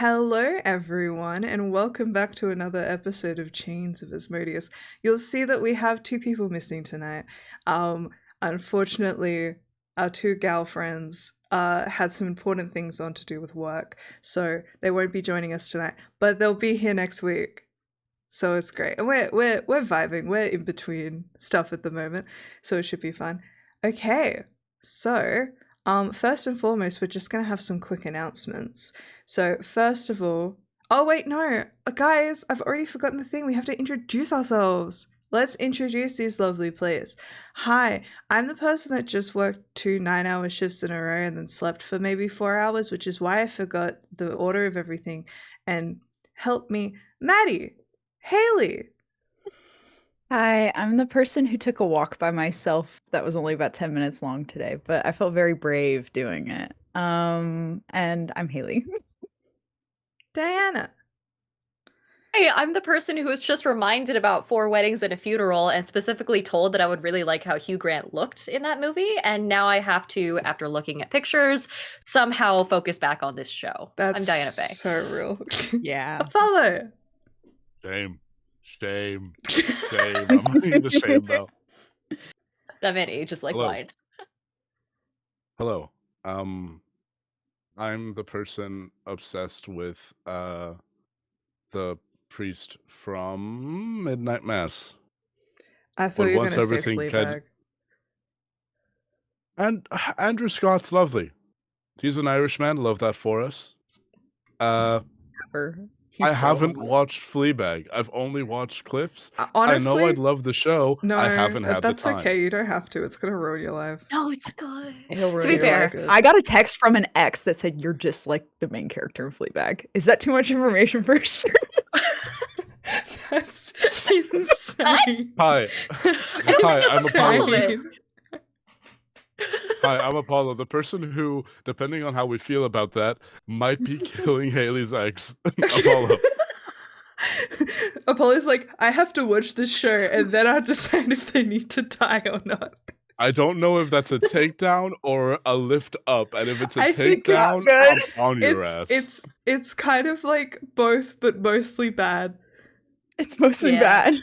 Hello, everyone, and welcome back to another episode of Chains of Asmodeus. You'll see that we have two people missing tonight. Unfortunately, our two gal friends had some important things on to do with work, so they won't be joining us tonight. But they'll be here next week, so it's great. And we're vibing. We're in between stuff at the moment, so it should be fun. Okay, so first and foremost, we're just gonna have some quick announcements. So first of all, oh wait, no, guys, I've already forgotten the thing. We have to introduce ourselves. Let's introduce these lovely players. Hi, I'm the person that just worked 2 9-hour shifts in a row and then slept for maybe 4 hours, which is why I forgot the order of everything. And help me, Maddie, Haley. Hi, I'm the person who took a walk by myself that was only about 10 minutes long today, but I felt very brave doing it. And I'm Haley. Diana. Hey, I'm the person who was just reminded about 4 weddings and a funeral and specifically told that I would really like how Hugh Grant looked in that movie, and now I have to, after looking at pictures, somehow focus back on this show. That's I'm Diana Faye. so real. Yeah. Apollo. Shame. I'm ready to shame now. That man ages like Hello. wine. Hello. I'm the person obsessed with the priest from Midnight Mass. I thought But you were once going to say everything Fleabag. And Andrew Scott's lovely. He's an Irishman. Love that for us. I haven't watched Fleabag. I've only watched clips. Honestly, I know I'd love the show. No, I haven't had the time. That's okay. You don't have to. It's gonna ruin your life. No, it's good. To be fair, I got a text from an ex that said you're just like the main character in Fleabag. Is that too much information for a start? That's insane. Hi. Hi, I'm Apollo. Hi, I'm Apollo, the person who, depending on how we feel about that, might be killing Haley's ex. Apollo. Apollo's like, I have to watch this show and then I'll decide if they need to die or not. I don't know if that's a takedown or a lift up, and if it's a takedown, I'm on your ass. It's kind of like both, but mostly bad. It's mostly bad.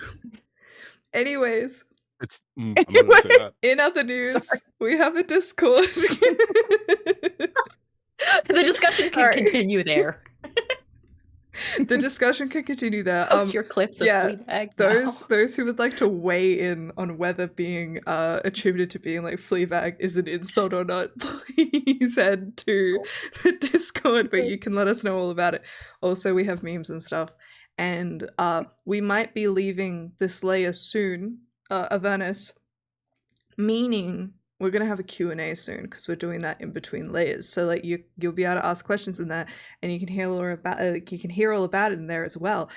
Anyways. I'm gonna say that. In other news, we have a Discord. The discussion can continue there. The discussion can continue there. Post your clips of Fleabag. Those who would like to weigh in on whether being attributed to being like Fleabag is an insult or not, please head to the Discord, but you can let us know all about it. Also, we have memes and stuff, and we might be leaving this layer soon. Avernus, meaning we're gonna have a Q&A soon because we're doing that in between layers. So like you'll be able to ask questions in that, and you can hear all about it in there as well.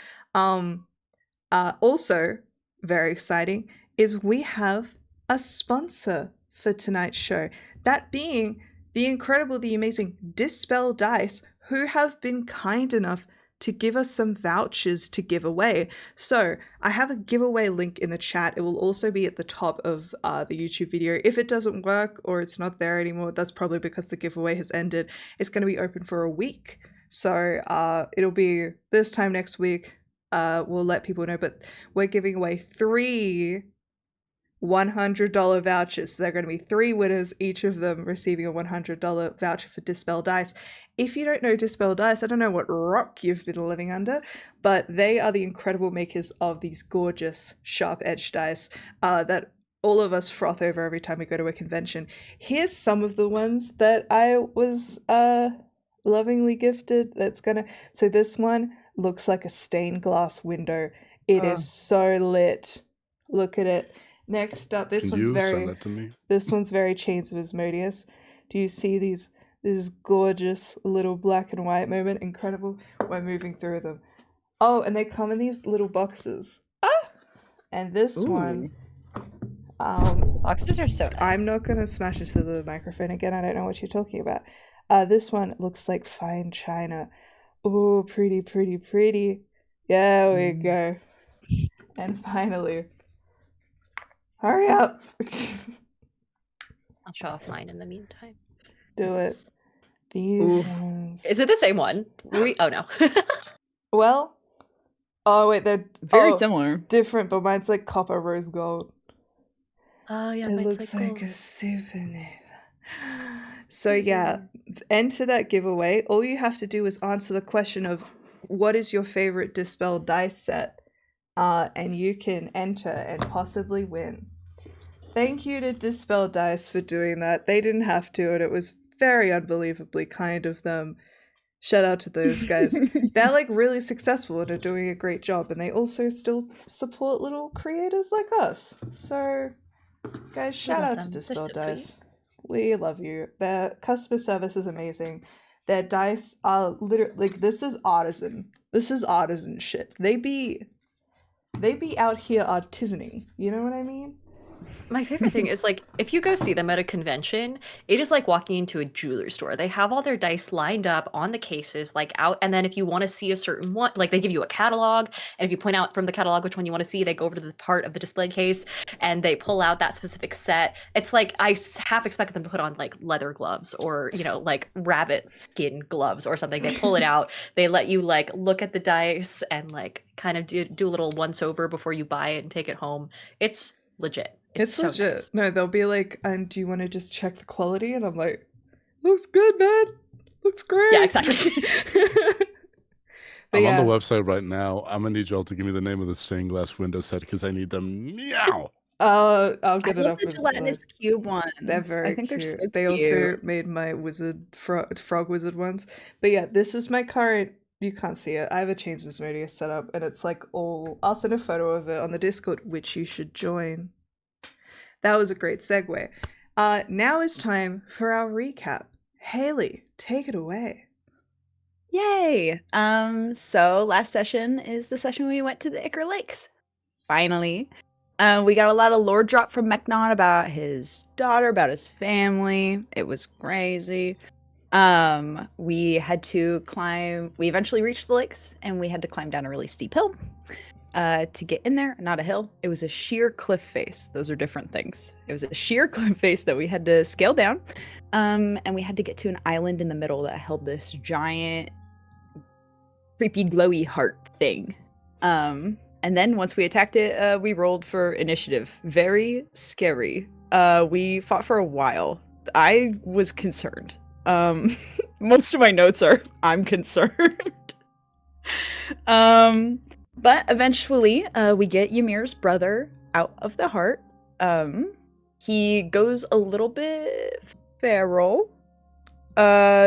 Also very exciting is we have a sponsor for tonight's show. That being the incredible, the amazing Dispel Dice, who have been kind enough to give us some vouchers to give away. So I have a giveaway link in the chat. It will also be at the top of the YouTube video. If it doesn't work or it's not there anymore, that's probably because the giveaway has ended. It's going to be open for a week. So it'll be this time next week. We'll let people know, but we're giving away 3 $100 vouchers. So there are going to be 3 winners, each of them receiving a $100 voucher for Dispel Dice. If you don't know Dispel Dice, I don't know what rock you've been living under, but they are the incredible makers of these gorgeous sharp edge dice that all of us froth over every time we go to a convention. Here's some of the ones that I was lovingly gifted. So this one looks like a stained glass window. It is so lit. Look at it. Next up, this one's very Chains of Asmodeus. Do you see this gorgeous little black and white moment? Incredible. We're moving through them. Oh, and they come in these little boxes. And this one, boxes are so nice. I'm not gonna smash into the microphone again. I don't know what you're talking about. This one looks like fine china. Oh, pretty, pretty, pretty. There we go. And finally, hurry up. I'll show off mine in the meantime. Do it. These ones. Is it the same one? Oh no. Well, oh wait, they're Very similar. different, but mine's like copper rose gold. Oh yeah, It looks like a supernova. So yeah, enter that giveaway. All you have to do is answer the question of what is your favorite Dispel dice set, and you can enter and possibly win. Thank you to Dispel Dice for doing that. They didn't have to, and it was very unbelievably kind of them. Shout out to those guys. They're like really successful and are doing a great job, and they also still support little creators like us. So guys, shout out to Dispel Dice. We love you. Their customer service is amazing. Their dice are literally like, this is artisan. This is artisan shit. They be out here artisaning. You know what I mean? My favorite thing is, like, if you go see them at a convention, it is like walking into a jeweler store. They have all their dice lined up on the cases, like out. And then if you want to see a certain one, like they give you a catalog. And if you point out from the catalog which one you want to see, they go over to the part of the display case and they pull out that specific set. It's like, I half expected them to put on like leather gloves or, you know, like rabbit skin gloves or something. They pull it out. They let you like look at the dice and like kind of do a little once over before you buy it and take it home. It's legit. It's so legit. nice. No, they'll be like, and do you want to just check the quality? And I'm like, looks good, man. Looks great. Yeah, exactly. But I'm yeah, on the website right now. I'm gonna need y'all to give me the name of the stained glass window set because I need them. Meow. I'll I get it love up. the in gelatinous cube ones. They're very I think cute. they're so They also cute. made my wizard frog wizard ones. But yeah, this is my current. You can't see it. I have a Chains of Asmodeus set up, and it's like all. I'll send a photo of it on the Discord, which you should join. That was a great segue. Now is time for our recap. Haley, take it away. Yay! So last session is the session we went to the Icar Lakes. Finally. We got a lot of lore drop from Meknon about his daughter, about his family. It was crazy. We had to climb, we eventually reached the lakes, and we had to climb down a really steep hill to get in there. Not a hill, it was a sheer cliff face. Those are different things. It was a sheer cliff face that we had to scale down, and we had to get to an island in the middle that held this giant creepy glowy heart thing. And then once we attacked it, we rolled for initiative. Very scary. We fought for a while. I was concerned. Most of my notes are I'm concerned. But eventually we get Ymir's brother out of the heart. He goes a little bit feral.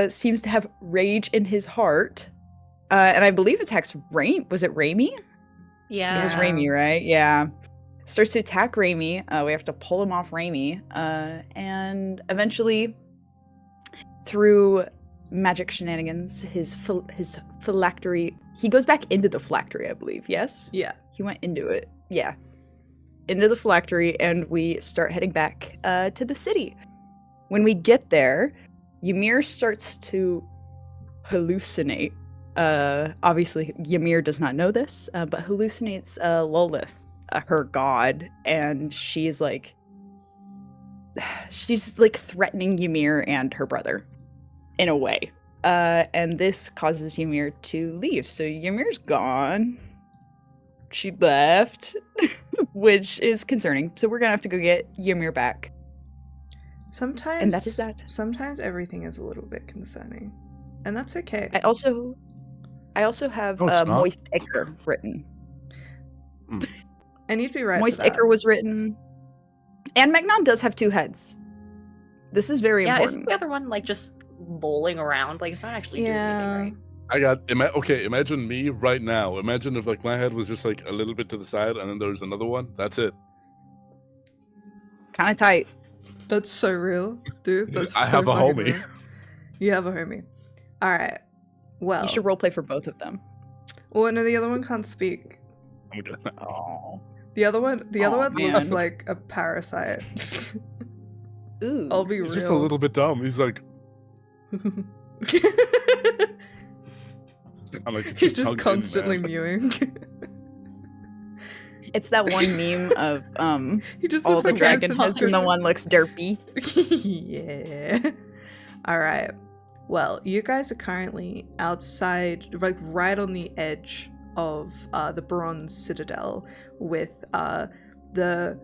Seems to have rage in his heart. And I believe attacks was it Raimi? Yeah. It was Raimi, right? Yeah. Starts to attack Raimi. We have to pull him off Raimi. And eventually, through magic shenanigans, his phylactery... He goes back into the phylactery, I believe, yes? Yeah. He went into it. Yeah. Into the phylactery, and we start heading back to the city. When we get there, Ymir starts to hallucinate. Obviously, Ymir does not know this, but hallucinates Lolith, her god, and she's like threatening Ymir and her brother in a way. And this causes Ymir to leave. So Ymir's gone. She left, which is concerning. So we're gonna have to go get Ymir back. Sometimes, and that is that. Sometimes everything is a little bit concerning, and that's okay. I also have Moist Icar written. And you'd be right. Moist Icar was written, and Meknon does have two heads. This is very important. Isn't the other one like just bowling around? Like it's not actually doing anything, right? Imagine me right now. Imagine if like my head was just like a little bit to the side and then there's another one. That's it. Kind of tight. That's so real, dude. That's I so have a fucking homie. real. You have a homie. All right. Well, You should roleplay for both of them. well, no, the other one can't speak. Oh. The other one man. looks like a parasite. Ooh. I'll be He's real. just a little bit dumb. He's like, He's just constantly mewing. It's that one meme of He just all looks the like dragon heads and the one looks derpy. Yeah. All right. Well, you guys are currently outside, like right on the edge of the Bronze Citadel, with the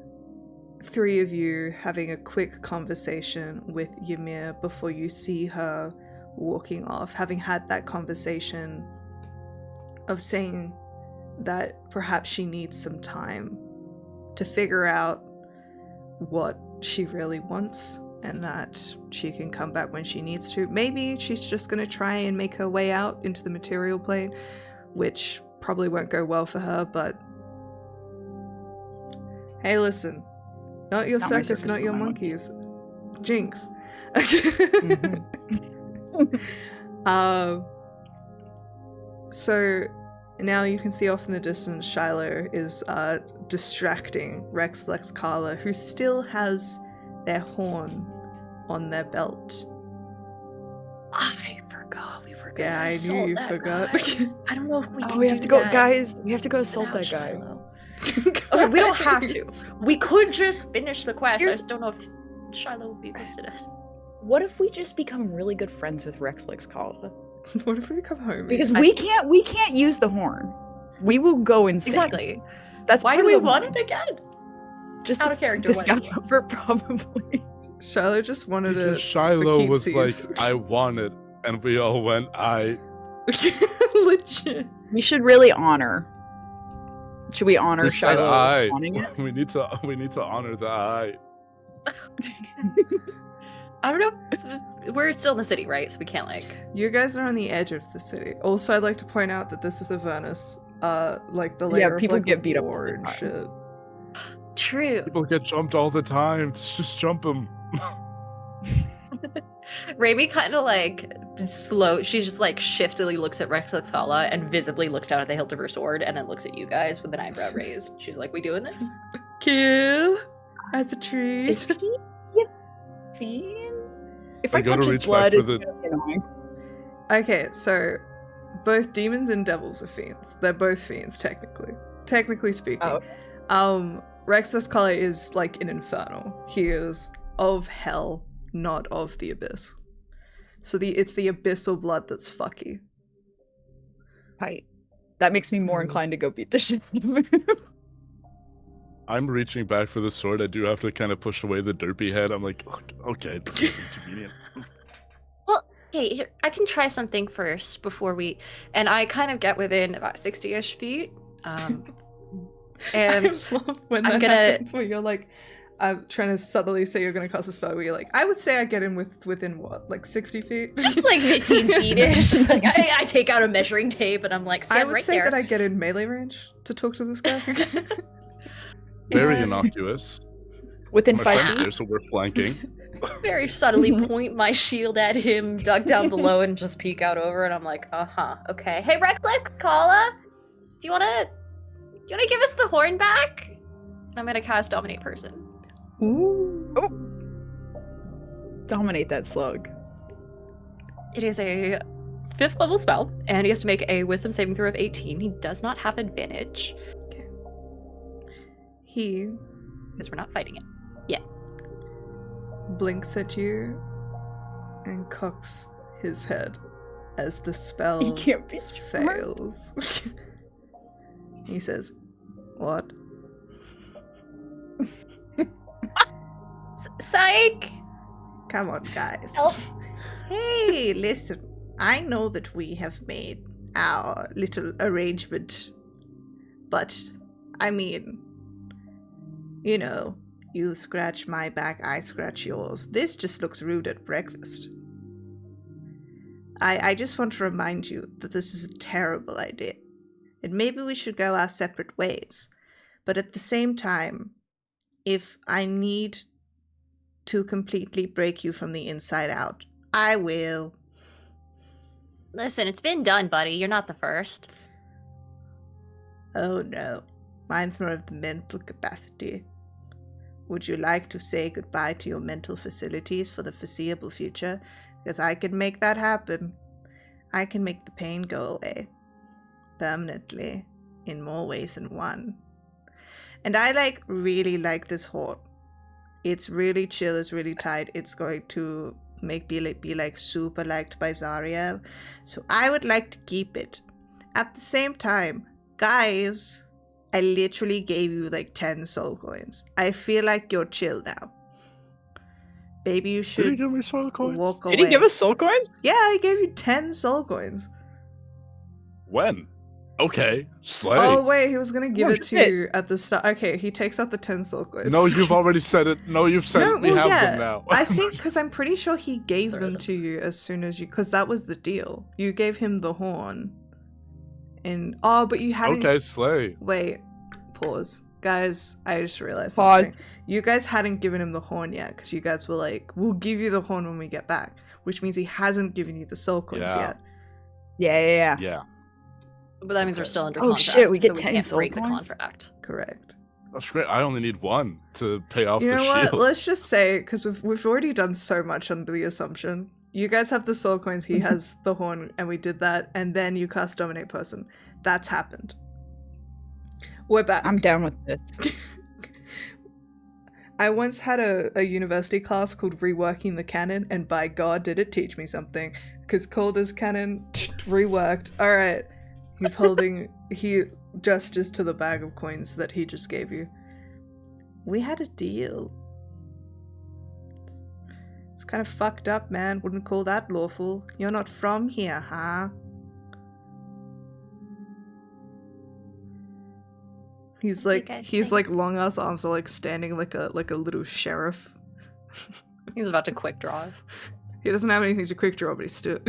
three of you having a quick conversation with Ymir before you see her walking off, having had that conversation of saying that perhaps she needs some time to figure out what she really wants, and that she can come back when she needs to. Maybe she's just going to try and make her way out into the material plane, which probably won't go well for her, but hey, listen, not your circus, not your monkeys. Jinx. So now you can see off in the distance Shiloh is distracting Rex Lex Carla, who still has their horn on their belt. I forgot we were gonna Yeah, I knew assault you that forgot. guy. I don't know if we can we have do to go, that guys. We have to go assault without that guy. Shiloh. Okay, we don't have to. We could just finish the quest. I Here's- just don't know if Shiloh will be listed as. What if we just become really good friends with Rex Lex Carla? What if we come home? Because we can't use the horn. We will go insane. Exactly. That's Why part do we of the want horn. it again? Just Out to of character, discover, probably. Shiloh just wanted Because it Shiloh for was keepsies. like, I want it. And we all went, Legit. We should really honor. Should we honor Who said Shiloh I? wanting it? We need to honor the I. I don't know. We're still in the city, right? So we can't like. You guys are on the edge of the city. Also, I'd like to point out that this is Avernus. Like the layer people of like get beat up all war the and time. shit. True. People get jumped all the time. Just jump them. Raimi kind of like slow. She just like shiftily looks at Rex Lexala and visibly looks down at the hilt of her sword, and then looks at you guys with an eyebrow raised. She's like, "We doing this?" Kill as a treat. Is he a fiend? If I gotta touch his reach blood, back is for it gonna be annoying? Okay, so both demons and devils are fiends. They're both fiends, technically speaking. Rex's color is like an infernal. He is of hell, not of the abyss. So it's the abyssal blood that's fucky. Right. That makes me more inclined to go beat the shit out of him. I'm reaching back for the sword. I do have to kind of push away the derpy head. I'm like, okay, this is inconvenient. Well, hey, here, I can try something first before we. And I kind of get within about 60-ish feet. And I love when I'm that gonna- happens, where you're like, I'm trying to subtly say you're gonna cast a spell where you're like, I would say I get in within what, like 60 feet? just like 15 feet-ish. Like I take out a measuring tape and I'm like, stand I would right say there. that I get in melee range to talk to this guy. Very Yeah. innocuous. Within My 5 friend's feet. there, so we're flanking. Very subtly point my shield at him, duck down below, and just peek out over. And I'm like, okay. Hey, Reckless, Kala, do you wanna give us the horn back? I'm gonna cast Dominate Person. Ooh. Dominate that slug. It is a 5th level spell, and he has to make a Wisdom saving throw of 18. He does not have advantage He because we're not fighting it. blinks at you and cocks his head as the spell He can't be fails. He says, "What?" Psych! Come on, guys. Help. Hey, listen. I know that we have made our little arrangement, but I mean, you know, you scratch my back, I scratch yours. This just looks rude at breakfast. I just want to remind you that this is a terrible idea, and maybe we should go our separate ways. But at the same time, if I need to completely break you from the inside out, I will. Listen, it's been done, buddy. You're not the first. Oh no, mine's more of the mental capacity. Would you like to say goodbye to your mental facilities for the foreseeable future? Because I can make that happen. I can make the pain go away. Permanently. In more ways than one. And I really like this horn. It's really chill, it's really tight. It's going to be like super liked by Zariel. So I would like to keep it. At the same time, guys, I literally gave you like 10 soul coins. I feel like you're chill now. Maybe you Did should he give me soul coins? walk away. Did he give us soul coins? Yeah, I gave you 10 soul coins. When? Okay, slay. Oh wait, he was gonna give it to shit. you at the start. Okay, he takes out the 10 soul coins. No, you've already said it. No, you've said No, it. We well, have yeah. them now. I think because I'm pretty sure he gave There them isn't. to you as soon as you, because that was the deal. You gave him the horn. But you hadn't. Okay, slay. Wait, pause, guys. I just realized Pause. something. You guys hadn't given him the horn yet, because you guys were like, "We'll give you the horn when we get back," which means he hasn't given you the soul coins Yeah. yet. Yeah. Yeah, But that means we're still under Oh, contract. shit, we get so 10 can't soul break the coins? contract. Correct. that's great. I only need one to pay off You the know what? shield. Let's just say, because we've already done so much under the assumption. You guys have the soul coins, he has the horn, and we did that, and then you cast Dominate Person. That's happened. We're back. I'm down with this. I once had a university class called Reworking the Canon, and by God did it teach me something. Because Calder's canon reworked. Alright. He's holding, he gestures to the bag of coins that he just gave you. We had a deal. It's kind of fucked up, man. Wouldn't call that lawful. You're not from here, huh? He's like, guys he's think? like long ass arms are like standing like a little sheriff. He's about to quick draw us. He doesn't have anything to quick draw, but he's still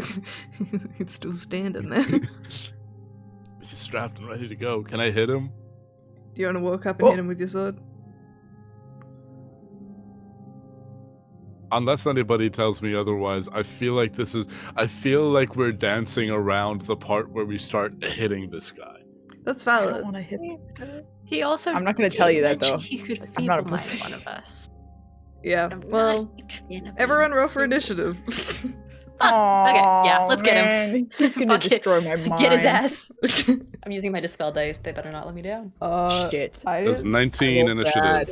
he's still standing there. Do He's strapped and ready to go. Can I hit him? you want to walk up and hit him with your sword? Unless anybody tells me otherwise, I feel like we're dancing around the part where we start hitting this guy. That's I don't valid. want to hit. He also. I'm not gonna tell you that, mentioned though. He could I'm not a feeble mind pussy. one of us. Yeah. I'm not Well, a huge fan of everyone being roll for feeble. initiative. Okay, yeah, let's get him. man. He's gonna Fuck it. destroy my mind. Get his ass. I'm using my dispel dice. They better not let me down. Shit. I That's didn't 19 so initiative. bad.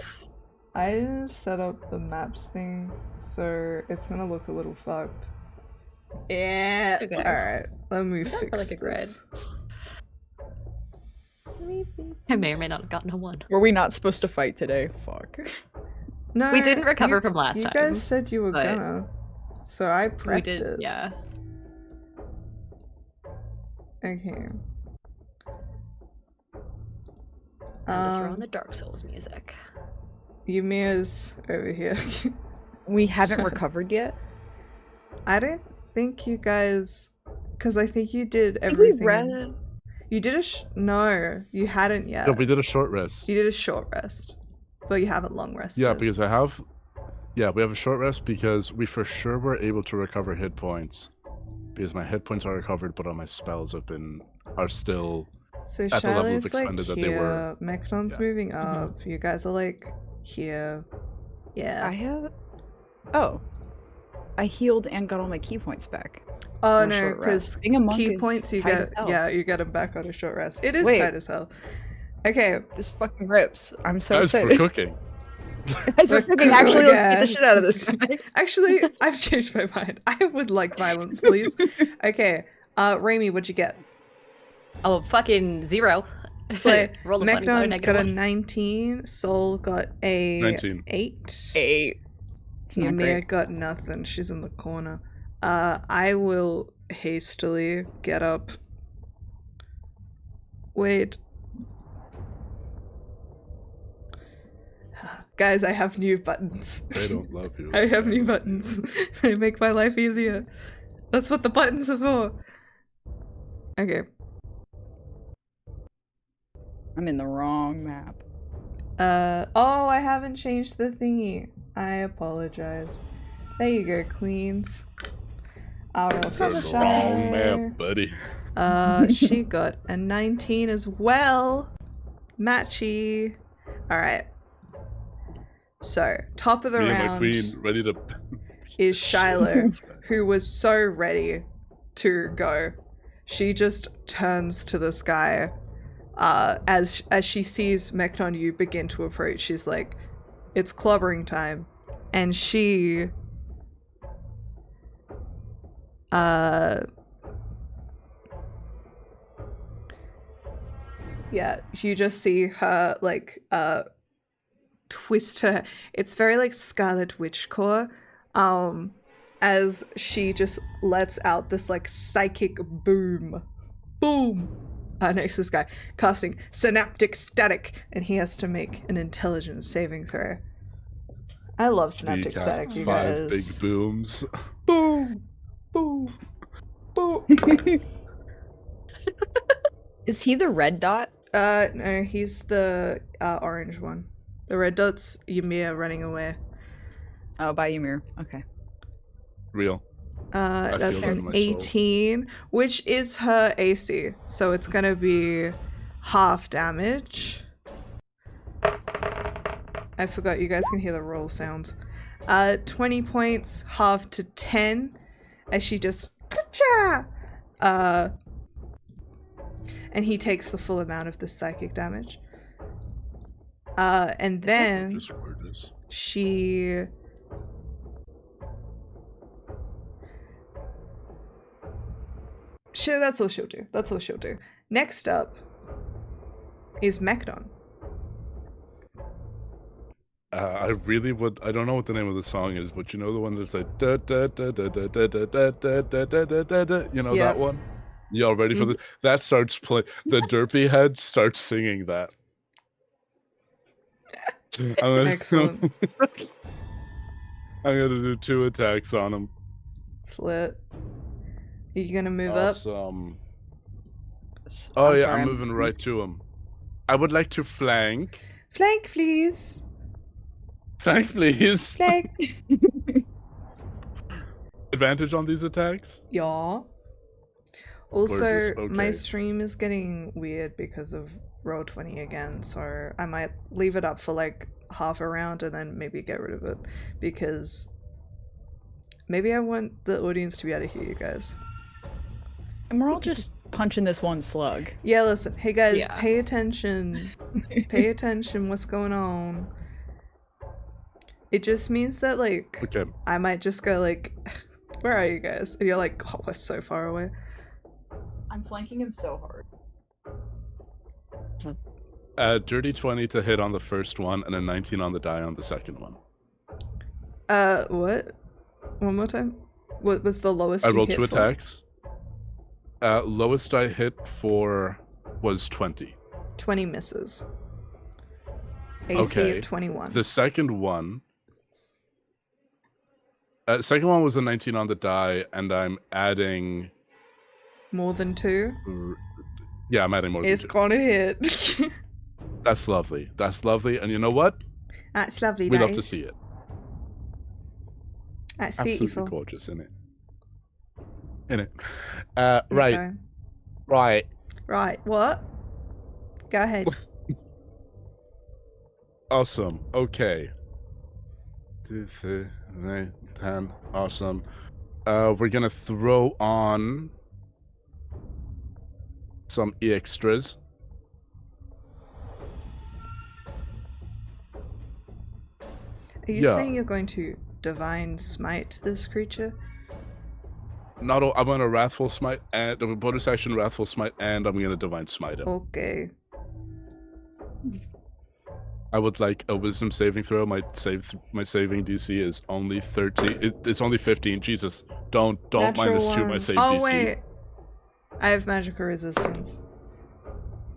I didn't set up the maps thing, so it's gonna look a little fucked. Yeah. It's okay. Alright, let me We're done for, fix like, a grid. this. I may or may not have gotten a 1. Were we not supposed to fight today? Fuck. No, We didn't recover you- from last you time. guys said you were but- gonna, so I We prepped did, it. yeah. Okay. I'm just throwing the Dark Souls music. Yumia's over here. We haven't recovered yet. I don't think you guys, because I think you did I think we everything. read- You did a no, you hadn't yet. No, we did a short rest. You did a short rest, but you haven't long rested. Yeah, because we have a short rest because we for sure were able to recover hit points. Because my hit points are recovered, but all my spells are still so at the level of Shiloh's like expended that they here, were. Mechnon's Yeah. moving up. You guys are like here. Yeah. I have. Oh. I healed and got all my key points back. Oh on a no, short because rest. Being a monk key is points you tight get. as hell. Yeah, you get them back on a short rest. It is Wait. tight as hell. Okay. This fucking rips. I'm so Guys, we're excited. cooking. Guys, we're cooking. Actually, let's beat the shit out of this Yes. guy. Actually, I've changed my mind. I would like violence, please. Okay. Raimi, what'd you get? Oh, fucking 0. Slay. Roll a 20, not a Mechnon negative got a one. 19. Soul got a 19. 8. 8. It's not Yumia great. got nothing. She's in the corner. I will hastily get up. Wait. Guys, I have new buttons. They don't love you. I have new buttons. They make my life easier. That's what the buttons are for. Okay. I'm in the wrong map. Oh, I haven't changed the thingy. I apologize. There you go, queens. Out of You're the the wrong map, buddy. She got a 19 as well. Matchy. Alright. So, top of the Me and my round queen ready to. is Shiloh, who was so ready to go. She just turns to the sky. As she sees Mechnon Yu begin to approach, she's like, it's clobbering time. And she Yeah, you just see her like twist her. It's very like Scarlet Witch core. As she just lets out this like psychic boom. Next to this guy, casting synaptic static, and he has to make an intelligence saving throw. I love synaptic static, you five guys. big booms. Boom! Boom! Boom! Is he the red dot? No, he's the orange one. The red dot's Ymir running away. Oh, by Ymir. Okay. Real. That's feel that in an my soul. 18, which is her AC, so it's gonna be half damage. I forgot you guys can hear the roll sounds. 20 points, half to 10, as she just ka-cha! And he takes the full amount of the psychic damage. And then Just gorgeous. she... Sure, that's all she'll do. That's all she'll do. Next up is Mechnon. I really would. I don't know what the name of the song is, but you know the one that's like da da da da da da da da da da da da da da. You know Yeah. that one. Y'all ready for the? That starts play. The derpy head starts singing that. Excellent. I'm gonna do 2 attacks on him. Slit. Are you gonna move up? Awesome. Oh I'm yeah, sorry, I'm moving right to him. I would like to flank. Flank, please. Flank, please. Flank. Advantage on these attacks? Yeah. Also, Gorgeous, my okay. stream is getting weird because of Roll20 again, so I might leave it up for like half a round and then maybe get rid of it because maybe I want the audience to be able to hear you guys. And we're all just punching this one slug. Yeah, listen. Hey guys, Yeah. pay attention. Pay attention. What's going on? It just means that like Okay. I might just go like, where are you guys? And you're like, oh, we're so far away. I'm flanking him so hard. Dirty 20 to hit on the first one, and a 19 on the die on the second one. What? One more time? What was the lowest I you rolled hit 2 for? attacks. Lowest I hit for was 20. 20 misses. AC Okay. of 21. The second one. Second one was a 19 on the die, and I'm adding. More than 2? Yeah, I'm adding more. It's Than 2. gonna hit. That's lovely. That's lovely. And you know what? That's lovely, We that love to is. see it. That's Absolutely beautiful. gorgeous, isn't it? Right. Okay. Right. Right, what? Go ahead. Awesome. Okay. 2, 3, 9, 10. Awesome. We're gonna throw on some extras. Are you Yeah. saying you're going to divine smite this creature? Not all, I'm gonna Wrathful Smite and a bonus action Wrathful Smite, and I'm gonna Divine Smite him. Okay. I would like a Wisdom saving throw. My saving DC is only 13. It's only 15. Jesus, don't Natural minus 2 my one. save Oh DC. wait, I have magical resistance.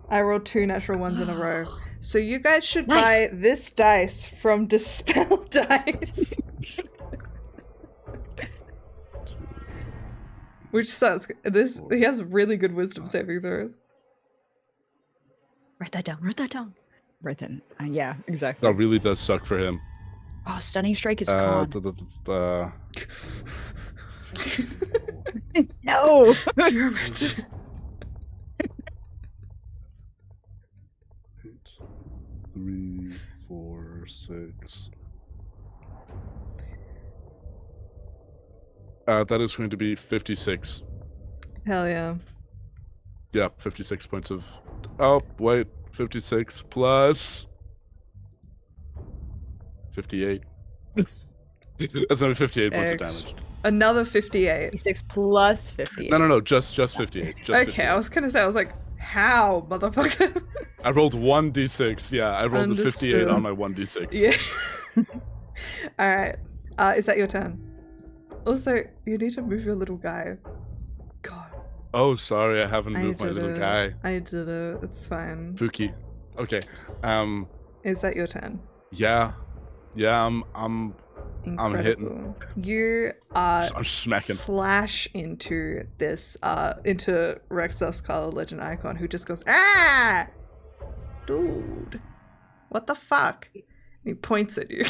I rolled 2 natural ones in a row. So you guys should Nice. buy this dice from Dispel Dice. Which sucks. He has really good wisdom saving throws. Write that down. Write that down. Right then. Yeah, exactly. That really does suck for him. Oh, Stunning Strike is Uh, con. No! Damn it. 3, 4, 6. That is going to be 56. Hell yeah. Yeah, 56 points of. Oh, wait. 56 plus 58. That's only 58 points of damage. Another 58. 56 plus 58. No, just 58. Just Okay, 58. I was gonna say, I was like, how, motherfucker? I rolled 1d6. Yeah, I rolled the 58 Understood. on my 1d6. Yeah. Alright. Is that your turn? Also, you need to move your little guy. God. Oh, sorry, I haven't moved my did little it. guy. I did it. It's fine. Pookie. Okay. Is that your turn? Yeah. I'm hitting. Incredible. You I'm smacking. slash into this into Rex's Scarlet Legend icon, who just goes, ah, dude, what the fuck? And he points at you.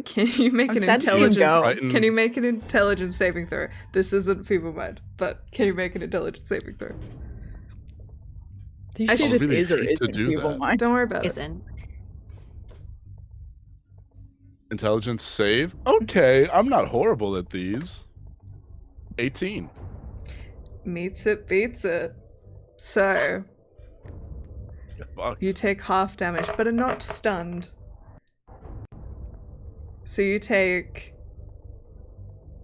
Can you make I'm an sad to see him intelligence? go. Frightened. Can you make an intelligence saving throw? This isn't feeble mind, but can you make an intelligence saving throw? Do you I see should this really is or hate to isn't do feeble that. mind? Don't worry about it. Isn't. Intelligence save? Okay, I'm not horrible at these. 18. Meets it, beats it. So Get fucked. you take half damage, but are not stunned. So you take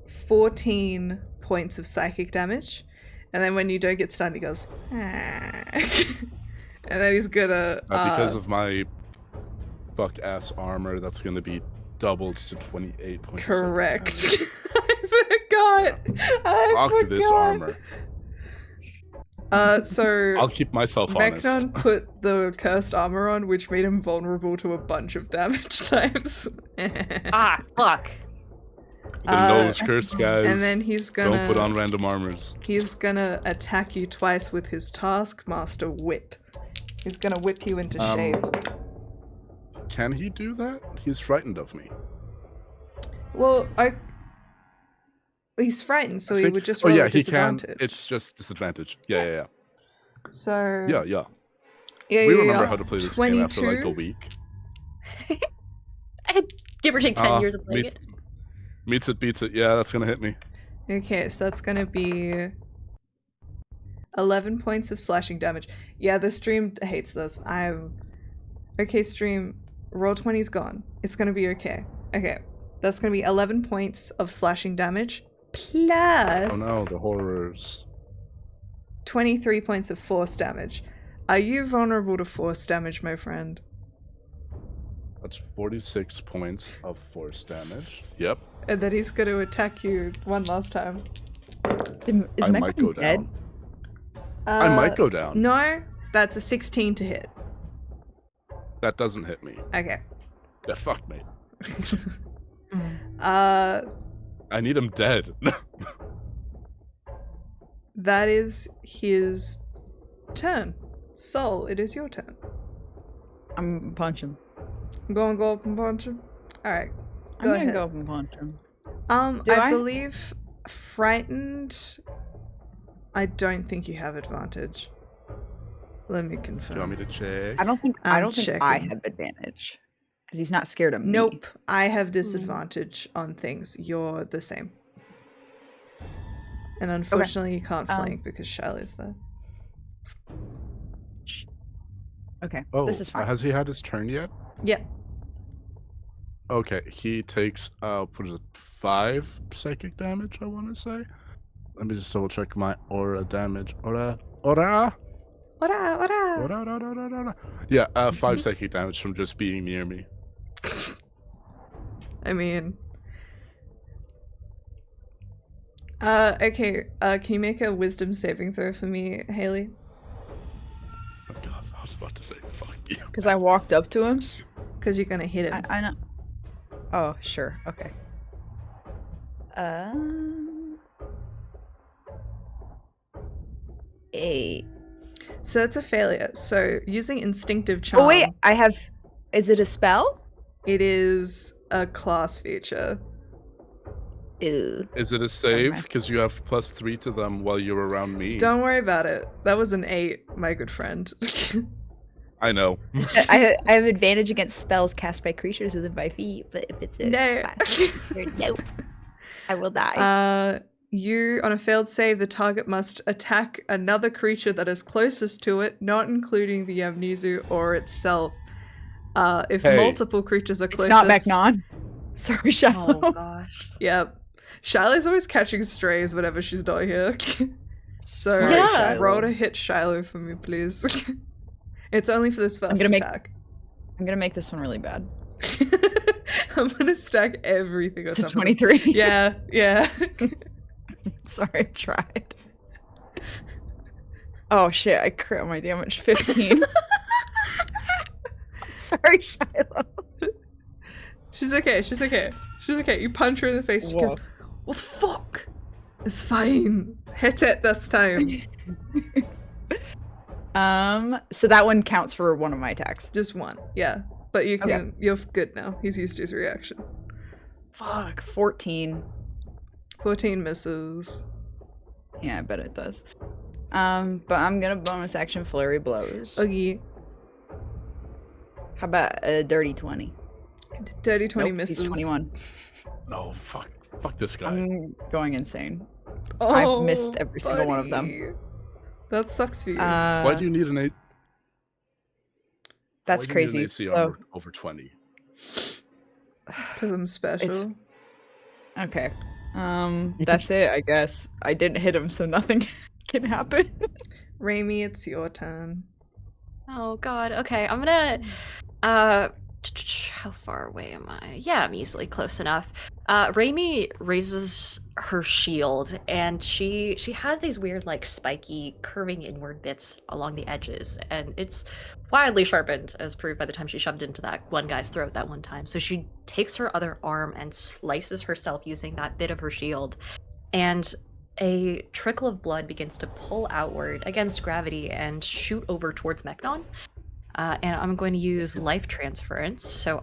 14 points of psychic damage, and then when you don't get stunned, he goes, ah. And then he's gonna. Because of my fuck ass armor, that's gonna be doubled to 28 points. of correct. damage. I Fuck forgot. this armor. So I'll keep myself honest. Mechnon put the cursed armor on, which made him vulnerable to a bunch of damage types. Ah, fuck. Didn't know it was cursed, guys. And then he's gonna Don't put on random armors. He's gonna attack you twice with his Taskmaster whip. He's gonna whip you into shape. Can he do that? He's frightened of me. Well, he's frightened, so I he think- would just Oh roll yeah, a he can. disadvantage. It's just disadvantage. Yeah. So Yeah. yeah, We yeah, remember yeah. how to play this game after like a 22? week. Give or take 10 years of playing meets, it. meets it, beats it. Yeah, that's gonna hit me. Okay, so that's gonna be 11 points of slashing damage. Yeah, the stream hates this. Okay, stream. Roll20's gone. It's gonna be okay. Okay, that's gonna be 11 points of slashing damage plus. Oh no, the horrors. 23 points of force damage. Are you vulnerable to force damage, my friend? That's 46 points of force damage. Yep. And then he's gonna attack you one last time. Is I might go Mechnon dead? down. I might go down. No, that's a 16 to hit. That doesn't hit me. Okay. Yeah, fuck me. Uh, I need him dead. that is his turn. Sol, it is your turn. I'm gonna punch him. Go up and punch him. Alright, I'm go gonna ahead. go up and punch him. Do I I? believe frightened. I don't think you have advantage. Let me Do confirm. you want me to check? I don't think I'm I checking. have advantage because he's not scared of me. Nope, I have disadvantage on things. You're the same. And unfortunately, you can't flank because Shiloh's there. Okay, Oh, this is fine. has he had his turn yet? Yep. Okay, he takes what is it, 5 psychic damage, I want to say. Let me just double check my aura damage. Aura. Ora! Yeah, 5 psychic damage from just being near me. I mean... okay, can you make a wisdom saving throw for me, Haley? Oh god, I was about to say fuck you. Because I walked up to him. Because you're gonna hit him. I know. Oh, sure. Okay. 8. So that's a failure. So using instinctive charm... Oh wait, I have. Is it a spell? It is a class feature. Ew. Is it a save? mind. Because you have +3 to them while you're around me. Don't worry about it. That was an 8, my good friend. I know. I have advantage against spells cast by creatures within 5 feet, but if it's a No. class creature, no, I will die. You, on a failed save, the target must attack another creature that is closest to it, not including the Amnesu or itself. If Hey. multiple creatures are It's closest... not Mechnon. Sorry, Shiloh. Oh gosh. Yep. Shiloh's always catching strays whenever she's not here. So Sorry, Yeah. roll Shiloh. to hit Shiloh for me, please. It's only for this 1st gonna make- attack. I'm gonna make this one really bad. I'm gonna stack everything on It's a top of it. 23. Yeah, yeah. Sorry, I tried. Oh shit, I crit my damage 15. Sorry, Shiloh. She's okay, she's okay. She's okay. You punch her in the face. She Whoa. goes, what the fuck? It's fine. Hit it this time. So that one counts for one of my attacks. Just one, yeah. But you can, Okay. you're good now. He's used his reaction. Fuck, 14. 14 misses. Yeah, I bet it does. But I'm gonna bonus action flurry blows. Okay. How about a dirty 20? Dirty 20 Nope, misses. He's 21. No, fuck this guy. I'm going insane. Oh, I've missed every single one of them. buddy. That sucks for you. Why do you need an 8? That's why do you need crazy. an AC So, over 20? Because I'm special. okay. That's it, I guess. I didn't hit him, so nothing can happen. Raimi, it's your turn. Oh god. Okay, I'm gonna how far away am I? Yeah, I'm easily close enough. Raimi raises her shield and she has these weird like spiky curving inward bits along the edges, and it's wildly sharpened as proved by the time she shoved into that one guy's throat that one time. So she takes her other arm and slices herself using that bit of her shield, and a trickle of blood begins to pull outward against gravity and shoot over towards Mechnon. And I'm going to use life transference. So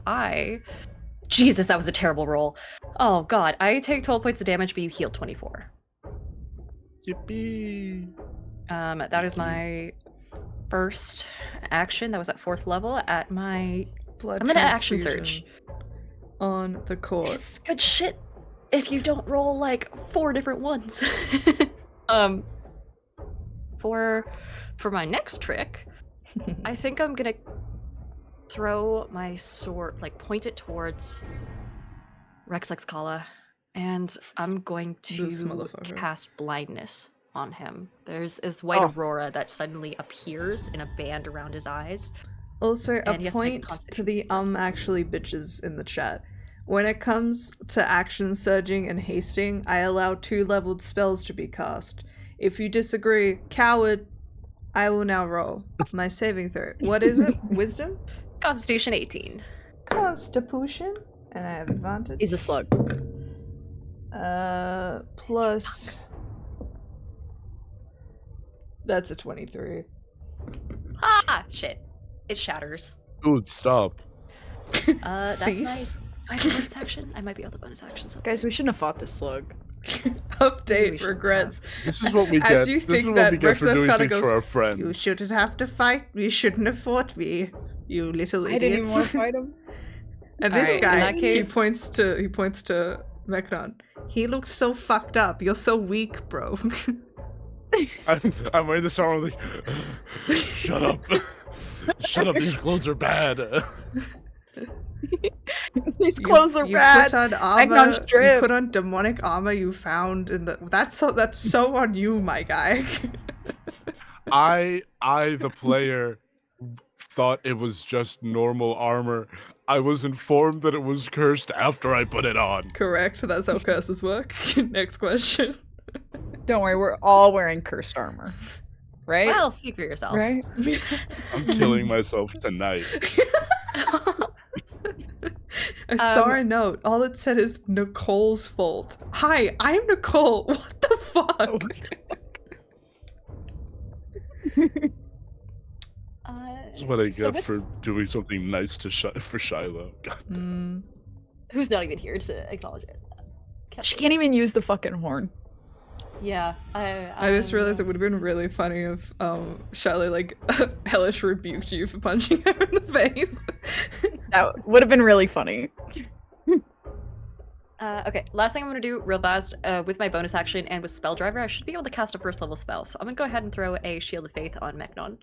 Jesus, that was a terrible roll. Oh god, I take 12 points of damage, but you heal 24. Yippee! That is my first action. That was at 4th level. At my Blood I'm gonna action transfusion surge. on the court. It's good shit if you don't roll like 4 different ones. For my next trick, I think I'm gonna throw my sword, like point it towards Rex Excala, and I'm going This to motherfucker. cast blindness on him. There's this white Oh. aurora that suddenly appears in a band around his eyes. Also, a And he has to make a point to constitution the actually bitches in the chat. When it comes to action surging and hasting, I allow 2 leveled spells to be cast. If you disagree, coward, I will now roll my saving throw. What is it? Wisdom? Constitution 18. Constitution? And I have advantage. He's a slug. Plus... That's a 23. Ah, shit. It shatters. Dude, stop. That's Cease. my bonus action. I might be able to bonus action something. Guys, we shouldn't have fought this slug. Update We should regrets. This is what we get. As you This is think what that we get for Rexus doing kinda things goes, for our friends. You shouldn't have to fight. You shouldn't have fought me. You little I didn't even idiots. want to fight him. And this Alright, guy, in that case- he points to Mechnon. He looks so fucked up. You're so weak, bro. I'm wearing this armor like, shut up. Shut up, these clothes are bad. These clothes are you bad. Put on Mechnon's armor. You strip. put on demonic armor you found in the. That's so on you, my guy. I, the player, thought it was just normal armor. I was informed that it was cursed after I put it on. Correct. That's how curses work. Next question. Don't worry, we're all wearing cursed armor. Right? Well, speak for yourself. right? I'm killing myself tonight. I saw a note. All it said is Nicole's fault. Hi, I'm Nicole. What the fuck? That's what I So get for what's- doing something nice to for Shiloh. God. Who's not even here to acknowledge it? She can't even use the fucking horn. Yeah, I just realized it would have been really funny if Shiloh like hellish rebuked you for punching her in the face. That would have been really funny. Okay, last thing I'm gonna do real fast with my bonus action and with Spell Driver, I should be able to cast a 1st level spell. So I'm gonna go ahead and throw a Shield of Faith on Mechnon.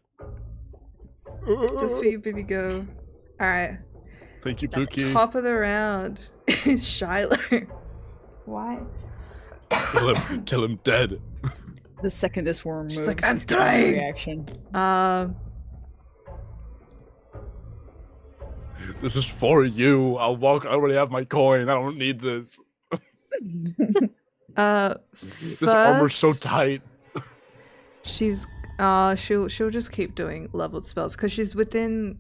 Just for you, baby, go. All right, Thank you, That's Pookie. top of the round. Shiloh. Why? Kill him dead. The second this worm She's moves, like, "I'm it's gonna have a trying." reaction. This is for you. I already have my coin. I don't need this. This armor's so first, tight. She's she'll just keep doing leveled spells because she's within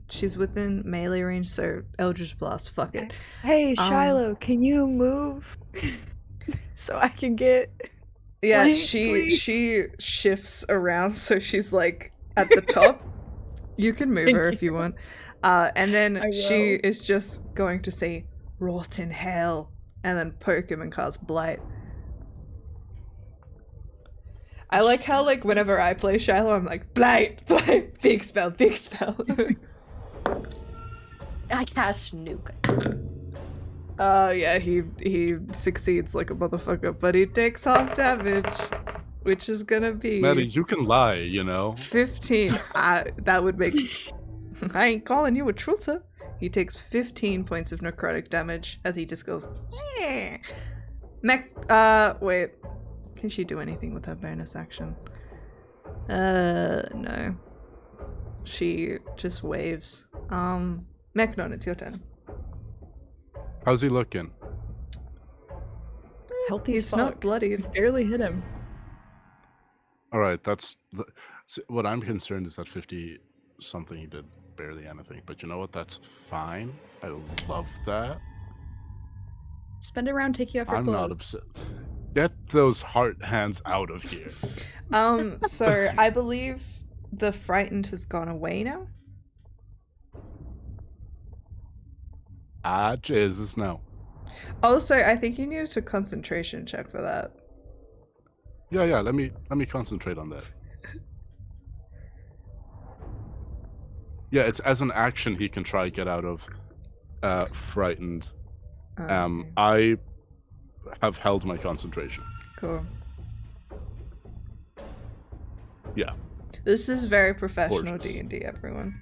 melee range, so Eldritch Blast, fuck it. Hey, Shiloh, can you move so I can get? Yeah, Flank, she please. shifts around so she's like at the top. You can move Thank her if you want. And then I she will. is just going to say "Rot in hell" and then poke him and cast Blight. I like how like whenever I play Shiloh, I'm like Blight, big spell, big spell. I cast Nuke. Yeah, he succeeds like a motherfucker, but he takes half damage, which is gonna be Maddie, you can lie, you know. 15. That would make. I ain't calling you a truther. He takes 15 points of necrotic damage as he just goes. Eh. Wait. Can she do anything with her bonus action? No. She just waves. Mechnon, it's your turn. How's he looking? Healthy He's as fuck. not bloodied. Barely hit him. All right, what I'm concerned is that 50 something he did barely anything. But you know what? That's fine. I love that. Spend a round, take you off your I'm clothes. not upset. Get those heart hands out of here. So I believe the frightened has gone away now. Ah, Jesus, no. Also, I think you needed a concentration check for that. Yeah. Let me concentrate on that. Yeah, it's as an action he can try get out of frightened. Okay, I have held my concentration. cool. Yeah. This is very professional Gorgeous. D&D, everyone.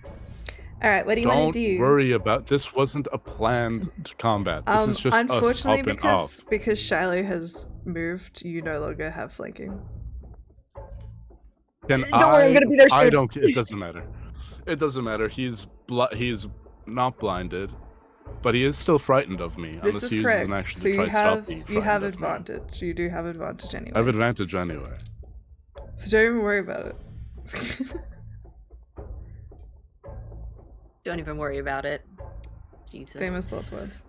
All right, what do you want Don't to do? worry about this. Wasn't a planned combat. This is just us unfortunately, helping out. because Shiloh has moved, you no longer have flanking. Don't worry, I'm gonna be there I soon. don't. It doesn't matter. It doesn't matter. He's not blinded, but he is still frightened of me. This unless is he uses correct. an action So to try you to stop have being you have frightened of me. advantage. You do have advantage anyway. I have advantage anyway. So don't even worry about it. Don't even worry about it. Jesus. Famous last words.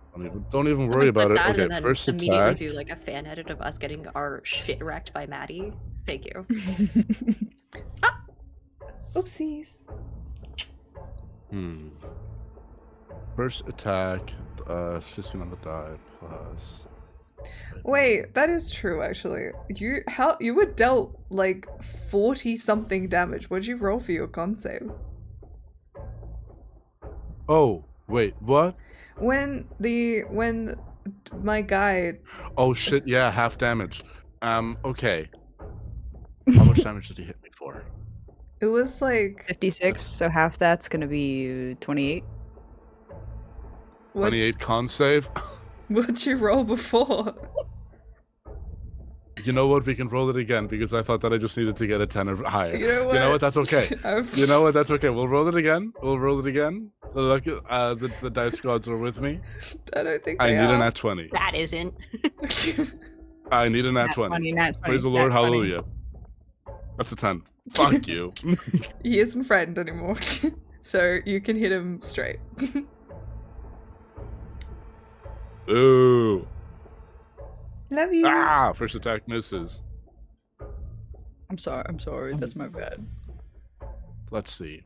Don't even Can worry we clip about it. that Okay, and then first immediately attack. do like a fan edit of us getting our shit wrecked by Maddie. Thank you. Oopsies. First attack. 15 on the die plus. Wait, that is true actually. You were dealt like 40 something damage. What'd you roll for your con save? Oh wait, what? When my guy Oh shit! Yeah, half damage. Okay. How much damage did he hit me for? it was like 56, so half that's gonna be 28. 28 con save. What'd you roll before? You know what? We can roll it again because I thought that I just needed to get a 10 or higher. You know what? That's okay. You know what? That's okay. We'll roll it again. Look, the dice gods are with me. I don't think I they need are. a nat 20. That isn't. I need a nat Nat 20. 20, nat 20, Praise the nat Lord, 20. hallelujah. That's a 10. Fuck you. He isn't frightened anymore. So you can hit him straight. Ooh. Love you. Ah! First attack misses. I'm sorry, that's my bad. Let's see.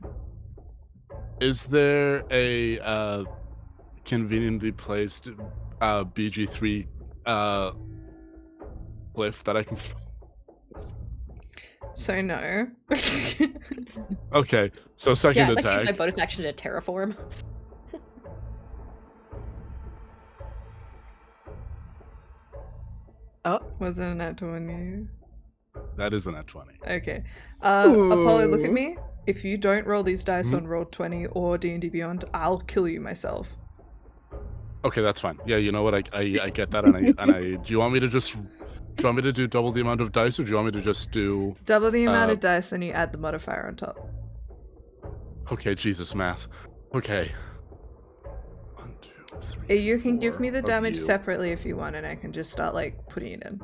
Is there a conveniently placed BG3 cliff that I can throw? So no. Okay, so second Yeah, I'd like to use my attack. bonus action to terraform. Oh, Wasn't a nat 20. That is a nat 20. Okay. Apollo, look at Ooh. me. If you don't roll these dice Mhm. on Roll20 or D&D Beyond, I'll kill you myself. Okay, that's fine. Yeah, you know what? I get that, and I do you want me to just do double the amount of dice, or do you want me to just do Double the amount of dice, and you add the modifier on top. Okay, Jesus, math. Okay. 1, 2, 3. You can give 4 me the of damage you. separately if you want, and I can just start like putting it in.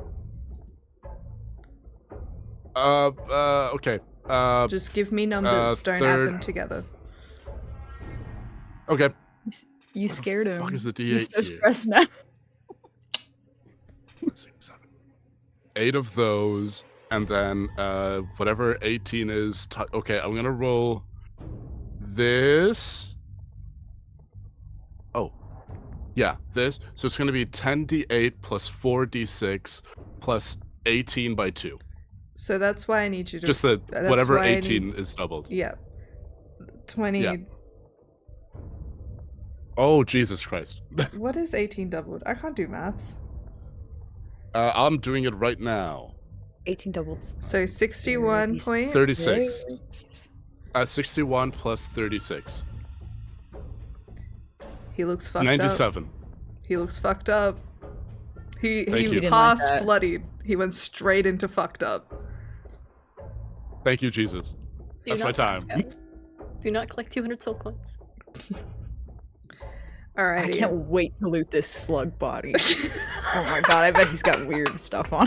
Okay. Just give me numbers. Don't add them together. Okay. You the scared him. fuck is the He's D8 so here? stressed now. 6, 7. 8 of those, and then whatever 18 is. Okay, I'm gonna roll this. Oh, yeah, this. So it's gonna be 10d8 plus 4d6 plus 18 by 2. So that's why I need you to. Just that that's whatever why I 18 need- is doubled. Yeah. 20. Yeah. Oh, Jesus Christ. What is 18 doubled? I can't do maths. I'm doing it right now. 18 doubled. So 61 points. 36. 61 plus 36. He looks fucked up. 97. He looks fucked up. He Thank you. passed Didn't like that. bloodied. He went straight into fucked up. Thank you, Jesus. Do That's not my time. collect scouts. Do not collect 200 soul coins. Alrighty. I can't wait to loot this slug body. Oh my god, I bet he's got weird stuff on.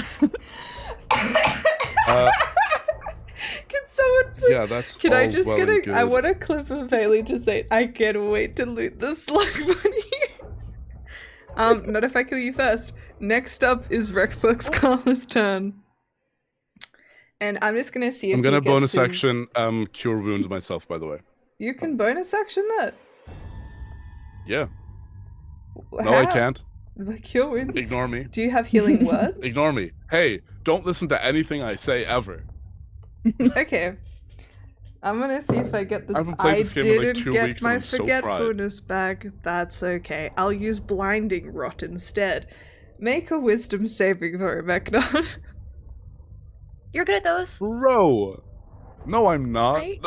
Can someone please? Yeah, that's Can I all just well get and a? I good. want a clip of Bailey just saying, "I can't wait to loot the slug bunny." Not if I kill you first. Next up is Rexlux Carla's turn, and I'm just gonna see if I'm gonna he gets bonus his- action cure wound myself, by the way. You can bonus action that. Yeah. No, I can't. Cure wounds. Ignore me. Do you have healing word? Ignore me. Hey, don't listen to anything I say ever. Okay. I'm gonna see if I get this. I haven't played this game in, like, didn't 2 get weeks and my I'm so fried. forgetfulness back. That's okay. I'll use blinding rot instead. Make a wisdom saving throw, Mechnon. You're good at those. Bro! No, I'm not. Right?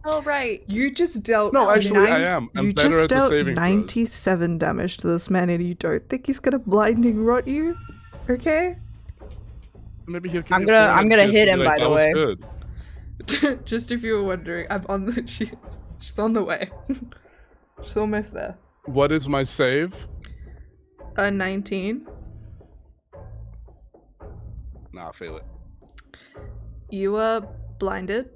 Oh, right. You just dealt. No, actually, I am. I'm you better just at the dealt saving throws. 97 damage to this man, and you don't think he's gonna blinding rot you? Okay. Maybe he'll I'm gonna hit him, by the way. Good. Just if you were wondering, I'm on the. She's on the way. She's almost there. What is my save? 19. Nah, fail it. You are blinded.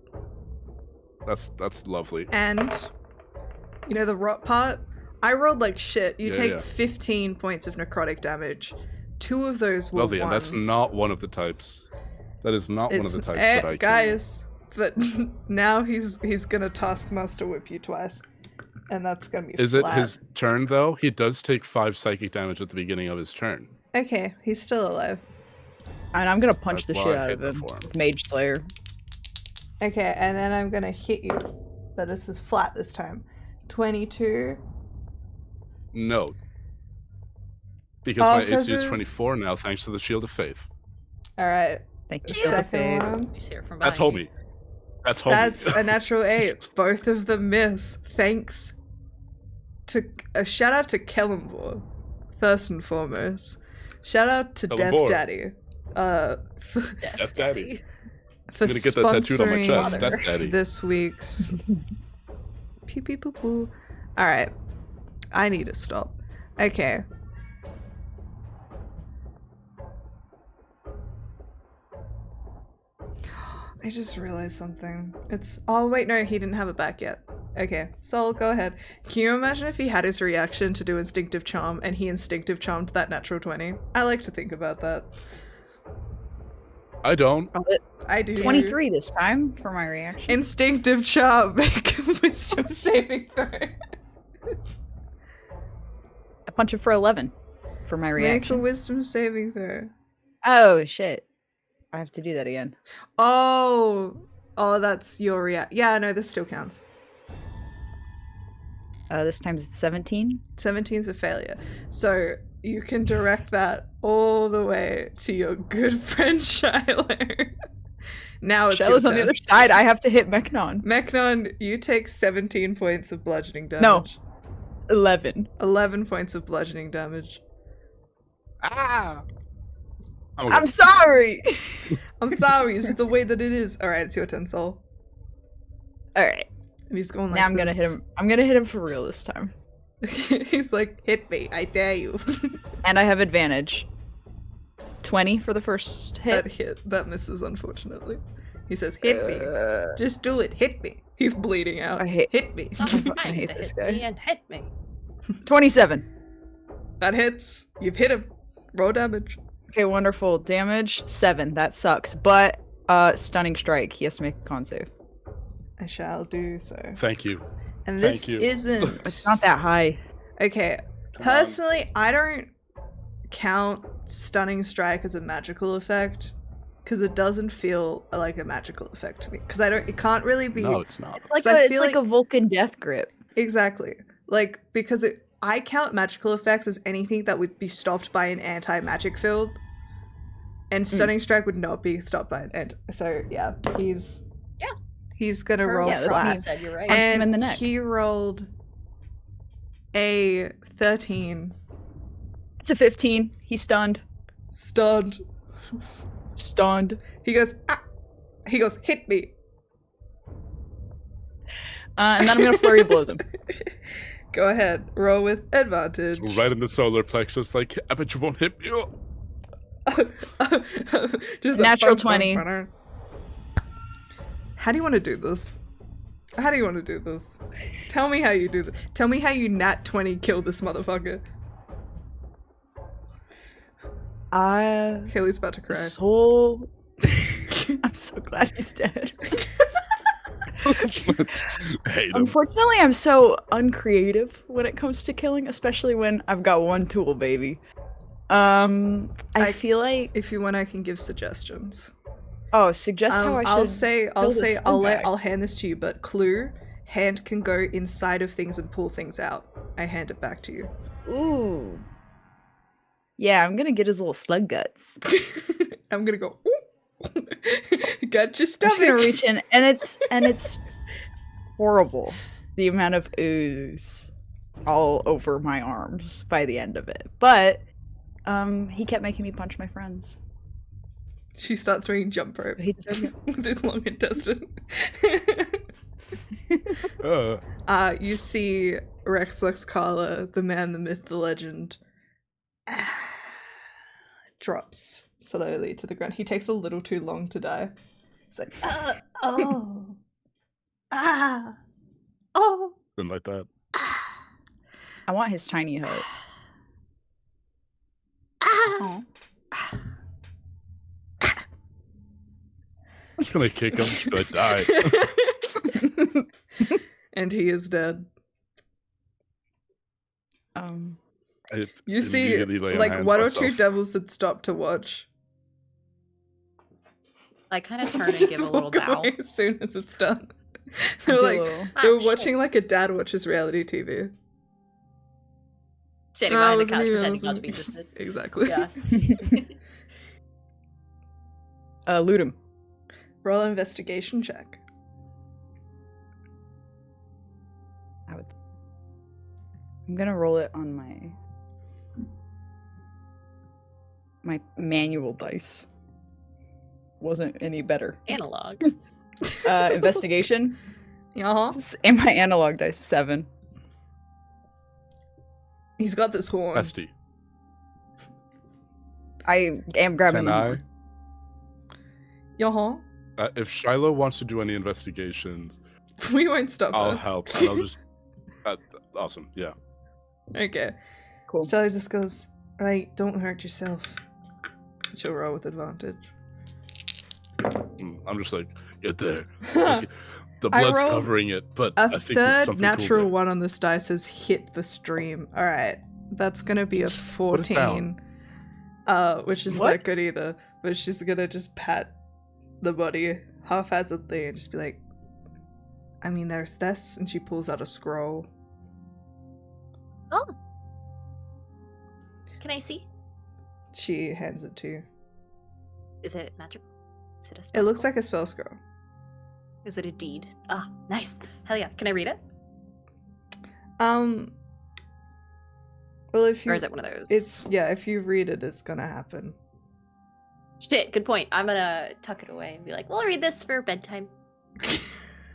That's lovely. And you know the rot part? I rolled like shit. You Yeah, take yeah. 15 points of necrotic damage. 2 of those were Lovely, and ones. that's not one of the types. That is not one of the types that I can. guys, but now he's gonna taskmaster whip you twice. And that's gonna be Is it flat. his turn, though? He does take 5 psychic damage at the beginning of his turn. Okay, he's still alive. And I'm gonna punch That's the why shit I out hit of him before. with Mage Slayer. Okay, and then I'm gonna hit you. But this is flat this time. 22. No. Because Oh, my 'cause AC is of- 24 now, thanks to the Shield of Faith. Alright, Thank the you. for the second fade. one. You see it from That's behind homie. That's homie. That's a natural 8. Both of them miss. Thanks to a shout out to Kellenborg, first and foremost. Shout out to Death Kellenborg. Daddy. For Death Daddy. for I'm gonna get that tattooed on my chest. sponsoring Death Daddy. this week's pee pee poo poo. Alright. I need to stop. Okay. I just realized something. Oh wait, no, he didn't have it back yet. Okay, Sol, go ahead. Can you imagine if he had his reaction to do instinctive charm and he instinctive charmed that natural 20? I like to think about that. I don't. I do. 23 this time for my reaction. Instinctive charm. Make a wisdom saving throw. I punch it for 11 for my Make a reaction. wisdom saving throw. Oh shit. I have to do that again. Oh, that's your react. Yeah, no, this still counts. This time it's 17. 17's a failure. So you can direct that all the way to your good friend Shiloh. Now it's Shell's your on the turn. other side. I have to hit Mechnon. Mechnon, you take 17 points of bludgeoning No. damage. 11. 11 points of bludgeoning damage. Ah! I'm sorry! I'm sorry, it's just the way that it is. Alright, it's your turn, Soul. Alright. And he's going like Now I'm gonna hit him. I'm gonna hit him for real this time. He's like, hit me, I dare you. And I have advantage. 20 for the first hit. That misses, unfortunately. He says, hit me. Just do it, hit me. He's bleeding out. Hit me. I Trying hate to this hit guy. me and hit me. 27. That hits. You've hit him. Roll damage. Okay, wonderful. Damage 7. That sucks. But stunning strike. He has to make a con save. I shall do so. Thank you. And this Thank you. isn't. It's not that high. Okay. Personally, I don't count stunning strike as a magical effect because it doesn't feel like a magical effect to me. Because it can't really be. No, it's not. It's like So I it's feel like a Vulcan death grip. Exactly. Like, because I count magical effects as anything that would be stopped by an anti-magic field. And stunning strike would not be stopped by an so yeah, he's gonna roll Yeah, that's flat. what he said, you're right. Punch him And in the neck. he rolled a 13. It's a 15. He's stunned. Stunned. Stunned. He goes, ah! He goes, hit me. And then I'm gonna flurry blows him. Go ahead, roll with advantage. Right in the solar plexus, like, I bet you won't hit me. Oh. Just a Natural bum, bum, 20. bum. How do you want to do this? How do you want to do this? Tell me how you do this. Tell me how you nat 20 kill this motherfucker. Haley's about to cry. Soul. I'm so glad he's dead. Hate him. Unfortunately, I'm so uncreative when it comes to killing, especially when I've got one tool, baby. I feel like If you want, I can give suggestions. suggest how I should. I'll hand this to you, but clue, hand can go inside of things and pull things out. I hand it back to you. Ooh. Yeah, I'm gonna get his little slug guts. I'm gonna go, ooh. Got your I'm stomach. just gonna reach in, and it's horrible. The amount of ooze all over my arms by the end of it. But he kept making me punch my friends. She starts doing jump rope He deserved it. with his long intestine. You see Rex Luxcala, the man, the myth, the legend, drops slowly to the ground. He takes a little too long to die. He's like, oh, oh. Something like that. I want his tiny hut. Aw. I'm gonna kick him. He's gonna die. And he is dead. You see, immediately lay on like, hands one or myself. two devils that stop to watch. I kind of turn and Just give a little walk bow. away as soon as it's done. Do They're a like, little- they were Ah, watching like a dad watches reality TV. Standing No, behind the wasn't couch, even- pretending not to wasn't- be interested. Exactly. Yeah. Loot him. Roll an investigation check. I'm gonna roll it on my manual dice. Wasn't any better. Analog. Investigation. Uh-huh. And my analog dice 7. He's got this horn. Bestie. I am grabbing Can the I? horn. Uh-huh. If Shiloh wants to do any investigations, We won't stop I'll her. help. And I'll just. Awesome. Yeah. Okay. Cool. Charlie just goes, right, don't hurt yourself. She'll roll with advantage. I'm just like, get there. Like, the I blood's rolled covering it, but A I think there's third something natural cool one on this dice has hit the stream. Alright. That's gonna be a What is 14. Which is What? not good either. But she's gonna just pat the body half-heartedly and just be like, I mean, there's this, and she pulls out a scroll. Oh. Can I see? She hands it to you. Is it magic? Is it a spell It looks scroll? like a spell scroll. Is it a deed? Ah, nice. Hell yeah. Can I read it? Well, if you Or is it one of those? if you read it, it's gonna happen. Shit, good point. I'm gonna tuck it away and be like, we'll read this for bedtime.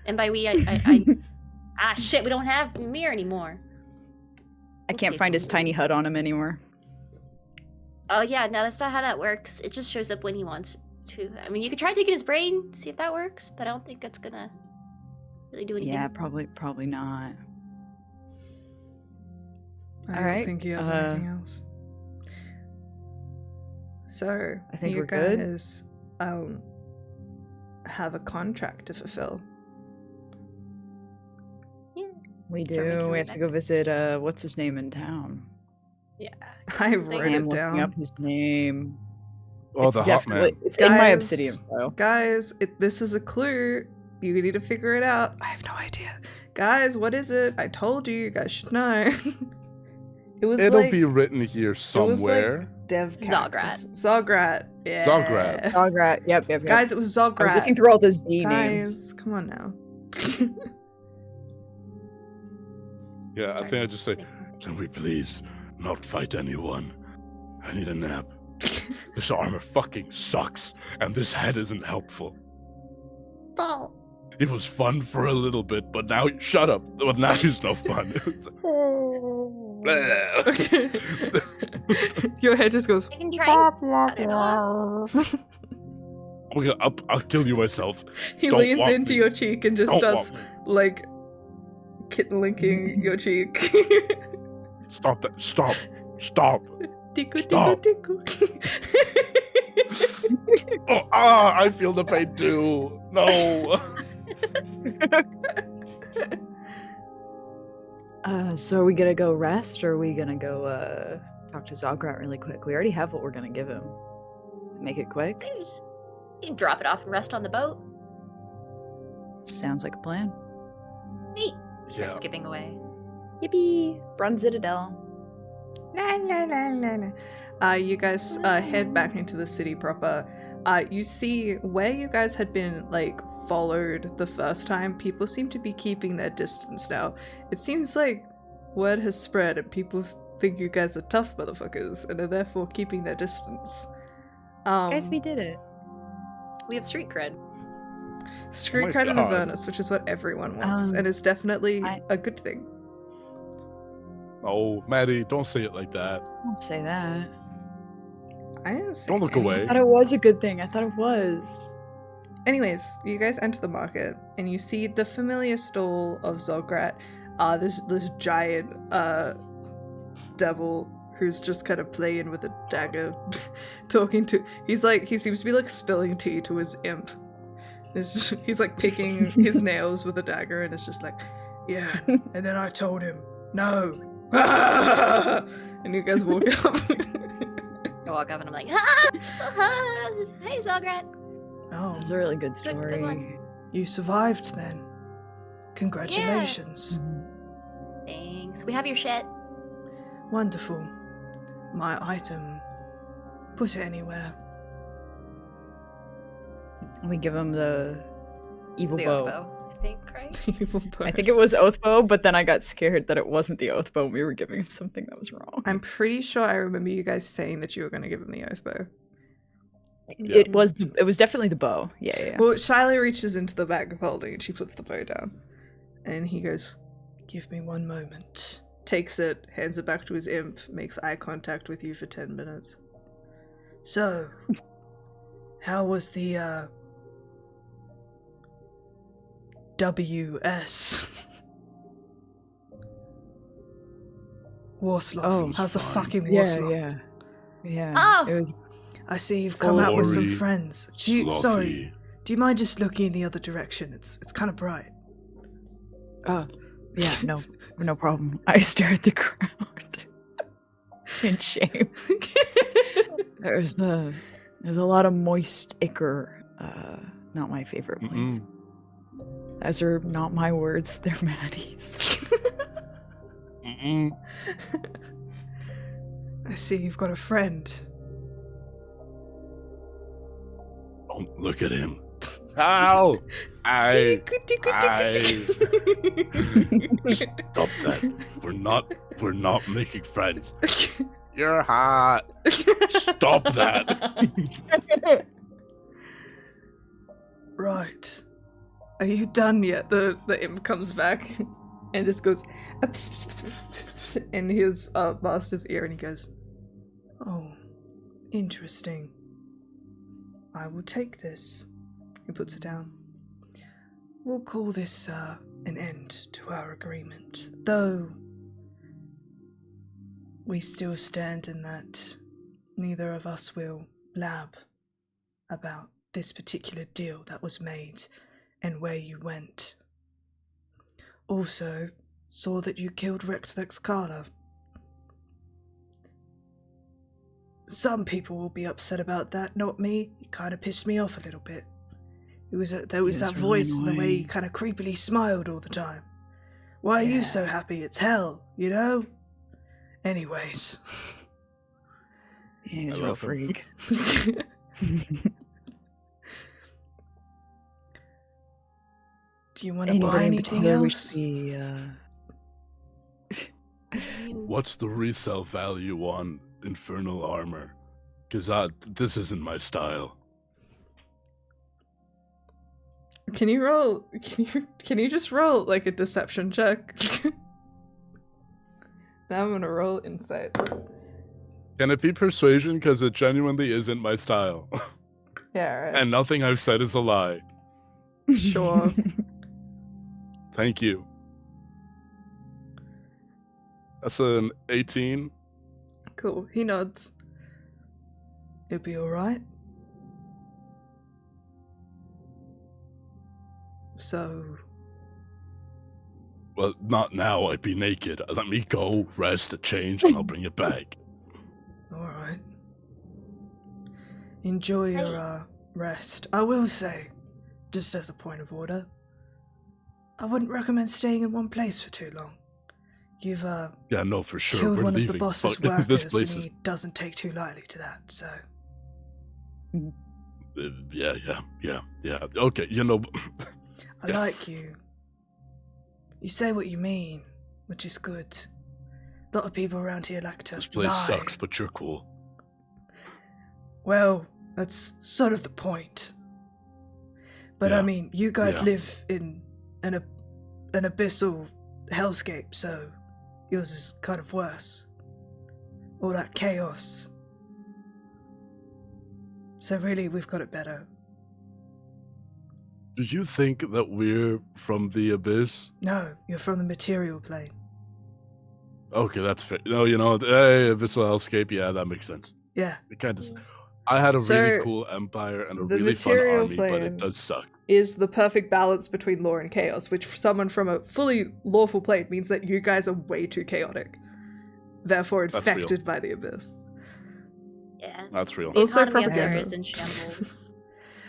And by we, I shit, we don't have mirror anymore. I can't find his tiny hut on him anymore. Oh yeah, no, that's not how that works. It just shows up when he wants to. I mean, you could try taking his brain, see if that works, but I don't think that's gonna really do anything. Yeah, probably not. I All right, don't think he has anything else. So I think you we're good. guys have a contract to fulfill. We Start making do. our We have to go visit what's his name in town. Yeah. I Something. wrote I'm it looking down. up his name. Oh, It's the hot definitely man. it's in my Guys, obsidian file. Guys, this is a clue. You need to figure it out. I have no idea. Guys, what is it? I told you. You guys should know. It'll be written here It was somewhere. like Dev Zograt. characters. Zograt. Yeah. Zograt. Zograt. Yep. Guys, it was Zograt. I was looking through all the Z names. Guys, come on now. Yeah, I Sorry. think I just say, can we please not fight anyone? I need a nap. This armor fucking sucks, and this head isn't helpful. It was fun for a little bit, but now shut up. But now it's no fun. Your head just goes. I can try. I don't know. I'll kill you myself. He Don't leans walk into me. your cheek and just Don't starts walk me. like kitten linking your cheek. Stop that! Stop! Stop! Tickle, Stop. tickle, tickle. Oh, I feel the pain too. No. So are we gonna go rest, or are we gonna go talk to Zograt really quick? We already have what we're gonna give him. Make it quick. So you can drop it off and rest on the boat. Sounds like a plan. Neat. Yeah. Start skipping away. Yippee! Brun Citadel. La, la, la, la, la. You guys head back into the city proper. You see where you guys had been like followed the first time. People seem to be keeping their distance now. It seems like word has spread and people think you guys are tough motherfuckers and are therefore keeping their distance. Guys, we did it. We have street cred. Street Oh my cred in God. Avernus, which is what everyone wants, and is definitely a good thing. Oh, Maddie, don't say it like that. Don't say that. I didn't say Don't look anything. away. I thought it was a good thing. I thought it was. Anyways, you guys enter the market and you see the familiar stall of Zograt. This giant devil who's just kind of playing with a dagger, talking to. He seems to be like spilling tea to his imp. He's like picking his nails with a dagger, and it's just like, yeah. And then I told him no, and you guys walk up. I walk up and I'm like, hey Zograt. Oh, It was a really good Good story. one. you survived then. Congratulations. Mhm. Thanks. We have your shit. Wonderful. My item. Put it anywhere. We give him the evil The bow. oath bow, I think, right? Evil I think it was oath bow, but then I got scared that it wasn't the oath bow. And we were giving him something that was wrong. I'm pretty sure I remember you guys saying that you were going to give him the oath bow. Yeah. It was definitely the bow. Yeah. Well, Shiloh reaches into the bag of holding and she puts the bow down. And he goes, give me 1 moment. Takes it, hands it back to his imp, makes eye contact with you for 10 minutes. So, how was the, WS? Warsloth. Oh, How's the fine. fucking Yeah, Warsloth? yeah. Oh! It was I see you've come out with some Glory, friends. Slothy. Do you mind just looking in the other direction? It's kind of bright. yeah, no problem. I stare at the ground in shame. There's a lot of moist ichor. Not my favorite place. Those are not my words, they're Maddie's. I see you've got a friend. Don't look at him. Ow! I Stop that. We're not making friends. You're hot. Stop that. Right. Are you done yet? The imp comes back and just goes in his master's ear and he goes, "Oh, interesting. I will take this." He puts it down. "We'll call this an end to our agreement, though we still stand in that neither of us will blab about this particular deal that was made and where you went. Also, saw that you killed Rex Lexcala. Some people will be upset about that, not me. It kind of pissed me off a little bit. There was that voice and the way he kind of creepily smiled all the time. Why are you so happy? It's hell, you know? Anyways." He's a real freak. Do you want to buy anything else? What's the resale value on infernal armor? Because this isn't my style. Can you roll? Can you just roll like a deception check? Now I'm gonna roll insight. Can it be persuasion? Because it genuinely isn't my style. Yeah, right. And nothing I've said is a lie. Sure. Thank you. That's an 18. Cool. He nods. It'll be alright. So, Well, not now. I'd be naked. Let me go, rest, change, and I'll bring it back. alright. Enjoy your rest. I will say, just as a point of order, I wouldn't recommend staying in one place for too long. You've Yeah, no, for sure. killed We're one leaving. of the boss's But workers, this place and is. he doesn't take too lightly to that, so... Yeah. Okay, you know. I like you. You say what you mean, which is good. A lot of people around here like to This place lie. sucks, but you're cool. Well, that's sort of the point. But I Yeah. mean, you guys Yeah. live in an abyssal hellscape, so yours is kind of worse. All that chaos. So really, we've got it better. Do you think that we're from the abyss? No, you're from the material plane. Okay, that's fair. No, you know, hey, abyssal hellscape. Yeah, that makes sense. Yeah. It kind of. I had a So, really cool empire and a the really fun material army, but plane- it does suck. Is the perfect balance between law and chaos, which for someone from a fully lawful plane means that you guys are way too chaotic. Therefore That's infected by the abyss. Yeah. That's real. The Also economy up there propaganda. is in shambles.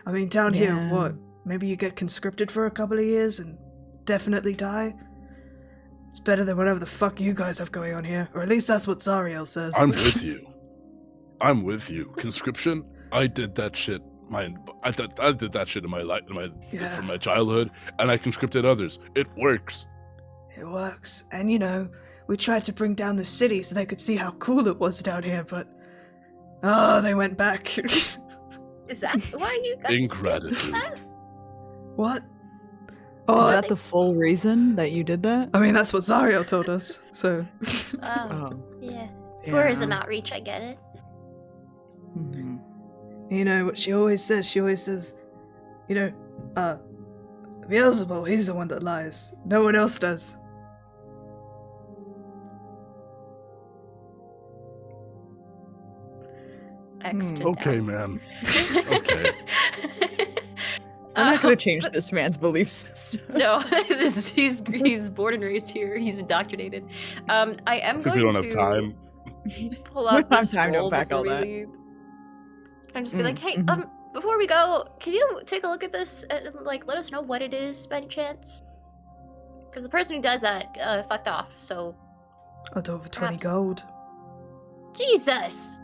I mean, down here, Yeah. what? Maybe you get conscripted for a couple of years and definitely die? It's better than whatever the fuck you guys have going on here. Or at least that's what Zariel says. I'm with you. I'm with you. Conscription. I did that shit. I did that shit in my life, Yeah. from my childhood, and I conscripted others. It works. It works. And you know, we tried to bring down the city so they could see how cool it was down here, but... Oh, they went back. Is that why you guys did Ingratitude. that? What? Is Oh, that the full reason that you did that? I mean, that's what Zariel told us, so... Oh, yeah. Yeah. Tourism outreach, I get it. Mhm. You know what she always says? She always says, you know, Beelzebub, he's the one that lies. No one else does. X to Okay, down. man. Okay. I'm not gonna change this man's belief system. No, he's born and raised here. He's indoctrinated. I am If going we don't to have time. pull We out don't have this time to scroll unpack all before we that. leave. I'm just be like, hey, mhm. before we go, can you take a look at this and like let us know what it is by any chance? Because the person who does that fucked off. So I'd over 20 Perhaps. gold. Jesus.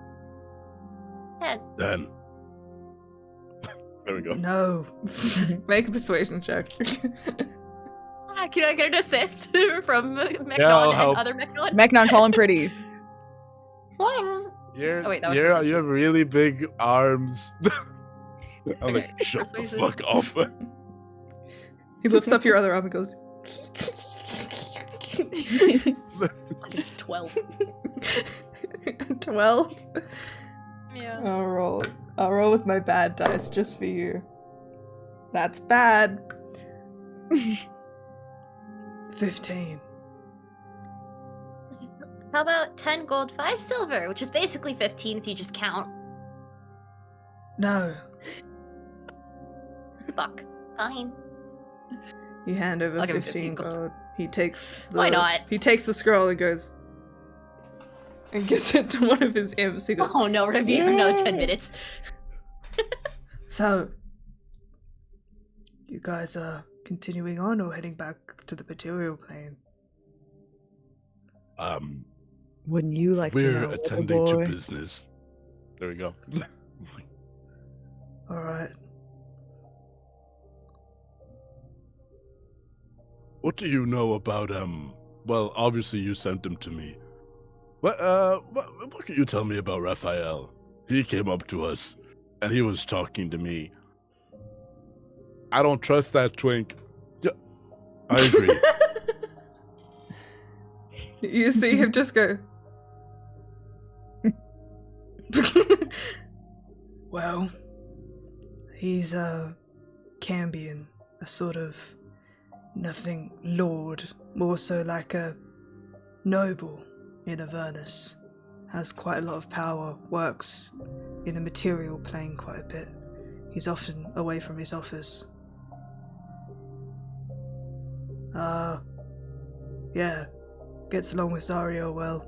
Yeah, Then There we go. No. Make a persuasion check. Can I get an assist from Mecnon I'll and help. other Mecnon? Mecnon, call him pretty. Oh, wait, that was you perception. have really big arms. I'm Okay, like, shut the persuasion. fuck up. He lifts up your other arm and goes. 12. 12. Yeah. I'll roll with my bad dice just for you. That's bad. 15. How about 10 gold, 5 silver, which is basically 15 if you just count. No. Fuck. Fine. You hand over I'll give him 15 15 gold. gold. He takes the Why not? He takes the scroll and goes and gives it to one of his imps. He goes, Oh no, we're gonna be here for another 10 minutes. "So, you guys are continuing on or heading back to the material plane?" Wouldn't you like to We're know, attending little to boy? business. There we go. All right. What do you know about well, obviously you sent him to me. What can you tell me about Raphael? He came up to us and he was talking to me. I don't trust that twink. I agree. You see him just go. Well, he's a Cambion, a sort of nothing lord, more so like a noble in Avernus. Has quite a lot of power, works in the material plane quite a bit. He's often away from his office. Yeah, gets along with Zario well,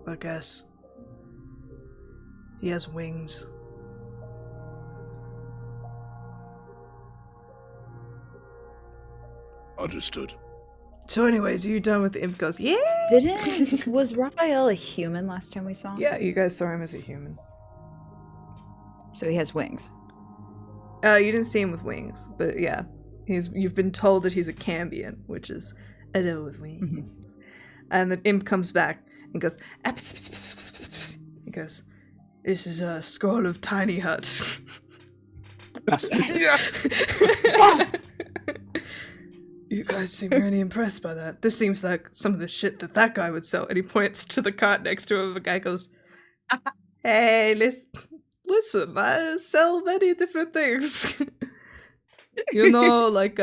I guess. He has wings. Understood. So anyways, are you done with the imp? Goes, yeah! Was Raphael a human last time we saw him? Yeah, you guys saw him as a human. So he has wings. You didn't see him with wings, but yeah. You've been told that he's a Cambion, which is a little with wings. And the imp comes back and goes, he goes, "This is a scroll of tiny huts." You guys seem really impressed by that. This seems like some of the shit that guy would sell. And he points to the cart next to him. The guy goes, "Hey, listen, I sell many different things." You know, like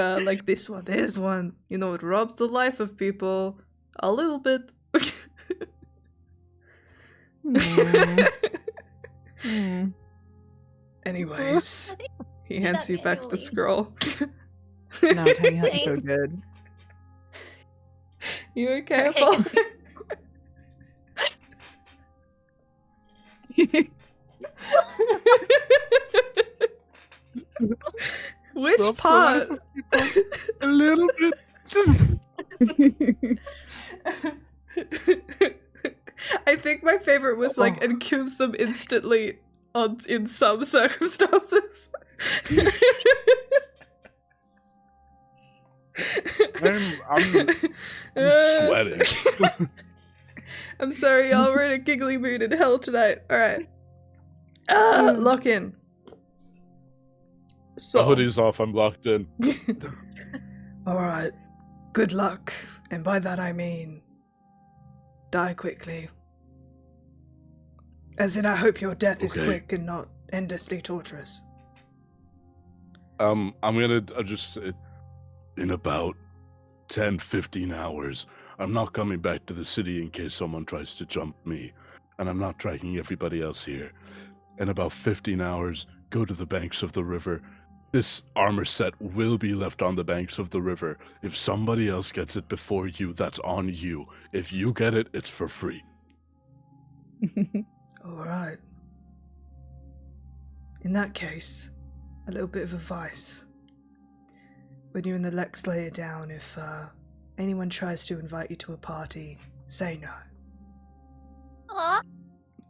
this one, there's one. You know, it robs the life of people a little bit. Anyways, he hands you back the scroll. No, tiny hut is so good. You okay, Okay, Paul? Which Robs the part? life of a little bit. I think my favorite was like, and kills them instantly in some circumstances. I'm sweating. I'm sorry, y'all. We're in a giggly mood in hell tonight. Alright. Lock in. The So, hoodie's off. I'm locked in. alright. Good luck. And by that I mean, die quickly. As in, I hope your death is Okay. quick and not endlessly torturous. I'm gonna just say, in about 10-15 hours, I'm not coming back to the city in case someone tries to jump me, and I'm not tracking everybody else here. In about 15 hours, go to the banks of the river. This armor set will be left on the banks of the river. If somebody else gets it before you, that's on you. If you get it, it's for free. Alright. In that case, a little bit of advice. When you're in the Lex layer down, if anyone tries to invite you to a party, say no. Aw.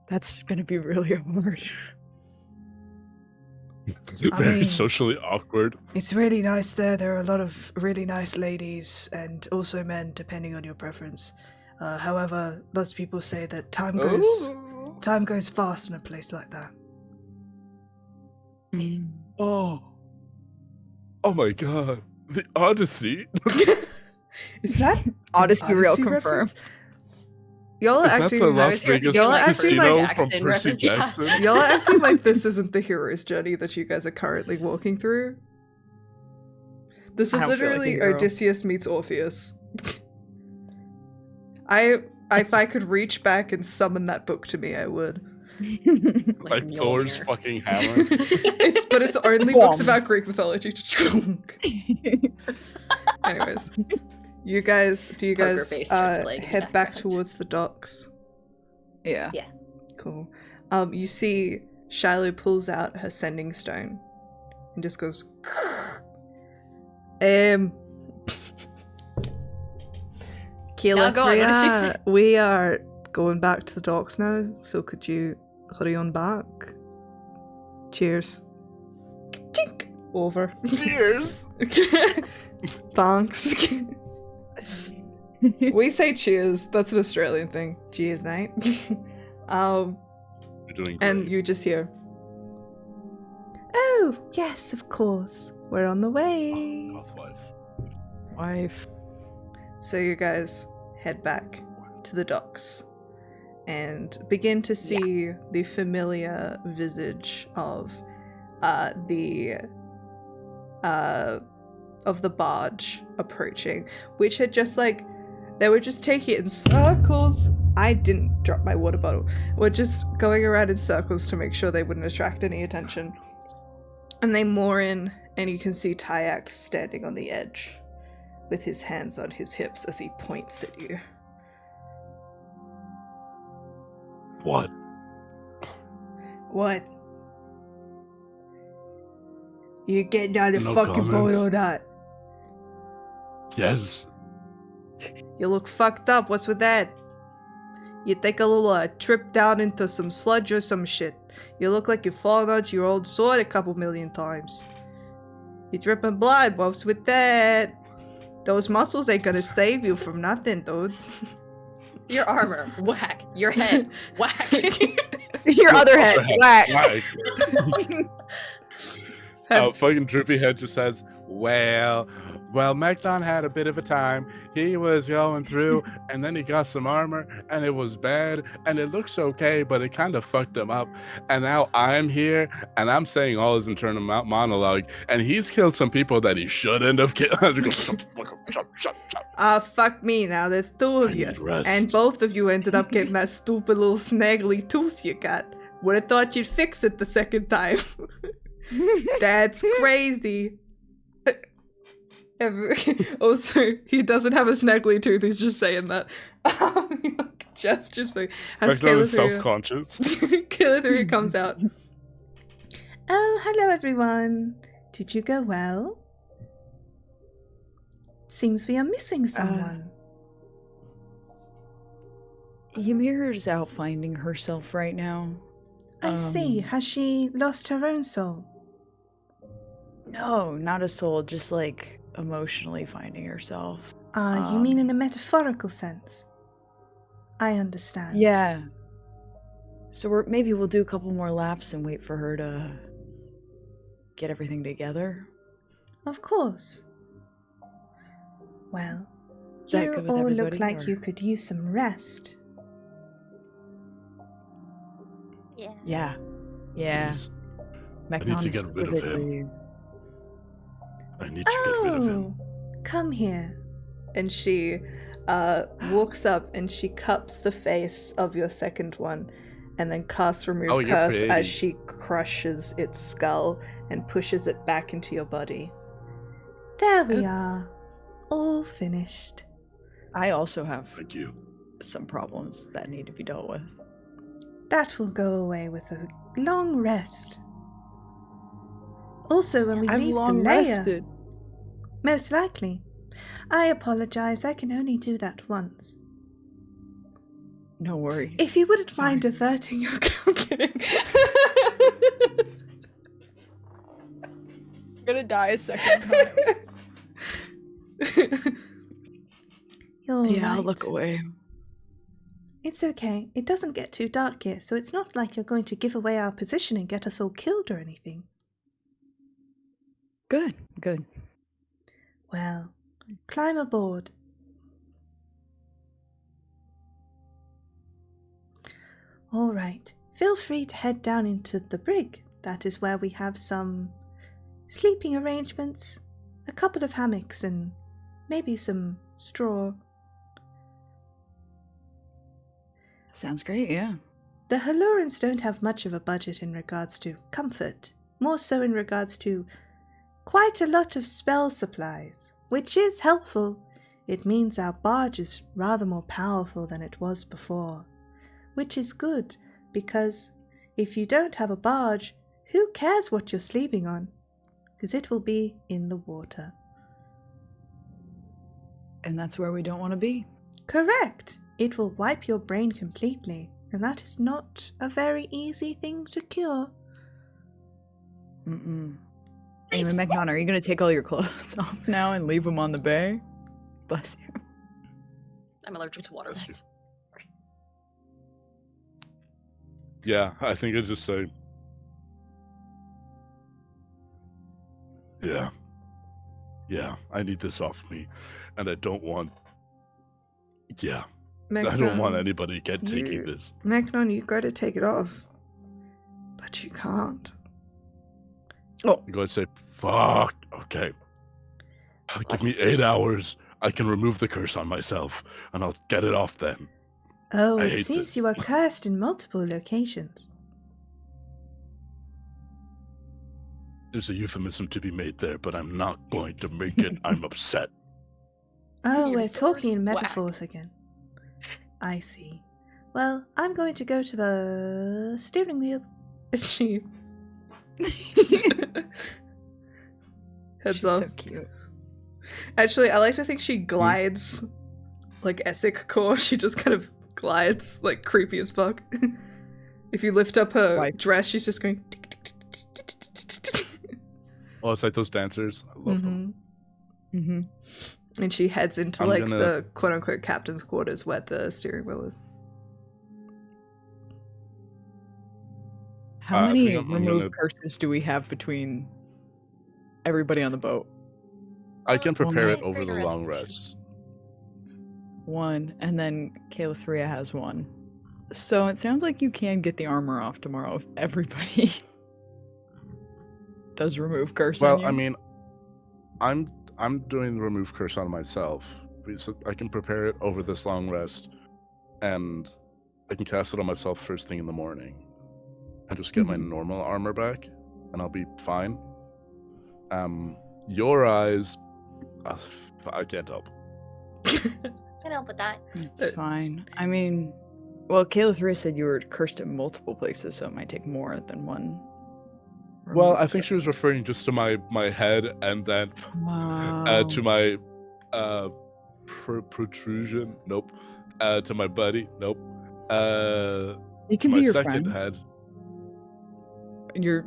That's gonna be really hard. Very mean- socially awkward. It's really nice there. There are a lot of really nice ladies and also men, depending on your preference. However, lots of people say that time goes fast in a place like that. Oh my god. The Odyssey. Is that Odyssey real Odyssey confirmed. reference? Y'all are Is that acting. the I Las was here Vegas thinking, like, casino Percy from Jackson Percy reference, yeah. Jackson? Y'all are acting like this isn't the hero's journey that you guys are currently walking through. This I is don't feel like a literally hero. Odysseus meets Orpheus. If I could reach back and summon that book to me, I would. Like Thor's Mjolnir. fucking hammer. But it's only books Bomb. about Greek mythology. Anyways, do you guys Poker-based starts playing in the head back background. towards the docks? Yeah. Cool. You see Shiloh pulls out her sending stone and just goes Now go on, what did she say? we are going back to the docks now, so could you hurry on back? Cheers. Chink! Over. Cheers. Thanks. We say cheers. That's an Australian thing. Cheers, mate. You're doing great. And you just hear, "Oh, yes, of course. We're on the way." Housewife. Wife. So you guys head back to the docks and begin to see the familiar visage of the barge approaching, which had just they were just taking it in circles. I didn't drop my water bottle. We're just going around in circles to make sure they wouldn't attract any attention. And they moor in, and you can see Tyax standing on the edge with his hands on his hips as he points at you. What? What? You getting on the No fucking boat comments. or not? Yes. You look fucked up. What's with that? You take a little trip down into some sludge or some shit. You look like you've fallen onto your old sword a couple million times. You're dripping blood. What's with that? Those muscles ain't gonna save you from nothing, dude. Your armor, whack. Your head, whack. Your other head. Whack. Fucking Drippy Head just says, well, Mecton had a bit of a time. He was going through, and then he got some armor, and it was bad, and it looks okay, but it kind of fucked him up. And now I'm here, and I'm saying all his internal monologue, and he's killed some people that he shouldn't have killed. Shut. Fuck me now. There's two of you. need rest. And both of you ended up getting that stupid little snaggly tooth you got. Would have thought you'd fix it the second time. That's crazy. Also, he doesn't have a snaggly tooth. He's just saying that. Gestures for as Mecton is Kayla self-conscious. 3 comes out. Oh, hello everyone. Did you go well? Seems we are missing someone. Ymir's out finding herself right now. I see. Has she lost her own soul? No, not a soul, just like emotionally finding herself. You mean in a metaphorical sense? I understand. Yeah. So maybe we'll do a couple more laps and wait for her to get everything together. Of course. Well, Is that you good with all look everybody, like or- you could use some rest. Yeah. Yeah. Please. Mecnon to get rid of him. specifically. I need to get rid of him. Come here. And she walks up and she cups the face of your second one and then casts Remove Oh, you're Curse pretty. as she crushes its skull and pushes it back into your body. There we are. All finished. I also have Thank you. some problems that need to be dealt with. That will go away with a long rest. Also, when we I've leave the long lair, rested. most likely. I apologize, I can only do that once. No worries. If you wouldn't Fine. mind diverting your I'm kidding. gonna die a second time. You're I'll right. look away. It's okay. It doesn't get too dark here, so it's not like you're going to give away our position and get us all killed or anything. Good. Well, climb aboard. All right. Feel free to head down into the brig. That is where we have some sleeping arrangements, a couple of hammocks, and maybe some straw. Sounds great, yeah. The Halurans don't have much of a budget in regards to comfort, more so in regards to quite a lot of spell supplies, which is helpful. It means our barge is rather more powerful than it was before, which is good, because if you don't have a barge, who cares what you're sleeping on? Because it will be in the water. And that's where we don't want to be. Correct! It will wipe your brain completely, and that is not a very easy thing to cure. Anyway, Megnon, are you going to take all your clothes off now and leave them on the bay? Bless you. I'm allergic to water Bless you. nets. Yeah, I think I'd just say. Yeah, I need this off me, and I don't want. Yeah, I don't want anybody taking this. Megnon, you gotta take it off. But you can't. I'm going to say, fuck. Okay. Give me 8 hours. I can remove the curse on myself, and I'll get it off then. Oh, I it hate seems this. you are cursed in multiple locations. There's a euphemism to be made there, but I'm not going to make it. I'm upset. Oh, You're we're so talking in whack. metaphors again. I see. Well, I'm going to go to the steering wheel. She heads She's off. so cute. Actually, I like to think she glides like Essek core. She just kind of glides like creepy as fuck. If you lift up her Why? dress, she's just going. Oh, it's like those dancers. I love them. And she heads into I'm like gonna- the quote unquote captain's quarters where the steering wheel is. How I many think I'm remove gonna- curses do we have between everybody on the boat? I can prepare it Well, over the greater long respiration. One, rest. and then Calithria has one. So it sounds like you can get the armor off tomorrow if everybody does remove curse on Well, you. I mean, I'm doing the remove curse on myself. So I can prepare it over this long rest, and I can cast it on myself first thing in the morning, and just get my normal armor back, and I'll be fine. Your eyes, I can't help. Can help with that. It's fine. I mean, well, Calithria said you were cursed in multiple places, so it might take more than one. Well, remove I think she was referring just to my head, and then Wow. to my protrusion. Nope. To my buddy. Nope. He can my be your second friend. head. Your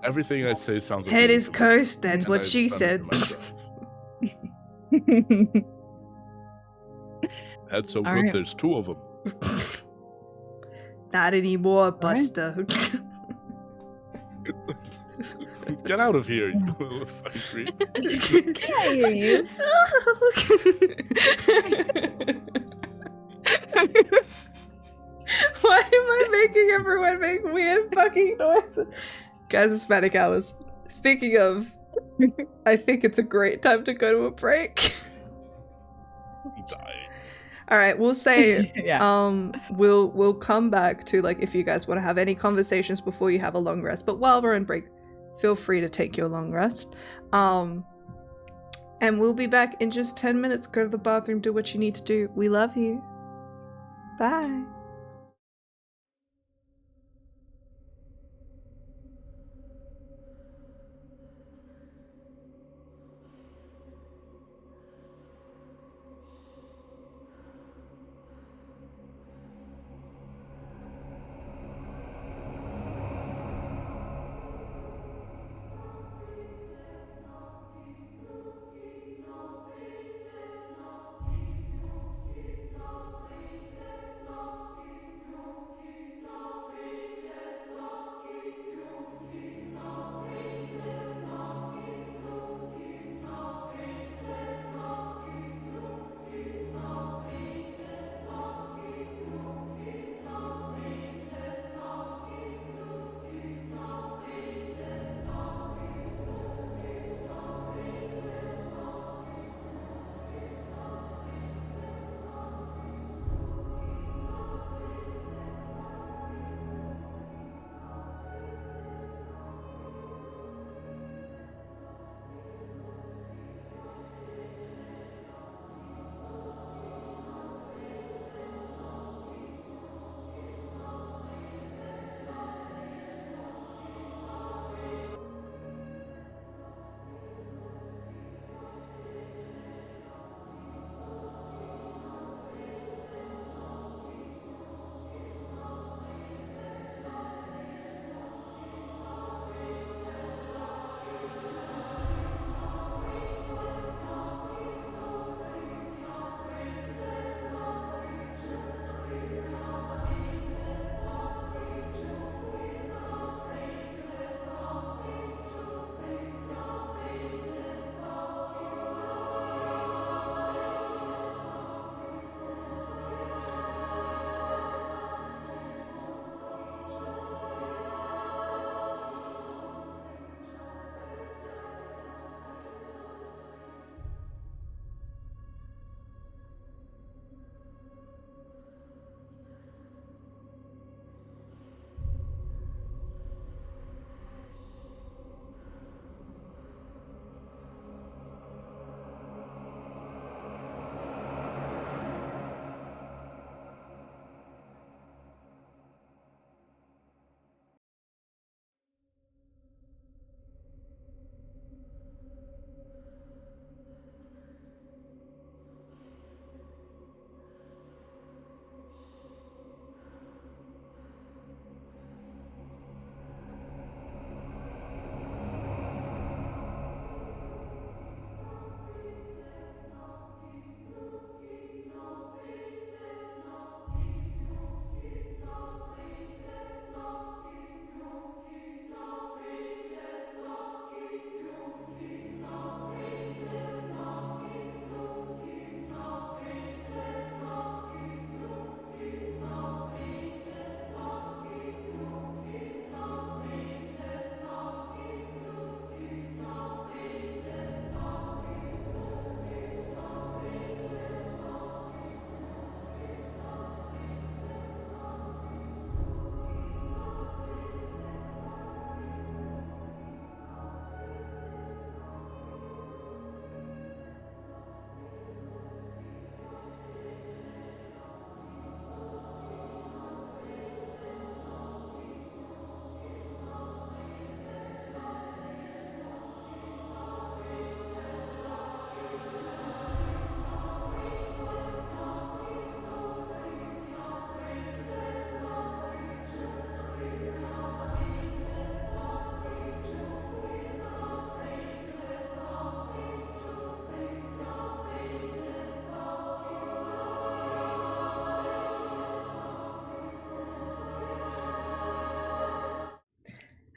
Everything I say sounds like Head a is euphemism, cursed, that's and what I've she done it said. to myself. Head so All good, right. there's 2 of them. Not anymore, Buster. Get out of here, you little fucking creep. I hear you. Why am I making everyone make weird fucking noises? Guys, it's Manic Hours. Speaking of, I think it's a great time to go to a break. I'm dying. All right, we'll say Yeah. we'll come back to like if you guys want to have any conversations before you have a long rest, but while we're in break, feel free to take your long rest. And we'll be back in just 10 minutes. Go to the bathroom, do what you need to do. We love you. Bye.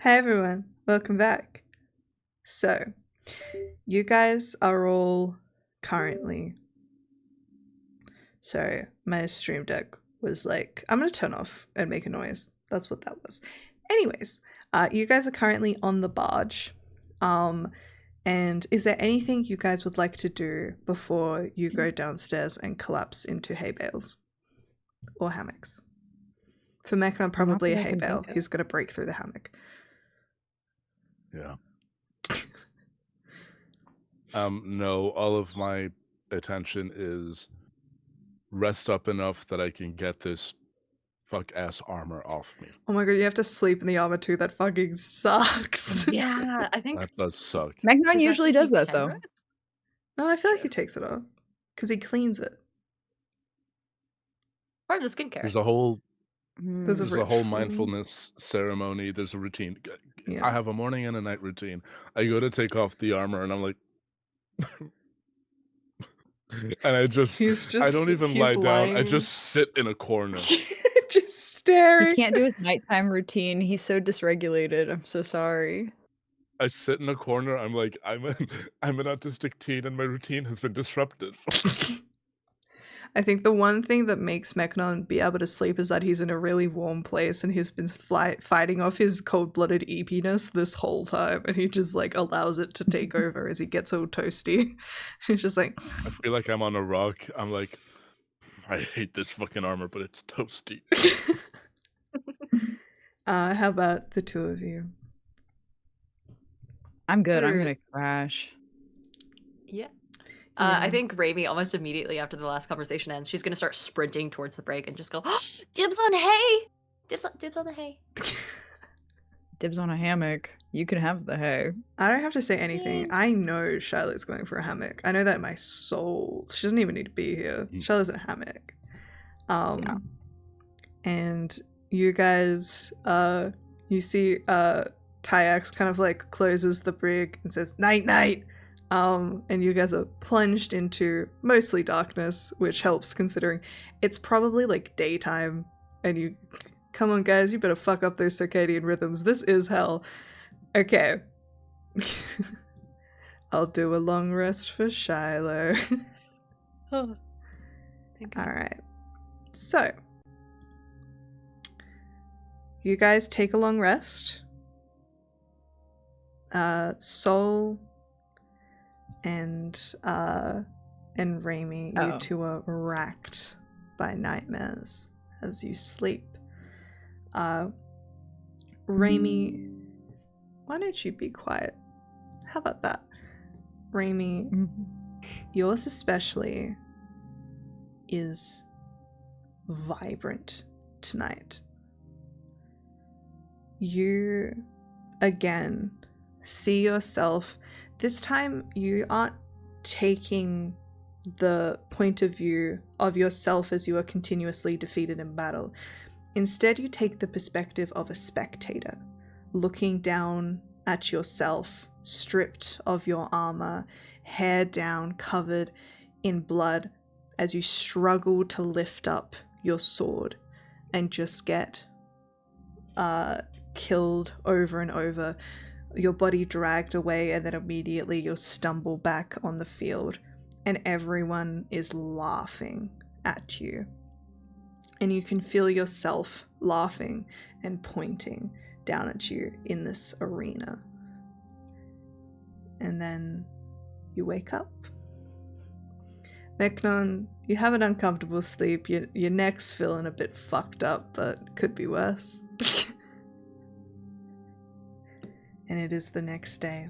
Hey everyone, welcome back. So, you guys are all currently. Sorry, my stream deck was like, I'm gonna turn off and make a noise. That's what that was. Anyways, you guys are currently on the barge. And is there anything you guys would like to do before you go downstairs and collapse into hay bales or hammocks? For Mechnon, probably a that I hay can bale. think of. He's gonna break through the hammock. Yeah. No, all of my attention is rest up enough that I can get this fuck ass armor off me. Oh my god, you have to sleep in the armor too. That fucking sucks. Yeah, I think That does suck. Magnon usually does that, though. No, I feel like he takes it off because he cleans it. Part of the skincare. There's a whole There's a There's a whole ritual. mindfulness ceremony. There's a routine. Yeah. I have a morning and a night routine. I go to take off the armor and I'm like, and I don't even he's lie down. I lying. just sit in a corner. Just staring. He can't do his nighttime routine. He's so dysregulated. I'm so sorry. I sit in a corner. I'm like, I'm an autistic teen and my routine has been disrupted. I think the one thing that makes Mechnon be able to sleep is that he's in a really warm place and he's been fighting off his cold-blooded eepiness this whole time, and he just like allows it to take over as he gets all toasty. He's just like, I feel like I'm on a rock. I'm like, I hate this fucking armor, but it's toasty. how about the two of you? I'm good. I'm Sure. gonna crash. Yeah. Yeah. I think Raimi, almost immediately after the last conversation ends, she's going to start sprinting towards the break and just go, oh, dibs on hay! Dibs on the hay. Dibs on a hammock. You can have the hay. I don't have to say anything. Thanks. I know Charlotte's going for a hammock. I know that in my soul. She doesn't even need to be here. Charlotte's in a hammock. Yeah. And you guys, you see, Tyax kind of like closes the brig and says, night, night. And you guys are plunged into mostly darkness, which helps considering it's probably like daytime. And you, come on guys, you better fuck up those circadian rhythms. This is hell. Okay. I'll do a long rest for Shiloh. Oh, thank you. Alright. So, you guys take a long rest. Soul and Raimi, you Oh. two are racked by nightmares as you sleep. Raimi, why don't you be quiet? How about that? Raimi, yours especially is vibrant tonight. You again see yourself. This time you aren't taking the point of view of yourself as you are continuously defeated in battle. Instead, you take the perspective of a spectator, looking down at yourself, stripped of your armor, hair down, covered in blood, as you struggle to lift up your sword and just get killed over and over. Your body dragged away, and then immediately you'll stumble back on the field, and everyone is laughing at you. And you can feel yourself laughing and pointing down at you in this arena. And then you wake up. Mechnon, you have an uncomfortable sleep. Your neck's feeling a bit fucked up, but could be worse. And it is the next day.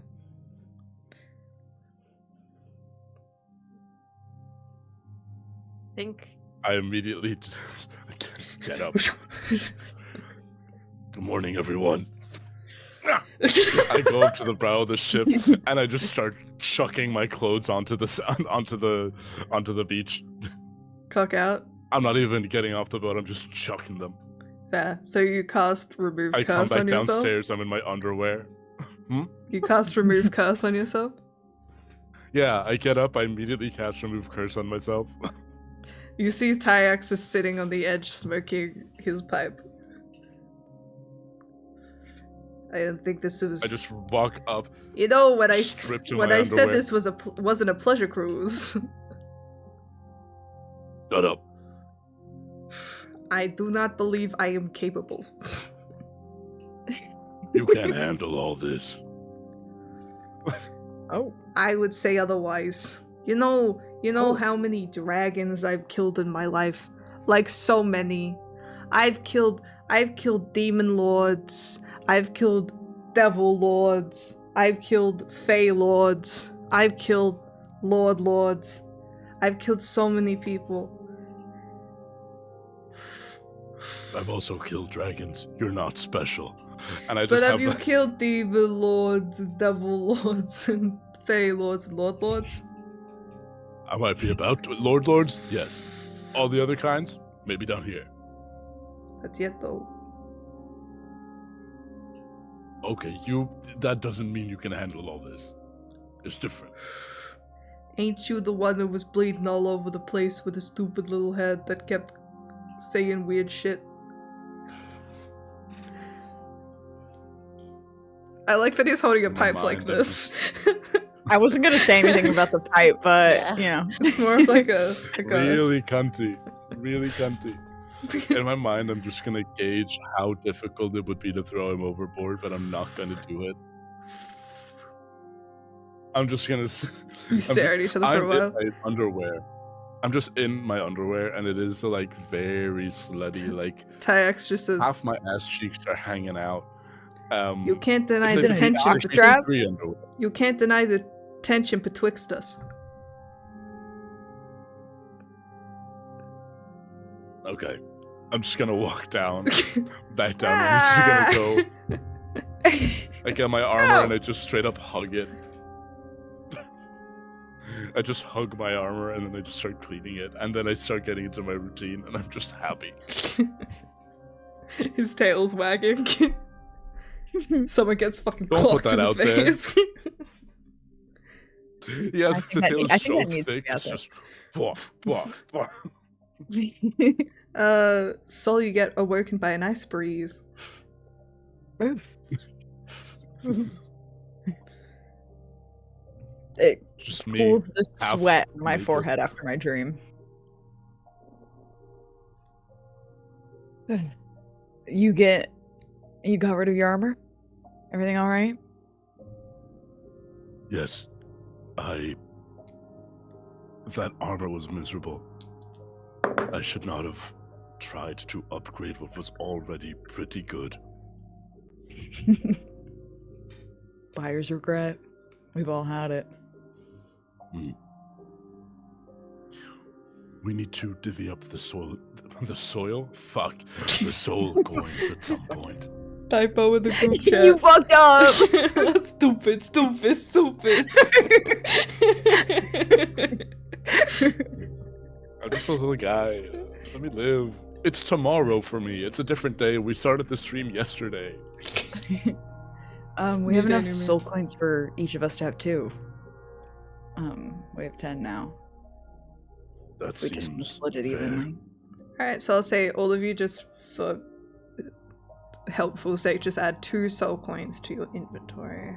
I think I immediately get up. Good morning, everyone. I go up to the brow of the ship and I just start chucking my clothes onto the beach. Cock out. I'm not even getting off the boat. I'm just chucking them. Fair. So you cast remove I come curse back on yourself? downstairs. I'm in my underwear. You cast remove curse on yourself? Yeah, I get up. I immediately cast remove curse on myself. You see Tyax is sitting on the edge smoking his pipe. I didn't think this was. I just walk up. You know, when I strip to when my I said underwear. this wasn't a pleasure cruise. Shut up. I do not believe I am capable. You can't handle all this. Oh. I would say otherwise. You know how many dragons I've killed in my life? Like so many. I've killed demon lords. I've killed devil lords. I've killed fey lords. I've killed lords. I've killed so many people. I've also killed dragons. You're not special. And I just But have you that- killed demon lords, devil lords, and fey lords and lords? I might be about to. Lords? Yes. All the other kinds? Maybe down here. Not yet though. Okay, that doesn't mean you can handle all this. It's different. Ain't you the one who was bleeding all over the place with a stupid little head that kept saying weird shit? I like that he's holding a My pipe mind, like I'm this. I wasn't gonna say anything about the pipe, but Yeah. you know. It's more of like a Really cunty. Really cunty. In my mind, I'm just gonna gauge how difficult it would be to throw him overboard, but I'm not gonna do it. I'm just gonna. You stare at each other for a I'm while. in my underwear. I'm just in my underwear, and it is like very slutty. Like Tyax just says, half my ass cheeks are hanging out. "You can't deny it's the like Isn't it tension. jock strap? underwear. You can't deny the tension betwixt us." Okay, I'm just gonna walk down, back down. I'm just gonna go. I get my armor and I just straight up hug it. I just hug my armor and then I just start cleaning it, and then I start getting into my routine, and I'm just happy. His tail's wagging. Someone gets fucking Don't put clocked in that the out there. face. Yeah, I the think that- tail I is think so that needs to thick. be out It's there. just woof, woof, woof. Soul, you get awoken by a nice breeze. It Just me. pulls the half sweat in my naked. forehead after my dream. You got rid of your armor? Everything all right? Yes, that armor was miserable. I should not have tried to upgrade what was already pretty good. Buyer's regret. We've all had it. We need to divvy up the soil. The soil? Fuck. The soul coins at some point. Typo in the group chat. You fucked up! Stupid. I'm just a little guy. Let me live. It's tomorrow for me. It's a different day. We started the stream yesterday. We have New enough dynamic. soul coins for each of us to have 2. We have 10 now. That We just seems split it fair. evenly. Alright, so I'll say all of you, just for helpful sake, just add 2 soul coins to your inventory.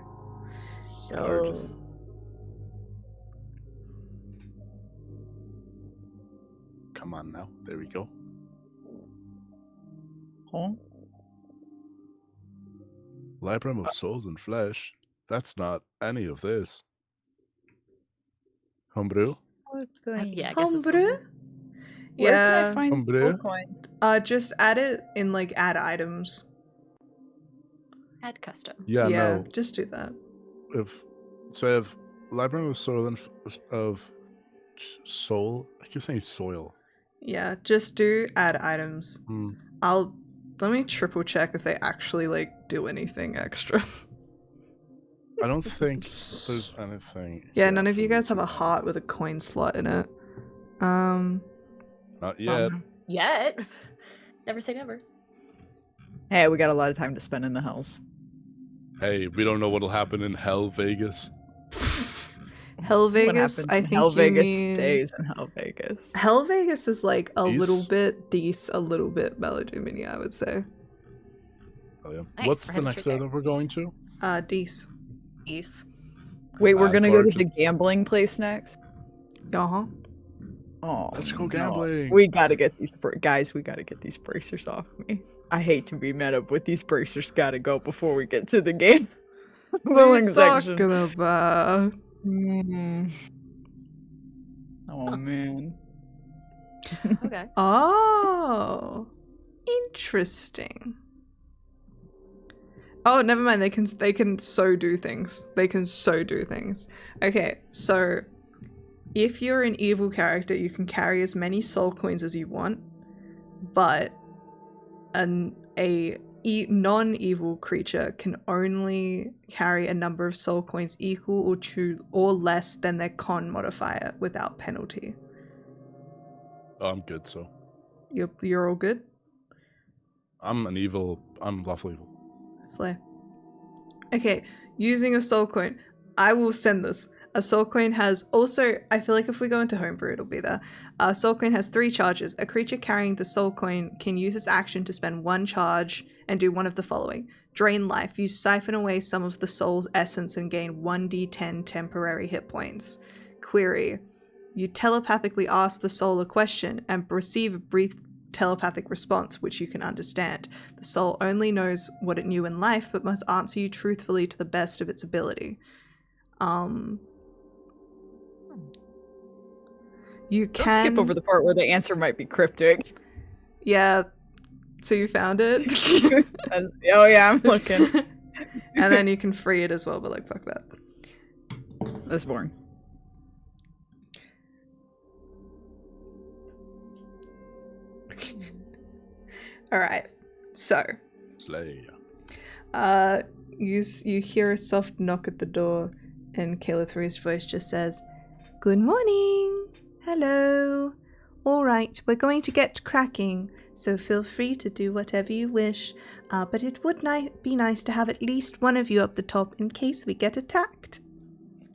So Come on now. There we go. huh? Labyrinth of souls and flesh. That's not any of this. Homebrew? Yeah, I guess it's Hombre? something. Where can Yeah. I find Hombre. soul coin? Just add it in like add items. Add custom. Yeah, no. Just do that. So I have Labyrinth of Soul and Soul. I keep saying soil. Yeah, just do add items. Hmm. Let me triple check if they actually like do anything extra. I don't think there's anything. Yeah, here none of you for me guys have to a heart with a coin slot in it. Um, Not yet. Yet. Never say never. Hey, we got a lot of time to spend in the hills. Hey, we don't know what'll happen in Hell Vegas. Hell What Vegas, happens I in think Hell you Vegas mean... stays in Hell Vegas. Hell Vegas is like a little Dees? bit Dees, a little bit Melody Mini, I would say. Oh, yeah. Nice, What's we're the headed next straight area there. that we're going to? Dees. East. Wait, we're gonna go to the Gorgeous. gambling place next. Uh-huh. Oh, Let's go no. gambling. We gotta get these guys. We gotta get these bracers off me. I hate to be meta, but these bracers gotta go before we get to the game. What are Willing you section. talking about? Oh man. Okay. Oh, interesting. Oh, never mind. They can so do things. They can so do things. Okay, so if you're an evil character, you can carry as many soul coins as you want, but a non-evil creature can only carry a number of soul coins equal or to or less than their con modifier without penalty. Oh, I'm good, so. You're all good? I'm lawful evil. Slay. Okay, using a soul coin. I will send this. A soul coin has also, I feel like if we go into homebrew, it'll be there. A soul coin has 3 charges. A creature carrying the soul coin can use its action to spend 1 charge and do one of the following. Drain life. You siphon away some of the soul's essence and gain 1d10 temporary hit points. Query. You telepathically ask the soul a question and receive a brief telepathic response, which you can understand. The soul only knows what it knew in life, but must answer you truthfully to the best of its ability. You Don't can skip over the part where the answer might be cryptic. Yeah. So you found it. Oh yeah, I'm looking. And then you can free it as well, but like fuck that. That's boring. Alright. So Slay. you hear a soft knock at the door, and Kayla 3's voice just says, "Good morning. Hello. All right, we're going to get cracking, so feel free to do whatever you wish. But it would be nice to have at least one of you up the top in case we get attacked."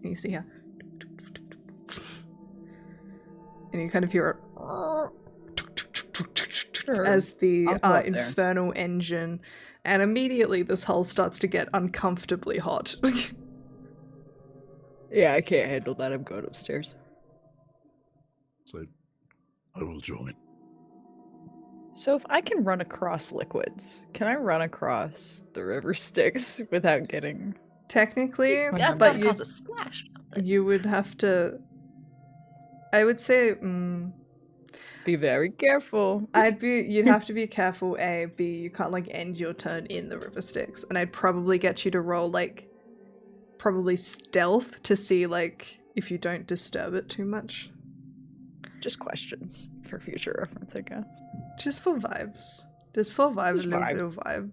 And you see her, and you kind of hear it as the I'll go up there. infernal engine, and immediately this hull starts to get uncomfortably hot. Yeah, I can't handle that. I'm going upstairs. So I will join. So if I can run across liquids, can I run across the river Styx without getting... Technically, That's but gotta cause a splash. or something. you would have to. I would say, Be very careful. you'd have to be careful. A, B, you can't like end your turn in the river Styx, and I'd probably get you to roll like, probably stealth to see like if you don't disturb it too much. Just questions for future reference, I guess. Just for vibes. Just for vibes, Just a little bit of vibe.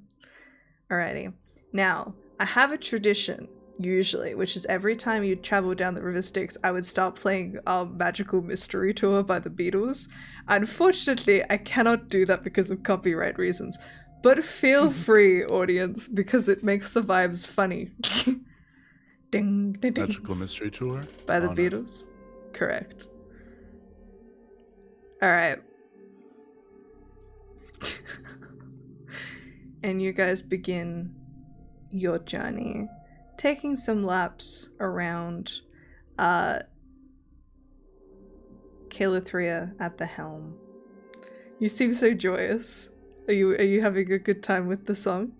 Alrighty. Now, I have a tradition, usually, which is every time you travel down the river Styx, I would start playing Magical Mystery Tour by the Beatles. Unfortunately, I cannot do that because of copyright reasons. But feel free, audience, because it makes the vibes funny. Ding, ding, ding. Magical Mystery Tour? By the Oh, no. Beatles? Correct. Alright. And you guys begin your journey, taking some laps around Calithria at the helm. You seem so joyous. Are you having a good time with the song?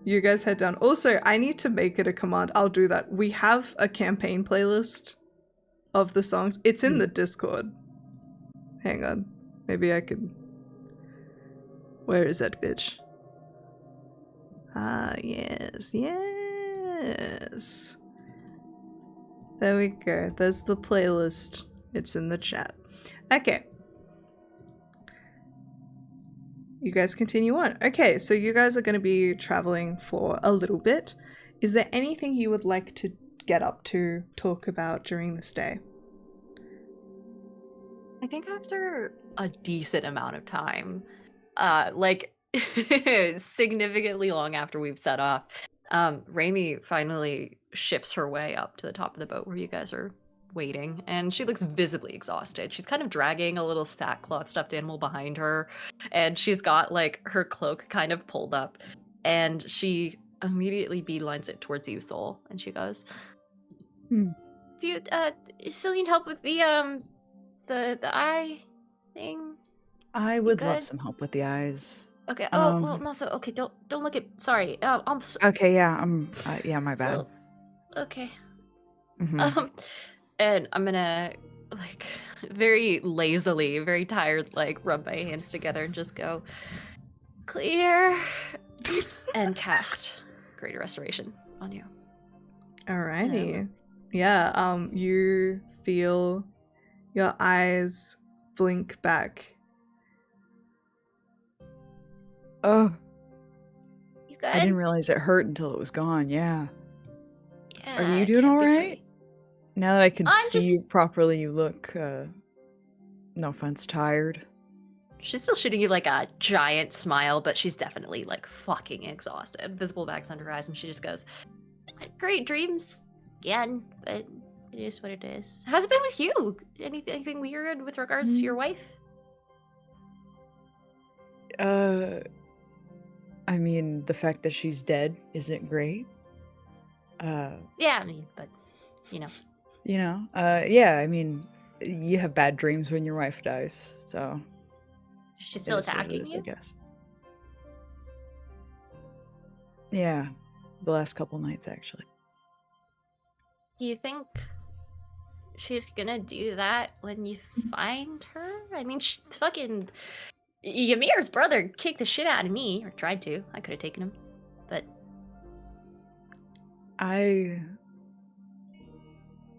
You guys head down. Also, I need to make it a command. I'll do that. We have a campaign playlist of the songs. It's in the Discord. Hang on. Maybe I could... Where is that bitch? Yes. Yes. There we go. There's the playlist. It's in the chat. Okay. You guys continue on. Okay, so you guys are going to be traveling for a little bit. Is there anything you would like to get up to, talk about during this day? I think after a decent amount of time, significantly long after we've set off, Raimi finally shifts her way up to the top of the boat where you guys are waiting, and she looks visibly exhausted. She's kind of dragging a little sackcloth stuffed animal behind her, and she's got like her cloak kind of pulled up, and she immediately beelines it towards you, Soul, and she goes, Hmm. "Do you still need help with the eye thing?" I would love good? some help with the eyes. Okay. Oh well, no. So okay, don't look at. Sorry. Okay, yeah, yeah, my bad. So, okay. Mhm. And I'm gonna like very lazily, very tired, like rub my hands together and just go clear and cast Greater Restoration on you. Alrighty. Yeah, you feel your eyes blink back. Oh, You good? I didn't realize it hurt until it was gone. Yeah. Yeah. Are you it doing can all be right? pretty- Now that I can I'm see just- you properly, you look, no offense, tired. She's still shooting you like a giant smile, but she's definitely like fucking exhausted. Visible bags under her eyes, and she just goes, "Great dreams again, but it is what it is." How's it been with you? Anything weird with regards to your wife? I mean, the fact that she's dead isn't great. Yeah, I mean, but you know. Yeah, I mean, you have bad dreams when your wife dies, so She's it still is what it attacking is, I you? guess. Yeah, the last couple nights, actually. Do you think she's gonna do that when you find her? I mean, fucking Ymir's brother kicked the shit out of me, or tried to. I could have taken him, but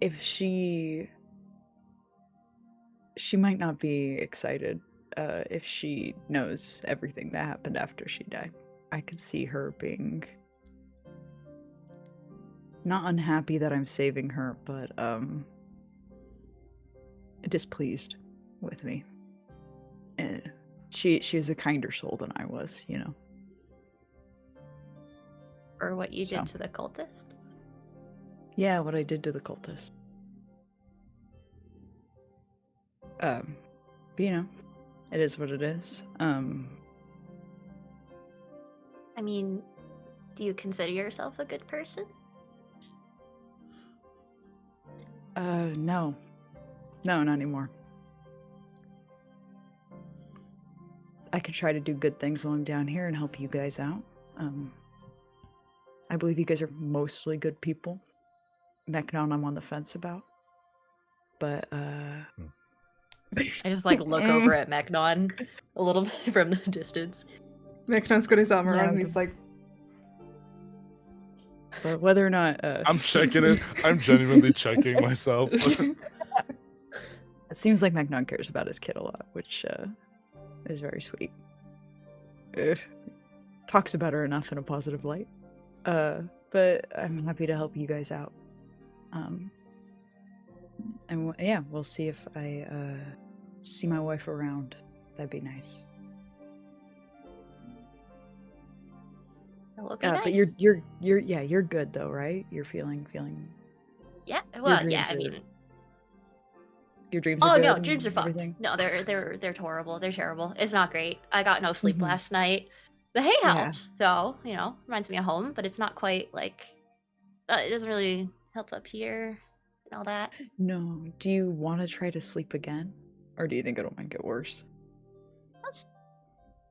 If she might not be excited, if she knows everything that happened after she died. I could see her being not unhappy that I'm saving her, but displeased with me. She is a kinder soul than I was, you know. or what you So. did to the cultist. Yeah, what I did to the cultist. But you know, it is what it is. I mean, do you consider yourself a good person? No, not anymore. I could try to do good things while I'm down here and help you guys out. I believe you guys are mostly good people. Meknon, I'm on the fence about. But, I just like look over at Meknon a little bit from the distance. Meknon's got his arm Yeah, around and okay. he's like, But whether or not... I'm checking it. I'm genuinely checking myself. It seems like Meknon cares about his kid a lot, which is very sweet. Talks about her enough in a positive light. But I'm happy to help you guys out. And yeah, we'll see if I see my wife around. That'd be nice. That would be nice. But you're good though, right? You're feeling. Yeah. Well, yeah. dreams I are mean, your dreams are oh good. no, and dreams are fucked. everything? No, they're horrible. They're terrible. It's not great. I got no sleep Mhm. last night. The hay Yeah. helps, though. You know, reminds me of home, but it's not quite like. It doesn't really help up here and all that. No. Do you want to try to sleep again, or do you think it'll make it worse? I'll just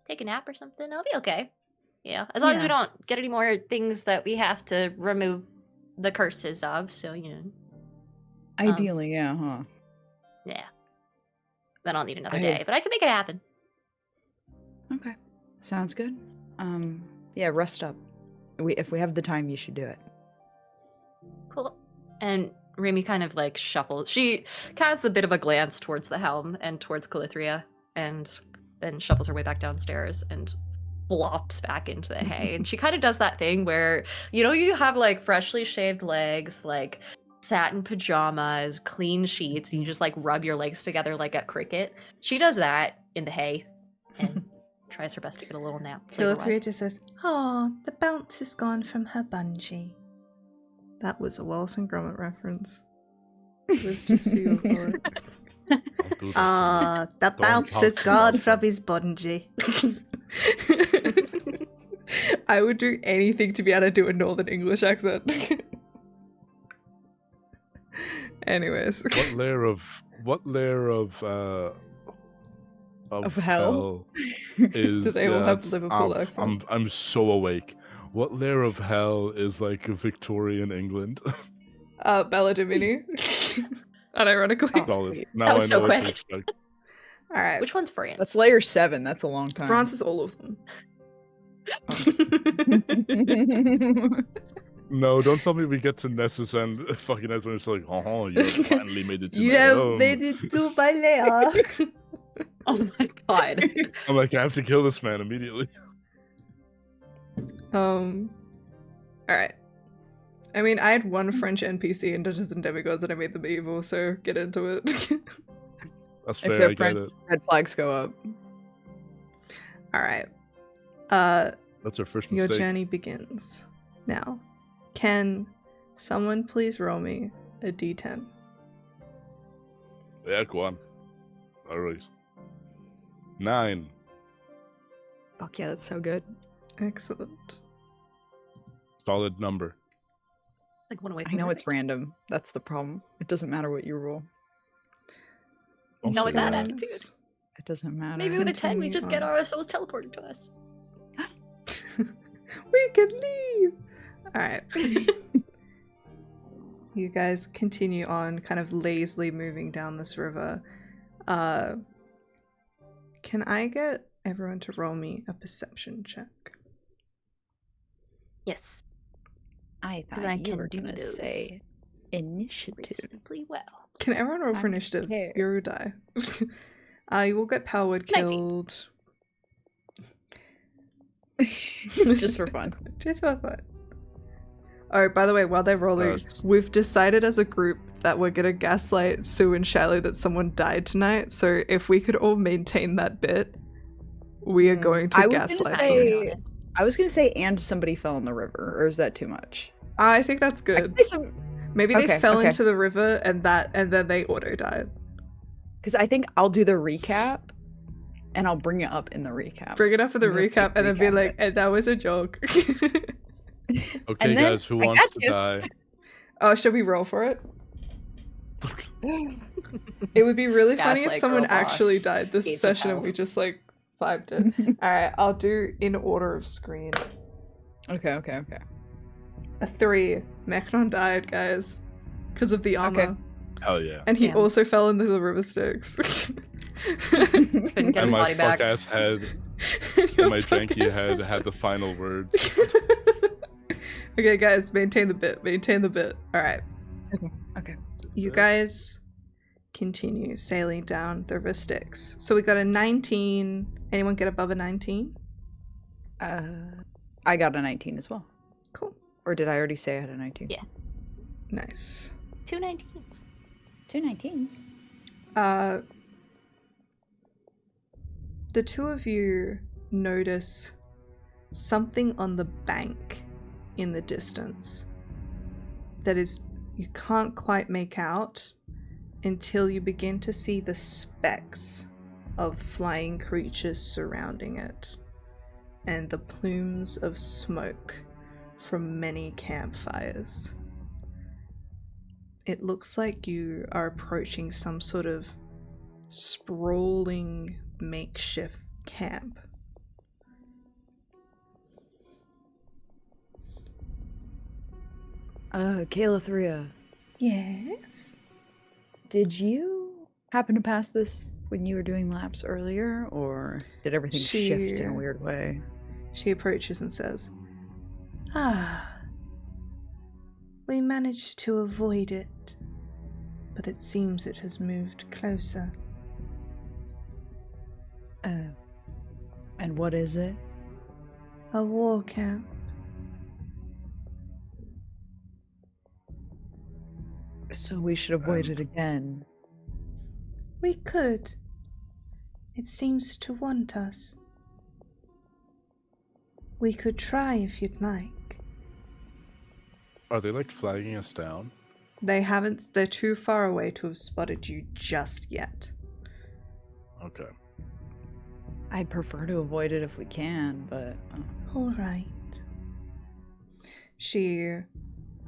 take a nap or something. I'll be okay. Yeah, as long as we Yeah. don't get any more things that we have to remove the curses of. So you know. Ideally, yeah, huh? Yeah. Then I'll need another I- day, but I can make it happen. Okay, sounds good. Yeah, rest up. If we have the time, you should do it. Cool. And Remy kind of like shuffles. She casts a bit of a glance towards the helm and towards Calithria, and then shuffles her way back downstairs and flops back into the hay. And she kind of does that thing where, you know, you have like freshly shaved legs, like satin pajamas, clean sheets, and you just like rub your legs together like a cricket. She does that in the hay and tries her best to get a little nap. Calithria flavor-wise. just says, "Oh, the bounce is gone from her bungee." That was a Wallace and Gromit reference. Let's just feel for it. I'll do that. Ah, the Don't bounce talk is too gone much, from man. his bungee. I would do anything to be able to do a Northern English accent. Anyways. What layer of hell? is Do they all have it's- Liverpool accent? I'm so awake. What layer of hell is like Victorian England? Bella Domini. Unironically. Oh, Solid. sweet. Now was I so know what to quick. expect. Alright. Which one's France? That's layer 7. That's a long time. France is all of them. No, don't tell me we get to Nessus and fucking Esmond. It's like, oh, you finally made it to You my have home. made it to my lair. Oh my god. I'm like, I have to kill this man immediately. Alright. I mean, I had one French NPC in Dungeons and Demigods and I made them evil, so get into it. That's If fair. they're I get French, it. red flags go up. Alright. That's our first Your mistake. journey begins. Now, can someone please roll me a d10? Yeah, go on. All right. 9. Fuck yeah, that's so good. Excellent. Solid number. Like one away I from know it's perfect. random. That's the problem. It doesn't matter what you roll. I'll Not say with that that. attitude. It doesn't matter. Maybe with a 10, we Continue just get on. our souls teleported to us. We can leave! Alright. You guys continue on, kind of lazily moving down this river. Can I get everyone to roll me a perception check? Yes. I I thought you can were do gonna those. say initiative. Reasonably well. Can everyone roll for I'm initiative? scared. You die. You will get power word 19. killed. Just for fun. Just for fun. Oh, by the way, while they're rolling, Yes. we've decided as a group that we're gonna gaslight Sue and Shelly that someone died tonight. So if we could all maintain that bit, we are going to I was gonna gaslight say- them. I was gonna say, and somebody fell in the river, or is that too much? I think that's I good. could say some, Maybe they Okay, fell okay. into the river and then they auto died. because I think I'll do the recap, and I'll bring it up in the recap. Bring it up for the I'm gonna recap and then be recap like, it. and that was a joke. Okay, And then guys, who I wants got to you. die? Oh, should we roll for it? It would be really funny if Gaslight someone girl actually boss. died this Gates of session and hell. we just like vibed it. Alright, I'll do in order of screen. Okay. A 3. Mechnon died, guys. Because of the armor. Okay. Hell yeah. And he Damn. also fell into the river Styx. Couldn't get And his my body back. fuck ass head And and your my fuck janky ass head had the final words. Okay, guys, maintain the bit. Alright. Okay. You guys continue sailing down the river Styx. So we got a 19. Anyone get above a 19? I got a 19 as well. Cool. Or did I already say I had a 19? Yeah. Nice. 2 19s. 2 19s. The two of you notice something on the bank in the distance that is you can't quite make out until you begin to see the specks of flying creatures surrounding it and the plumes of smoke from many campfires. It looks like you are approaching some sort of sprawling makeshift camp. Kayla Yes. did you happen to pass this when you were doing laps earlier, or did everything shift in a weird way? She approaches and says, "Ah, we managed to avoid it, but it seems it has moved closer. And what is it? A war camp. So we should avoid it again. We could. It seems to want us. We could try if you'd like." Are they like flagging us down? They're too far away to have spotted you just yet. Okay. I'd prefer to avoid it if we can, but All right. She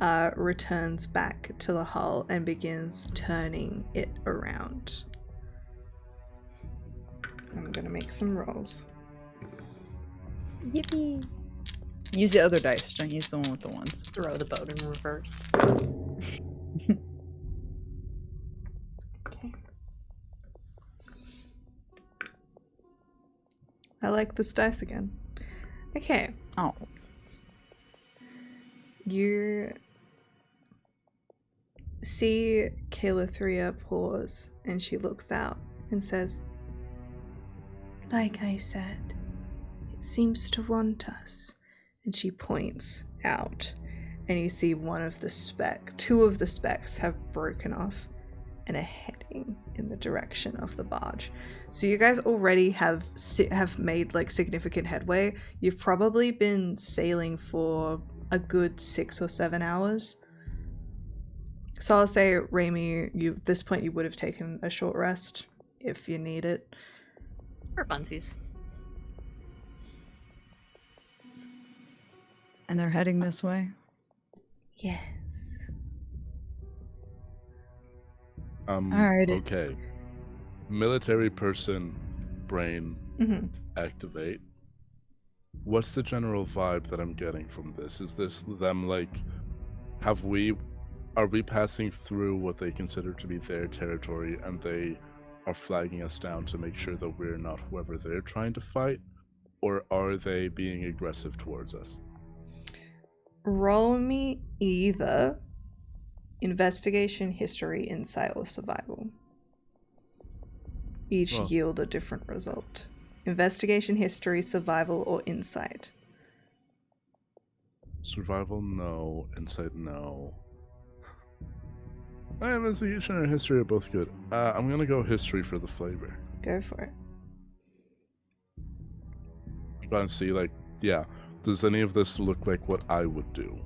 returns back to the hull and begins turning it around. I'm gonna make some rolls. yippee! Use the other dice. Don't use the one with the ones. Throw the boat in reverse. Okay. I like this dice again. Okay. Oh, You see Calithria pause and she looks out and says, "Like I said, it seems to want us." And she points out and you see two of the specks have broken off and are heading in the direction of the barge. So you guys already have made like significant headway. You've probably been sailing for a good 6 or 7 hours. So I'll say, Raimi, at this point you would have taken a short rest if you need it. For funsies. and they're heading this way? Yes. Alright. Okay. Military person, brain, Mm-hmm. activate. What's the general vibe that I'm getting from this? Is this them like, are we passing through what they consider to be their territory and they are flagging us down to make sure that we're not whoever they're trying to fight? Or are they being aggressive towards us? Roll me either investigation, history, insight, or survival. Each Well. yield a different result. Investigation, history, survival, or insight. Survival, no. Insight, no. Investigation and history are both good. I'm gonna go history for the flavor. Go for it. Try and see, like, yeah, does any of this look like what I would do?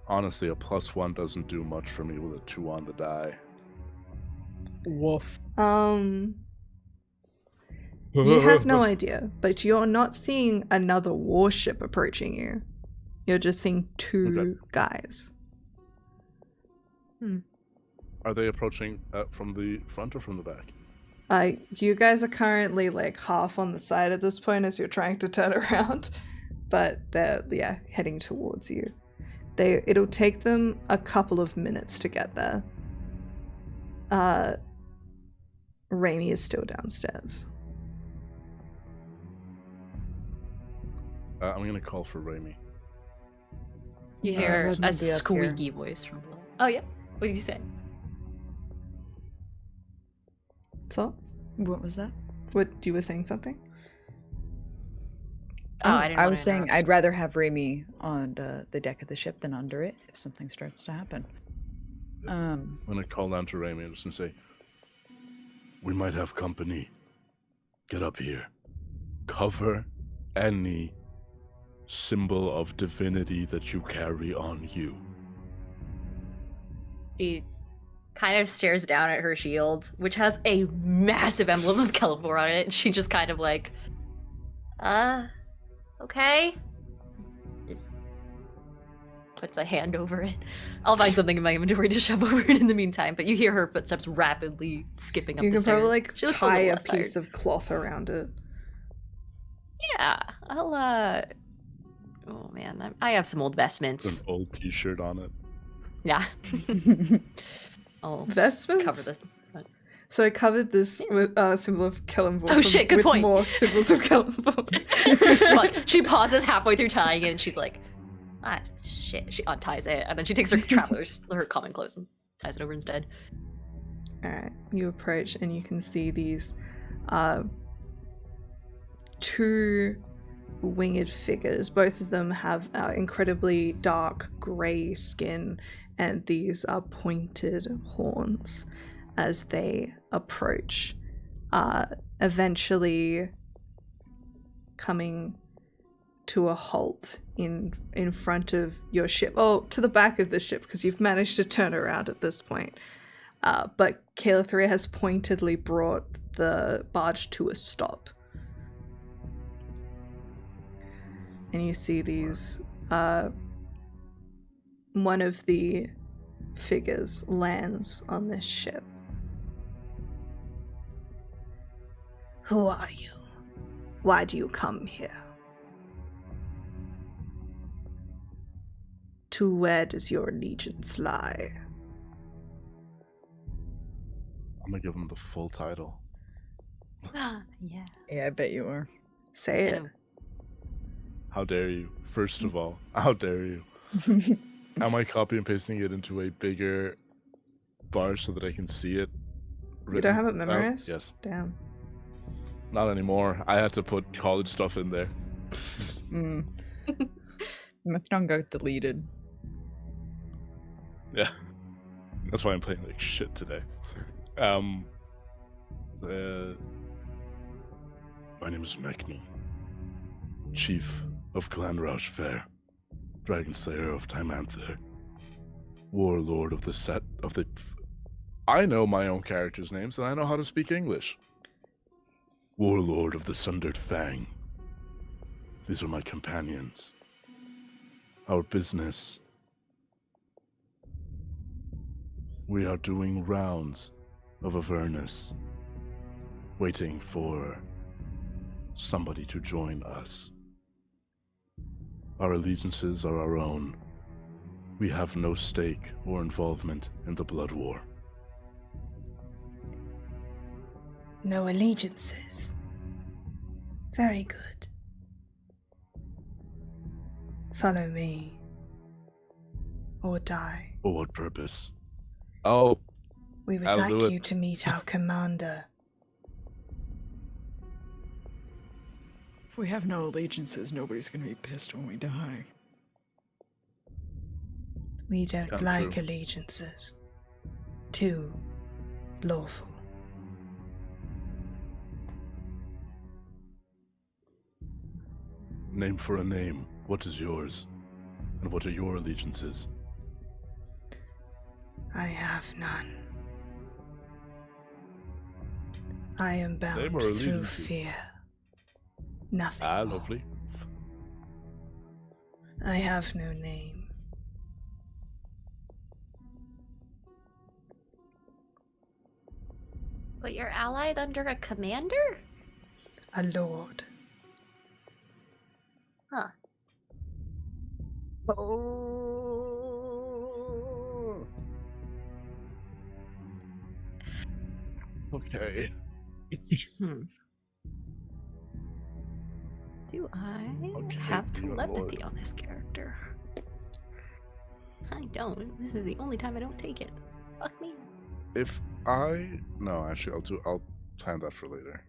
Honestly, a +1 doesn't do much for me with a 2 on the die. Woof. You have no idea, but you're not seeing another warship approaching you. You're just seeing two guys. Are they approaching from the front or from the back? You guys are currently like half on the side at this point as you're trying to turn around, but they're heading towards you. It'll take them a couple of minutes to get there. Raimi is still downstairs. I'm gonna call for Raimi. You Yeah, hear Red's a gonna be up squeaky voice from below. Oh, yeah? What did you say? So, What was that? you were saying something? Oh, I didn't I wanna was saying interrupt. I'd rather have Raimi on the deck of the ship than under it if something starts to happen. I'm gonna call down to Raimi and just gonna say, we might have company. Get up here. Cover any symbol of divinity that you carry on you. She kind of stares down at her shield, which has a massive emblem of Kelvor on it, and she just kind of like, okay. Just puts a hand over it. I'll find something in my inventory to shove over it in the meantime, but you hear her footsteps rapidly skipping up You the can stairs. probably like She looks tie little a less tired. piece of cloth around it. Yeah, I'll, oh man, I have some old An vestments. old t-shirt on it. Yeah. I'll Vestments? cover this. So I covered this with symbol of Kellenborg. Oh, shit, good with point. More symbols of Kellenborg. Look, she pauses halfway through tying it, and she's like, ah, shit. She unties it, and then she takes her her common clothes, and ties it over instead. Alright, you approach and you can see these two winged figures. Both of them have incredibly dark grey skin, and these are pointed horns as they approach, eventually coming to a halt in front of your ship. Oh, to the back of the ship, because you've managed to turn around at this point. But Kayla 3 has pointedly brought the barge to a stop. And you see these, one of the figures lands on this ship. Who are you? Why do you come here? To where does your allegiance lie? I'm gonna give him the full title. Yeah. Yeah, I bet you are. Say it. How dare you? First of all, how dare you? Am I copy and pasting it into a bigger bar so that I can see it? You don't have it out? memorized? Yes. Damn. Not anymore. I had to put college stuff in there. Mechnon got deleted. Yeah. That's why I'm playing like shit today. My name is Mechni, Chief of Clan Roush Fair, Dragon Slayer of Timanther, Warlord of the set of the... I know my own characters' names and I know how to speak English. Warlord of the Sundered Fang. These are my companions. Our business. We are doing rounds of Avernus, waiting for somebody to join us. Our allegiances are our own. We have no stake or involvement in the Blood War. No allegiances. Very good. Follow me. Or die. For what purpose? Oh, We would I'll like do it. you to meet our commander. If we have no allegiances, nobody's gonna be pissed when we die. We don't Come like true. allegiances. Too lawful. name for a name. What is yours? And what are your allegiances? I have none. I am bound Name or through allegiances? fear. Nothing Ah, more. lovely. I have no name. But you're allied under a commander? A lord. Huh. Oh. Okay. Do I Okay, have dear telepathy Lord. on this character? I don't. This is the only time I don't take it. Fuck me. If no, actually, I'll plan that for later.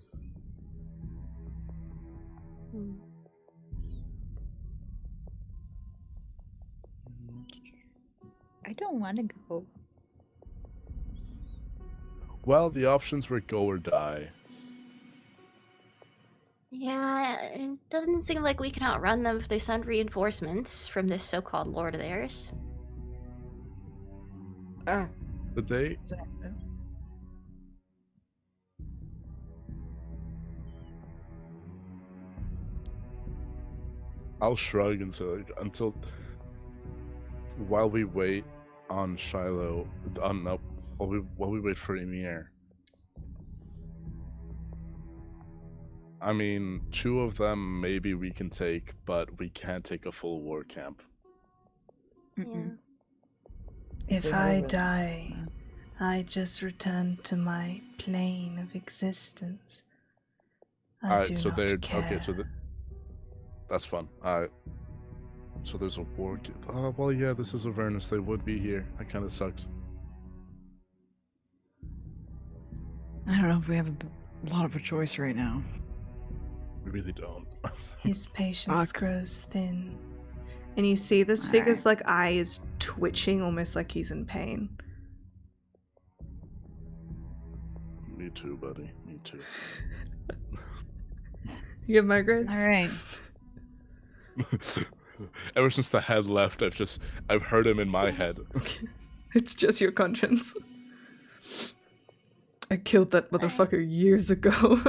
I don't want to go. Well, the options were go or die. Yeah, it doesn't seem like we can outrun them if they send reinforcements from this so-called lord of theirs. Ah, But they is that I'll shrug and say like, until while we wait on Shiloh, no, while we wait for Emir. I mean, 2 of them maybe we can take, but we can't take a full war camp. Mm-mm. If They I have die, I just return to my plane of existence. I Alright, do so not they're care. okay. So that's fun. So there's a war. Oh well, yeah. This is Avernus. They would be here. That kind of sucks. I don't know if we have a lot of a choice right now. We really don't. His patience Fuck. grows thin. And you see this figure's like eye is twitching almost like he's in pain. Me too, buddy. Me too. You have migraines? All right. Ever since the head left, I've heard him in my head. It's just your conscience. I killed that motherfucker years ago.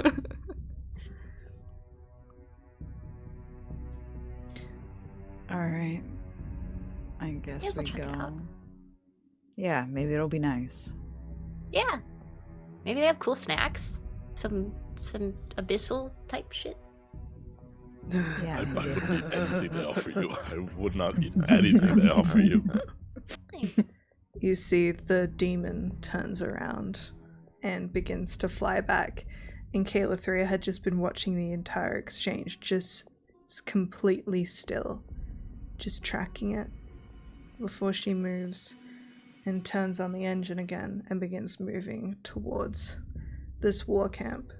Alright. I guess Guess we we'll check it out. go. Yeah, maybe it'll be nice. Yeah. Maybe they have cool snacks. Some abyssal type shit. Yeah. I wouldn't eat anything they offer you. I would not eat anything they offer you. You see the demon turns around and begins to fly back, and Kayla 3 had just been watching the entire exchange, just completely still, just tracking it before she moves and turns on the engine again and begins moving towards this war camp.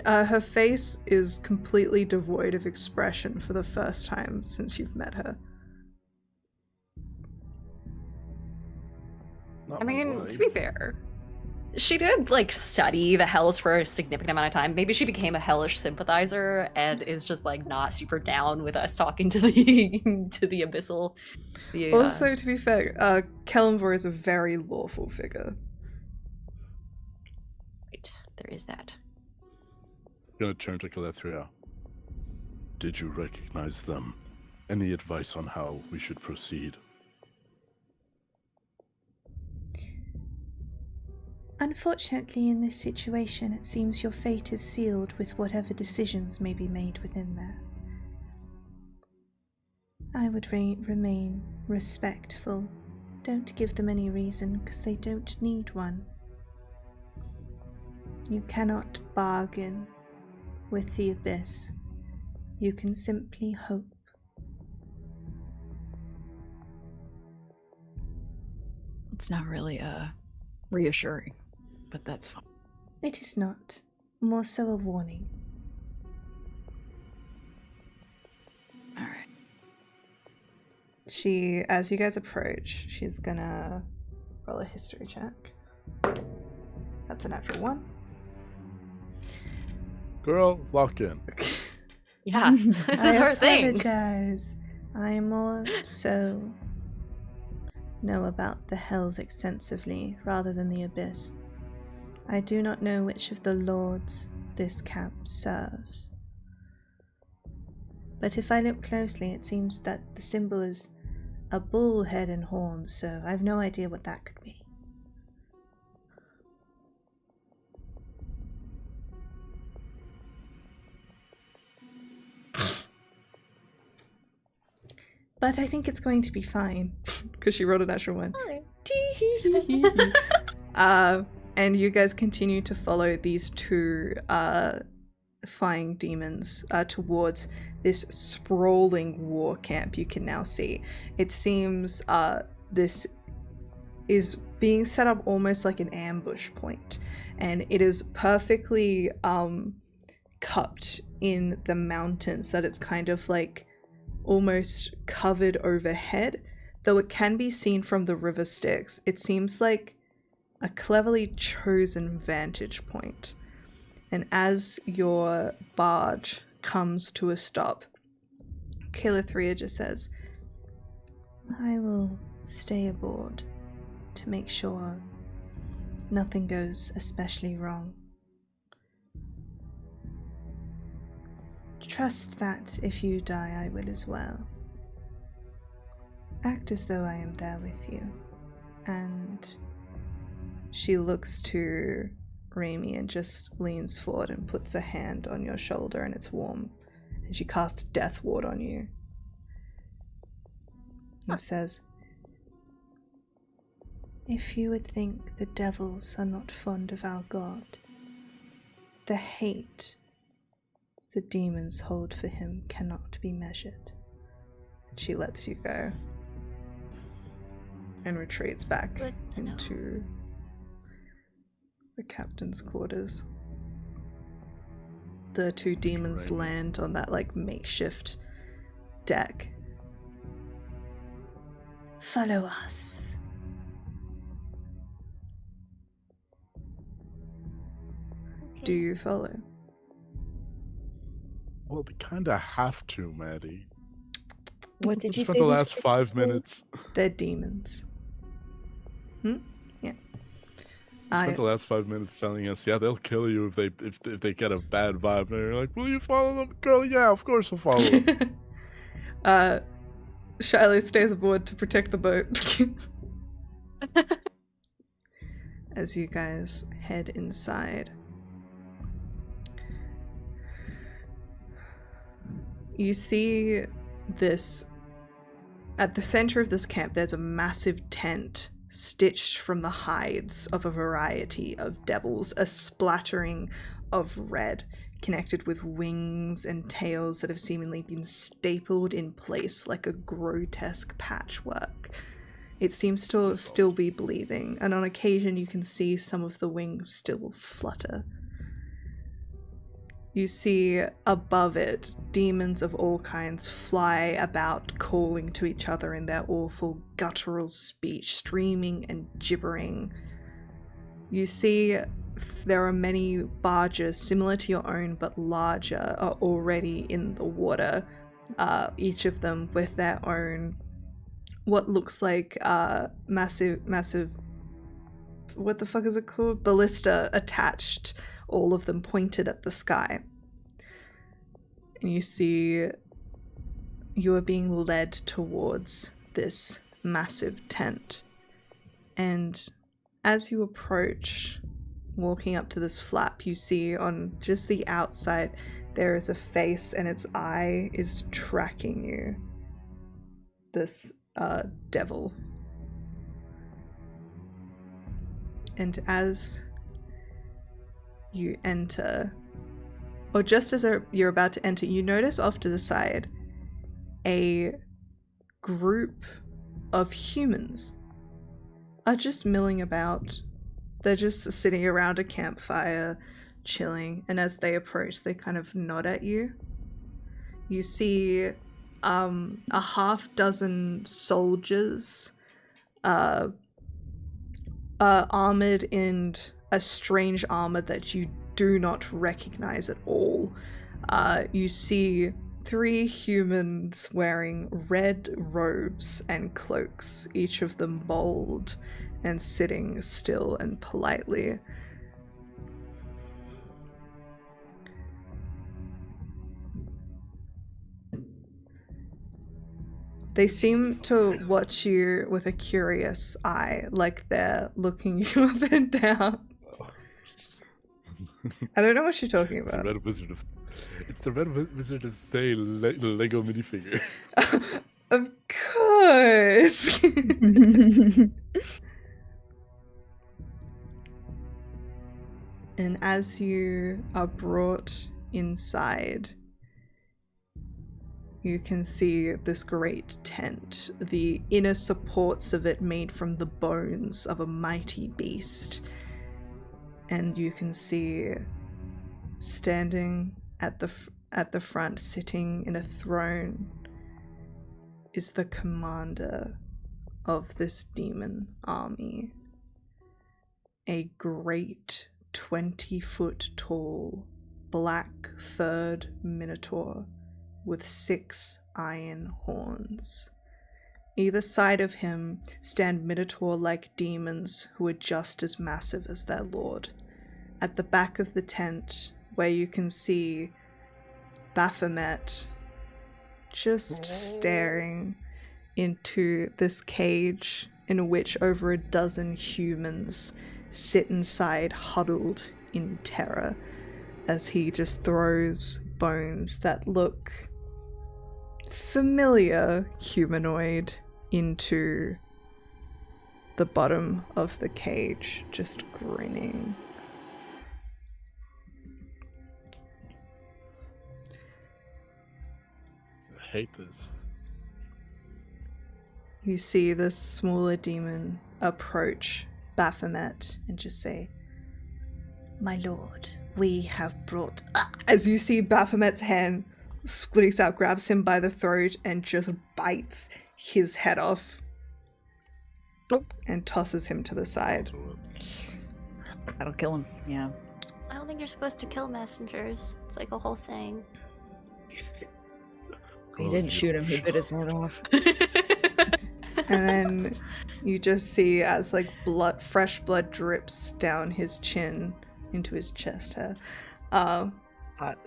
Her face is completely devoid of expression for the first time since you've met her. Not I my mean, wife. to be fair, she did like study the hells for a significant amount of time. Maybe she became a hellish sympathizer and is just like not super down with us talking to the to the abyssal. Also, to be fair, Kellenvor is a very lawful figure. Right, there is that. I'm gonna turn to Calethria. Did you recognize them? Any advice on how we should proceed? Unfortunately, in this situation, it seems your fate is sealed with whatever decisions may be made within there. I would remain respectful. Don't give them any reason, because they don't need one. You cannot bargain with the abyss. You can simply hope. It's not really reassuring, but that's fine. It is not. More so a warning. Alright. As you guys approach, she's gonna roll a history check. That's a natural 1. Girl, lock in. Yeah, this is her thing. I apologize. I more so know about the hells extensively rather than the abyss. I do not know which of the lords this camp serves. But if I look closely, it seems that the symbol is a bull head and horns, so I have no idea what that could be. But I think it's going to be fine. Because she rolled a natural 1. And you guys continue to follow these two flying demons towards this sprawling war camp you can now see. It seems this is being set up almost like an ambush point, and it is perfectly cupped in the mountains that it's kind of like almost covered overhead, though it can be seen from the river Styx. It seems like a cleverly chosen vantage point. And as your barge comes to a stop, Calithria just says, I will stay aboard to make sure nothing goes especially wrong. Trust that if you die, I will as well. Act as though I am there with you. And she looks to Raimi and just leans forward and puts a hand on your shoulder, and it's warm. And she casts Death Ward on you. And says, if you would think the devils are not fond of our god, the hate the demons hold for him cannot be measured. She lets you go and retreats back into the captain's quarters. The two demons land on that like makeshift deck. Follow us. Do you follow? Well, we kind of have to, Maddie. What did you spent say? the these last 5 minutes. They're demons. Yeah. Spent the last 5 minutes telling us, yeah, they'll kill you if they get a bad vibe. And you're like, will you follow them, girl? Yeah, of course we'll follow them. Shiloh stays aboard to protect the boat. As you guys head inside, you see this. At the center of this camp, there's a massive tent stitched from the hides of a variety of devils, a splattering of red, connected with wings and tails that have seemingly been stapled in place like a grotesque patchwork. It seems to still be breathing, and on occasion you can see some of the wings still flutter. You see above it demons of all kinds fly about, calling to each other in their awful guttural speech, screaming and gibbering. You see there are many barges similar to your own but larger are already in the water, each of them with their own what looks like massive what the fuck is it called? Ballista attached, all of them pointed at the sky. And you see you are being led towards this massive tent. And as you approach, walking up to this flap, you see on just the outside there is a face and its eye is tracking you. This devil. And as you enter, or just as you're about to enter, you notice off to the side a group of humans are just milling about. They're just sitting around a campfire, chilling, and as they approach, they kind of nod at you. You see a half dozen soldiers armored in a strange armor that you do not recognize at all. You see 3 humans wearing red robes and cloaks, each of them bold and sitting still and politely. They seem to watch you with a curious eye, like they're looking you up and down. I don't know what you're talking about. It's the Red Wizard of Thay Lego minifigure. Of course! And as you are brought inside, you can see this great tent, the inner supports of it made from the bones of a mighty beast. And you can see standing at the front, sitting in a throne, is the commander of this demon army. A great 20-foot tall, black-furred minotaur with 6 iron horns. Either side of him stand minotaur-like demons who are just as massive as their lord. At the back of the tent, where you can see Baphomet just staring into this cage in which over a dozen humans sit inside, huddled in terror, as he just throws bones that look familiar humanoid into the bottom of the cage, just grinning. I hate this. You see this smaller demon approach Baphomet and just say, "My lord, we have brought..." As you see Baphomet's hand splits out, grabs him by the throat and just bites his head off and tosses him to the side. That'll kill him, yeah. I don't think you're supposed to kill messengers. It's like a whole saying. He didn't shoot him, he bit his head off. And then you just see as like fresh blood drips down his chin into his chest hair.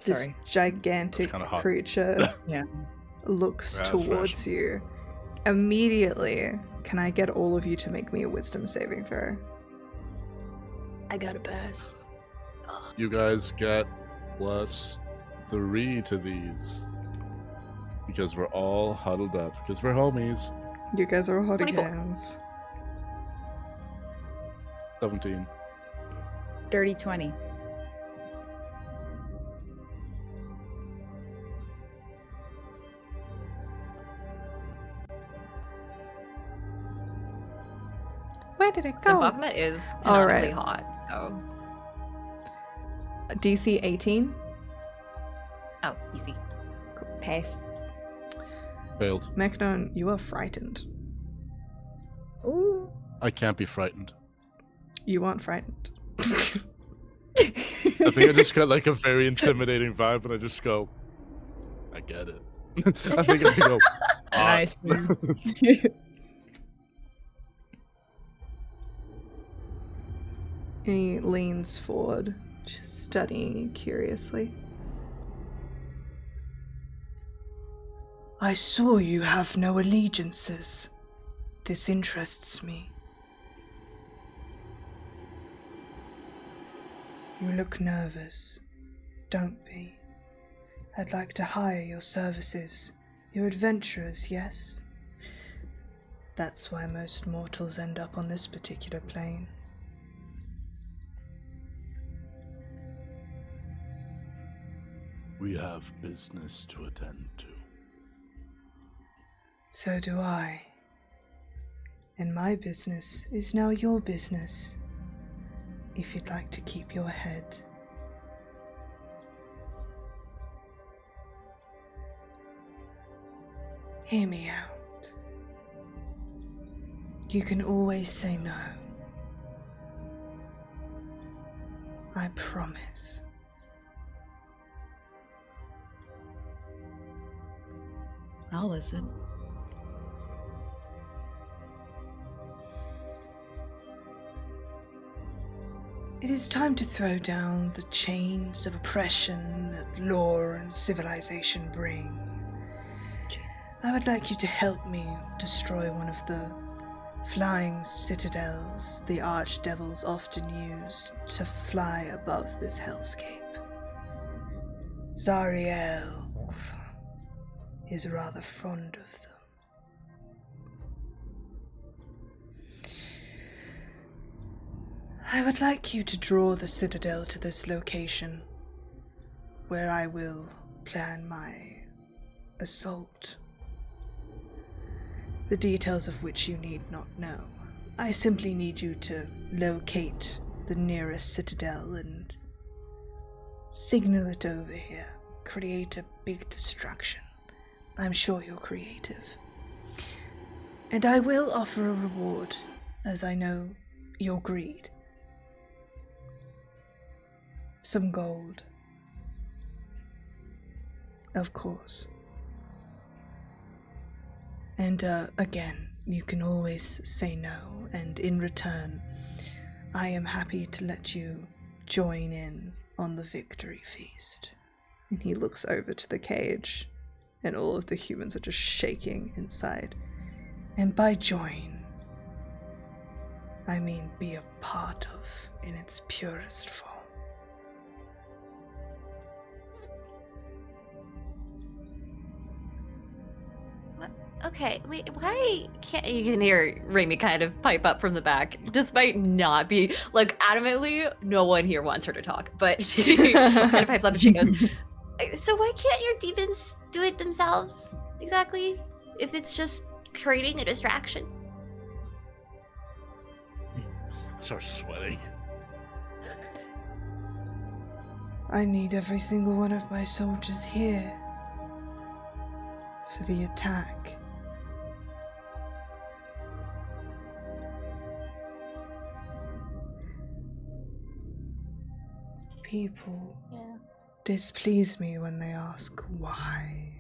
This Sorry. gigantic kinda hot. creature Yeah. looks That's towards you. Immediately, can I get all of you to make me a wisdom saving throw? I got a pass. You guys get +3 to these. Because we're all huddled up. Because we're homies. You guys are holding 24. hands. 17. Dirty 20. Where did it So go? Baphomet is All canonically right. hot, so DC 18. oh, easy. Pass. Failed. Mechnon, you are frightened. Ooh. I can't be frightened. You aren't frightened. I think I just got like a very intimidating vibe, and I just go, I get it. I think I go, Nice. He leans forward, just studying you curiously. I saw you have no allegiances. This interests me. You look nervous. Don't be. I'd like to hire your services. You're adventurers, yes? That's why most mortals end up on this particular plane. We have business to attend to. So do I. And my business is now your business. If you'd like to keep your head. Hear me out. You can always say no. I promise. I'll listen. It is time to throw down the chains of oppression that law and civilization bring. I would like you to help me destroy one of the flying citadels the archdevils often use to fly above this hellscape. Zariel is rather fond of them. I would like you to draw the citadel to this location, where I will plan my assault. The details of which you need not know. I simply need you to locate the nearest citadel and signal it over here. Create a big distraction. I'm sure you're creative. And I will offer a reward, as I know your greed. Some gold. Of course. And again, you can always say no, and in return, I am happy to let you join in on the victory feast. And he looks over to the cage, and all of the humans are just shaking inside. And by join, I mean be a part of in its purest form. Okay, wait, why can't you can hear Raimi kind of pipe up from the back, despite not be like adamantly, no one here wants her to talk, but she kind of pipes up and she goes, so why can't your demons do it themselves exactly? If it's just creating a distraction? Start sweating. I need every single one of my soldiers here for the attack. People Yeah. displease me when they ask why.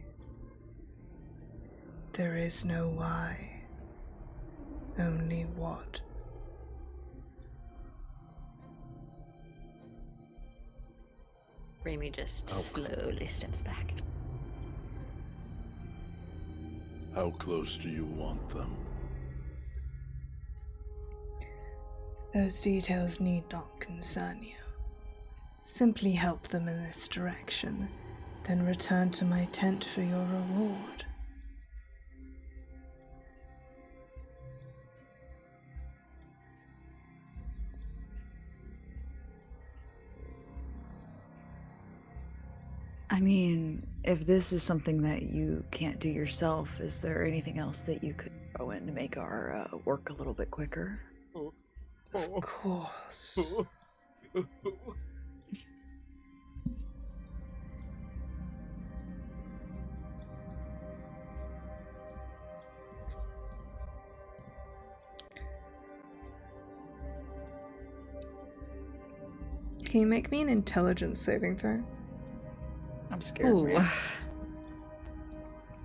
There is no why, only what. Remy just slowly steps back. How close do you want them? Those details need not concern you. Simply help them in this direction, then return to my tent for your reward. I mean, if this is something that you can't do yourself, is there anything else that you could throw in to make our work a little bit quicker? Of course. Can you make me an intelligence saving throw? I'm scared, Ooh. man.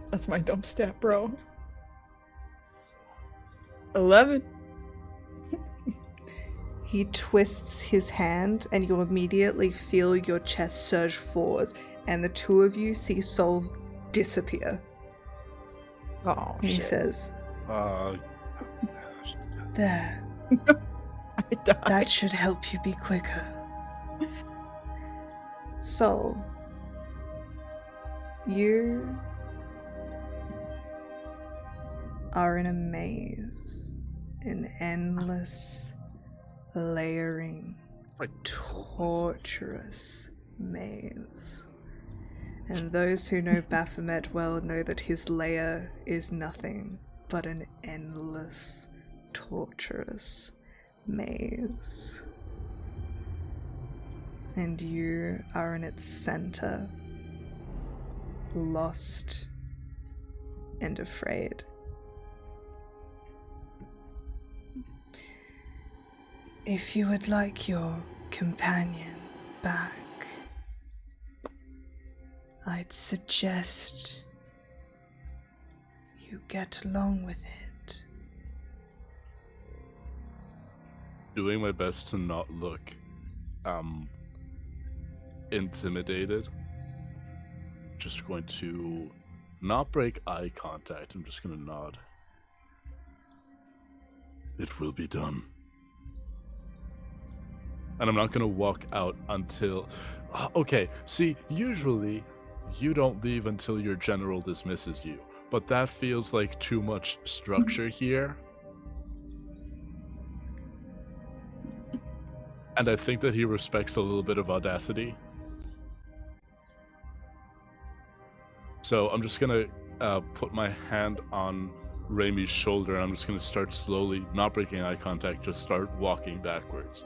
That's my dump stat, bro. 11. He twists his hand, and you immediately feel your chest surge forward, and the two of you see Soul disappear. Oh, And he shit. says, "There, I died. that should help you be quicker." Soul, you are in a maze, an endless, layering, torturous maze. And those who know Baphomet well know that his lair is nothing but an endless, torturous maze. And you are in its center, lost and afraid. If you would like your companion back, I'd suggest you get along with it. Doing my best to not look intimidated. Just going to not break eye contact. I'm just going to nod. It will be done. And I'm not going to walk out until... Okay, see, usually you don't leave until your general dismisses you. But that feels like too much structure here. And I think that he respects a little bit of audacity. So I'm just going to put my hand on Remy's shoulder, and I'm just going to start slowly, not breaking eye contact, just start walking backwards.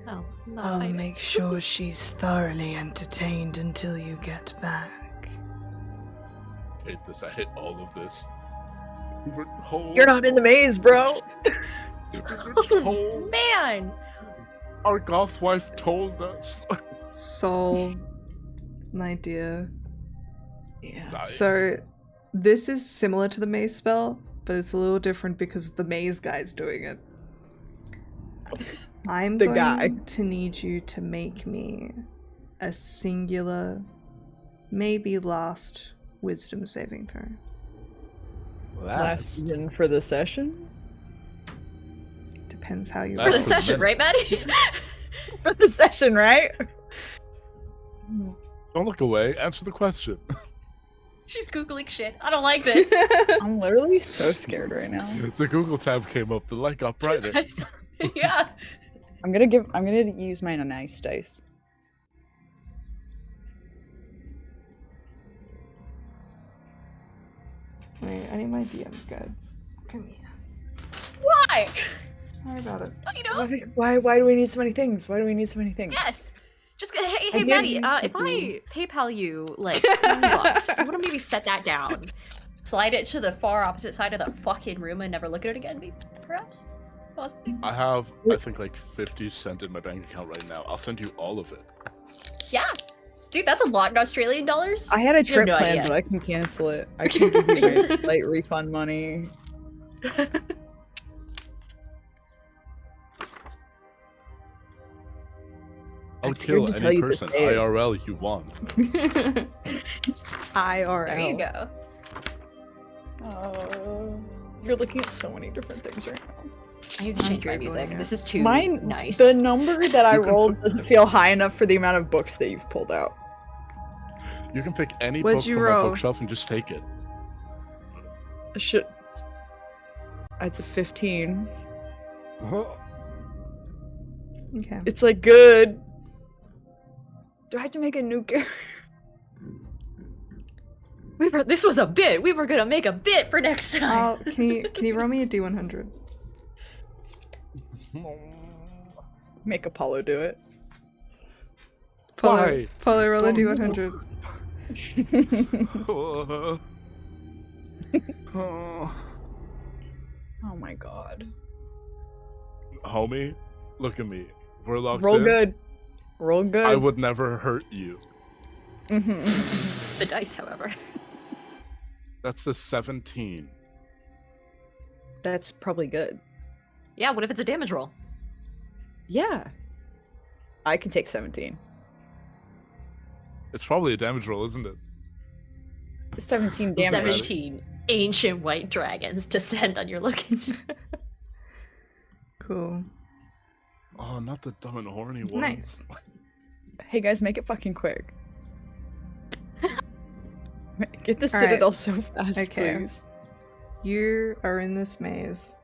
Oh, no, I'll make sure she's thoroughly entertained until you get back. I hate this. I hate all of this. You're not in the maze, bro. Oh, man! Our goth wife told us. Soul, my dear. Yeah. So, this is similar to the maze spell, but it's a little different because the maze guy's doing it. I'm The going guy. to need you to make me a singular, maybe last wisdom saving throw. Last one for the session? Depends how you For the That's roll. session, right, Maddie? For the session, right? Don't look away. Answer the question. She's Googling shit. I don't like this. I'm literally so scared right now. The Google tab came up. The light got brighter. Yeah. I'm gonna use my nice dice. Wait, I need my DM's guide. Come here. Why? Sorry about it. Oh, you know? Why do we need so many things? Why do we need so many things? Yes. Just hey, I hey, Maddie. didn't If agree. I PayPal you like $10, you want to maybe set that down, slide it to the far opposite side of the fucking room, and never look at it again, maybe, perhaps. I have, I think, like 50 cents in my bank account right now. I'll send you all of it. Yeah. Dude, that's a lot in Australian dollars. I had a You have trip no planned, idea. but I can cancel it. I can give you my flight refund money. I'll I'm scared kill to any tell you to person say it. IRL you want. IRL. There you go. You're looking at so many different things right now. I need to change my Googling music. it. This is too Mine, nice. the number that I You can rolled put- doesn't feel high enough for the amount of books that you've pulled out. You can pick any What'd book you from roll? my bookshelf and just take it. Shit. That's a 15. Okay. It's like good. Do I have to make a new character? This was a bit. We were gonna make a bit for next time. Can you roll me a D100? Make Apollo do it. Follow roll a Don't- D100. Oh my god. Homie, look at me. We're locked Roll in. good. Roll good. I would never hurt you. The dice, however. That's a 17. That's probably good. Yeah, what if it's a damage roll? Yeah. I can take 17. It's probably a damage roll, isn't it? 17 damage. 17 ancient white dragons descend on your location. Cool. Oh, not the dumb and horny ones. Nice. Hey guys, make it fucking quick. Get the All right. citadel so fast, Okay. please. You are in this maze.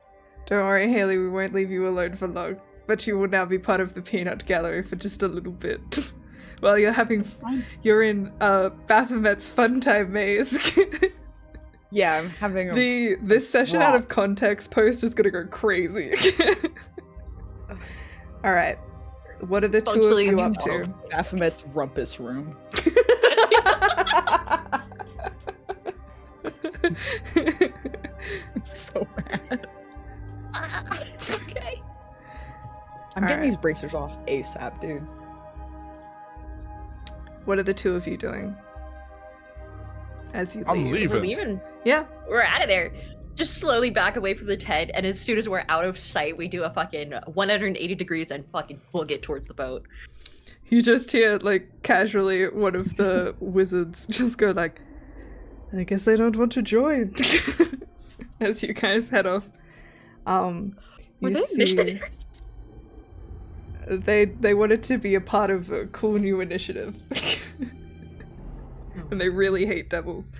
Don't worry, Haley, we won't leave you alone for long. But you will now be part of the peanut gallery for just a little bit. While you're having Fine. you're in Baphomet's fun time maze. Yeah, I'm having a... This session out Wow. of context post is gonna go crazy. Alright. What are the two of Functionally you up immune to? Baphomet's rumpus room. I'm so mad. Okay. I'm getting Alright. these bracers off ASAP, dude. What are the two of you doing? As you I'm leave. We're leaving. leaving. Yeah. We're out of there. Just slowly back away from the tent, and as soon as we're out of sight, we do a fucking 180 degrees and fucking book it towards the boat. You just hear, like, casually one of the wizards just go like, I guess they don't want to join. As you guys head off. Were You they see missionaries? they wanted to be a part of a cool new initiative. And they really hate devils.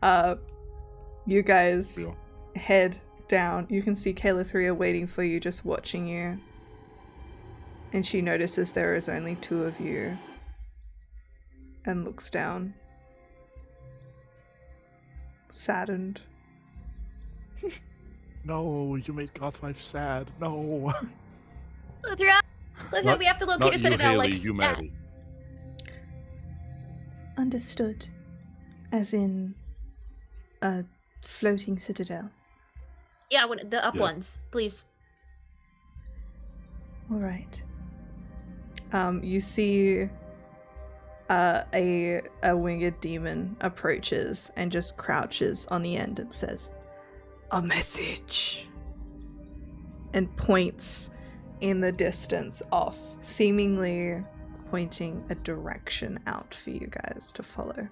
You guys Real. head down. You can see Kayla waiting for you, just watching you. And she notices there is only two of you. And looks down. Saddened. No, you made Gothwife sad. No. Luthra, Not- we have to locate Not a you, citadel Haley, like you stat. Maddie. Understood. As in a floating citadel. Yeah, the up Yes. ones, please. All right. You see a winged demon approaches and just crouches on the end and says, "A message," and points in the distance off, seemingly pointing a direction out for you guys to follow.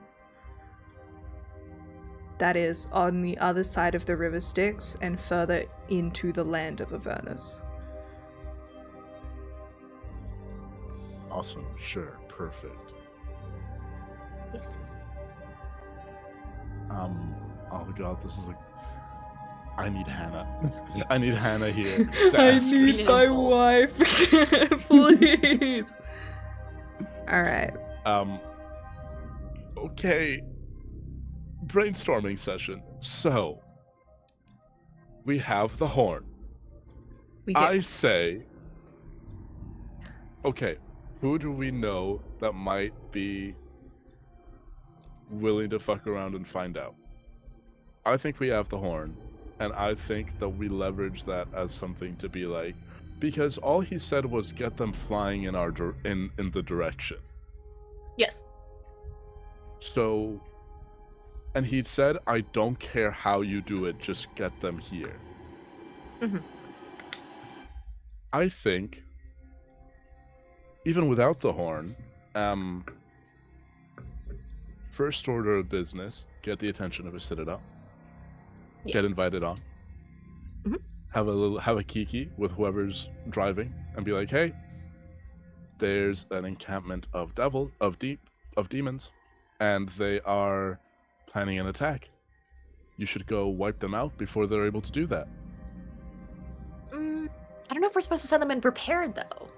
That is on the other side of the river Styx and further into the land of Avernus. Awesome. Sure. Perfect. Oh god, this is like. I need Hannah. I need Hannah here. To I ask her need stuff. my wife. Please. Alright. Okay. Brainstorming session. So, we have the horn. We do. I say, okay, who do we know that might be willing to fuck around and find out? I think we have the horn. And I think that we leverage that as something to be like, because all he said was get them flying in our in the direction. Yes. So, and he said, I don't care how you do it, just get them here. Mm-hmm. I think, even without the horn, first order of business, get the attention of a citadel. Yes. Get invited on. Mm-hmm. Have a kiki with whoever's driving, and be like, hey, there's an encampment of demons, and they are planning an attack. You should go wipe them out before they're able to do that. I don't know if we're supposed to send them in prepared, though.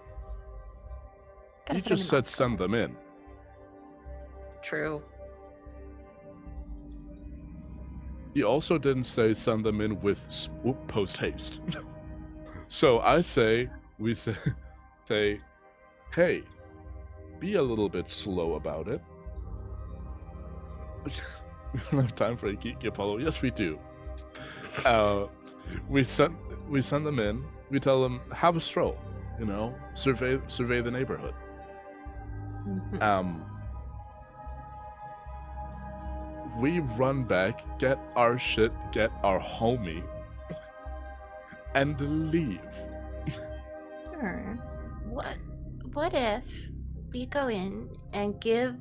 You just said send them in. True. He also didn't say send them in with post haste. So I say, we say, hey, be a little bit slow about it. We don't have time for a Kiki Apollo. Yes, we do. We send them in. We tell them, have a stroll. Survey the neighborhood. Mm-hmm. We run back, get our shit, get our homie, and leave. Alright. What if we go in and give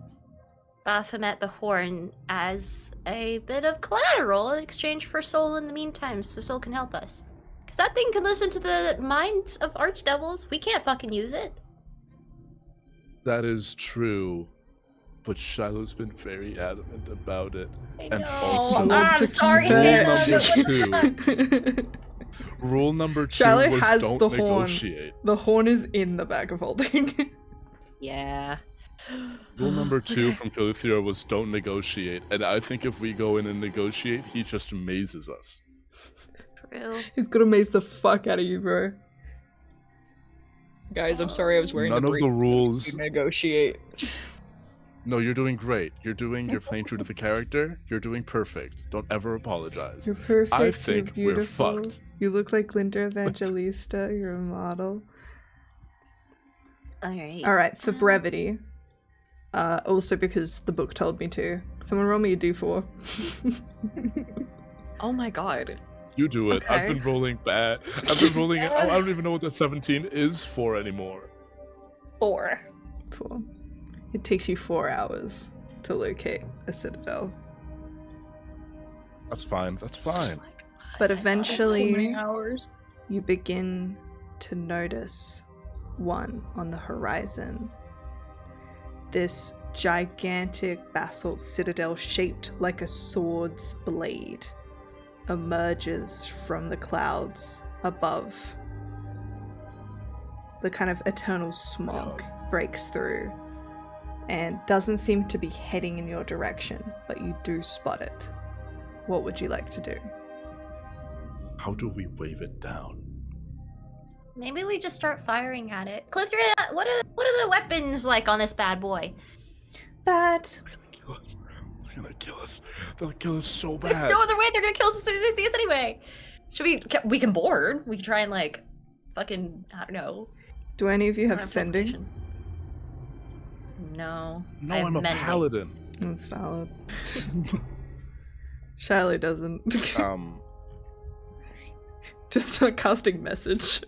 Baphomet the horn as a bit of collateral in exchange for Soul in the meantime, so Soul can help us? Because that thing can listen to the minds of archdevils. We can't fucking use it. That is true, but Shiloh's been very adamant about it. And also, I'm sorry, rule number 2 Shiloh was has don't the horn. negotiate. The horn is in the bag of holding. Yeah. Rule number 2 from Calithia was don't negotiate, and I think if we go in and negotiate, he just mazes us. True. He's gonna maze the fuck out of you, bro. Guys, I'm sorry I was wearing None the of the rules. negotiate. No, you're doing great. You're playing true to the character. You're doing perfect. Don't ever apologize. You're perfect. I think you're we're beautiful. fucked. You look like Linda Evangelista. You're a model. Alright, for brevity. Also because the book told me to. Someone roll me a d4. Oh my god. You do it. Okay. I've been rolling bad. I've been rolling it. I don't even know what that 17 is for anymore. 4. 4. It takes you 4 hours to locate a citadel. That's fine. That's fine. But eventually, so many hours. you begin to notice one on the horizon. This gigantic basalt citadel shaped like a sword's blade emerges from the clouds above. The kind of eternal smog breaks through and doesn't seem to be heading in your direction, but you do spot it. What would you like to do? How do we wave it down? Maybe we just start firing at it. Calithia, what are the weapons like on this bad boy? That They're gonna kill us. They're gonna kill us. They'll kill us so There's bad. no other way. They're gonna kill us as soon as they see us anyway. We can board. We can try and I don't know. do any of you have Armed sending? teleportation. No. No, I have I'm a mending. paladin. That's valid. Shiloh doesn't. Just start casting message.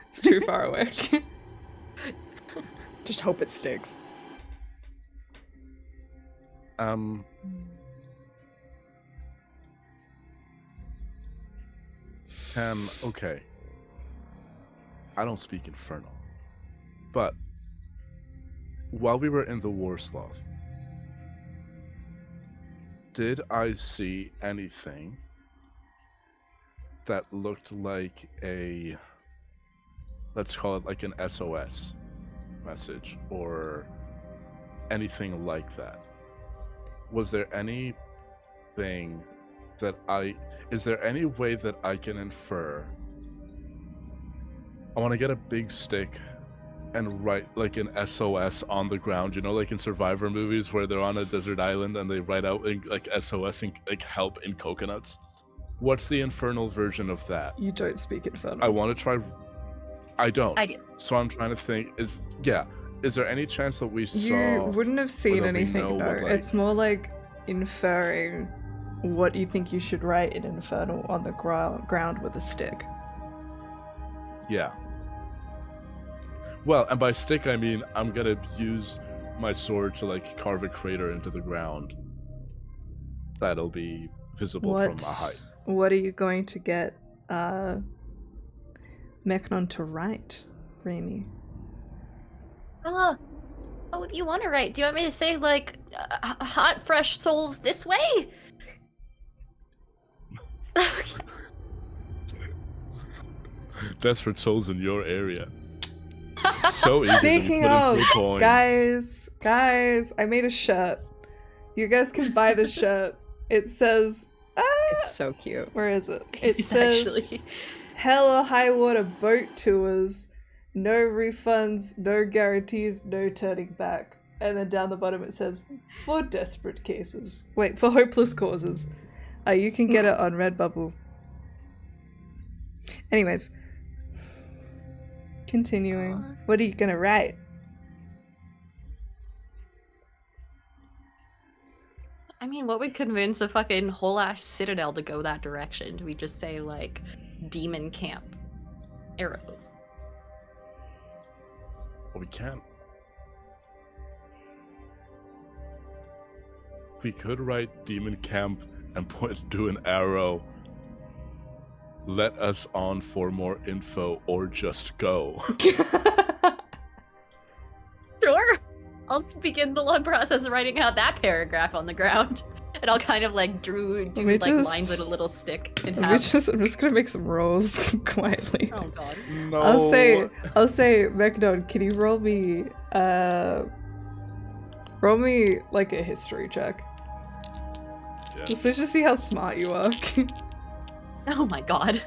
It's too far away. Just hope it sticks. Okay. I don't speak Infernal. But while we were in the War Sloth, did I see anything that looked like a, let's call it like an SOS message or anything like that? Was there anything that is there any way that I can infer? I want to get a big stick and write like an SOS on the ground, like in Survivor movies where they're on a desert island and they write out like SOS and like help in coconuts. What's the infernal version of that? You don't speak Infernal. I want to try. I don't. I do. So I'm trying to think. Is there any chance that we saw? You wouldn't have seen that we anything, know no. what, like- It's more like inferring what you think you should write in Infernal on the ground with a stick. Yeah. Well, and by stick I mean I'm gonna use my sword to like carve a crater into the ground. That'll be visible from a height. What are you going to get Mechnon to write, Raimi? Oh, you want to write? Do you want me to say like hot, fresh souls this way? Desperate souls in your area. So easy. Speaking to put of, into a coin. guys, I made a shirt. You guys can buy the shirt. It says, It's so cute. where is it? It says, Actually. hell or high water boat tours, no refunds, no guarantees, no turning back. And then down the bottom it says, for desperate cases. Wait, for hopeless causes. You can get it on Redbubble. Anyways. Continuing. What are you gonna write? I mean, what would convince a fucking whole ass citadel to go that direction? Do we just say like demon camp? Arrow. Well, we can't. We could write demon camp and point to an arrow. Let us on for more info, or just go. Sure. I'll begin the long process of writing out that paragraph on the ground. And I'll kind of like do We like just- lines with a little stick and I'm have. just gonna make some rolls quietly. Oh god. No. I'll say, McDonald, can you roll me like a history check? Yeah. Let's just see how smart you are. Oh my god.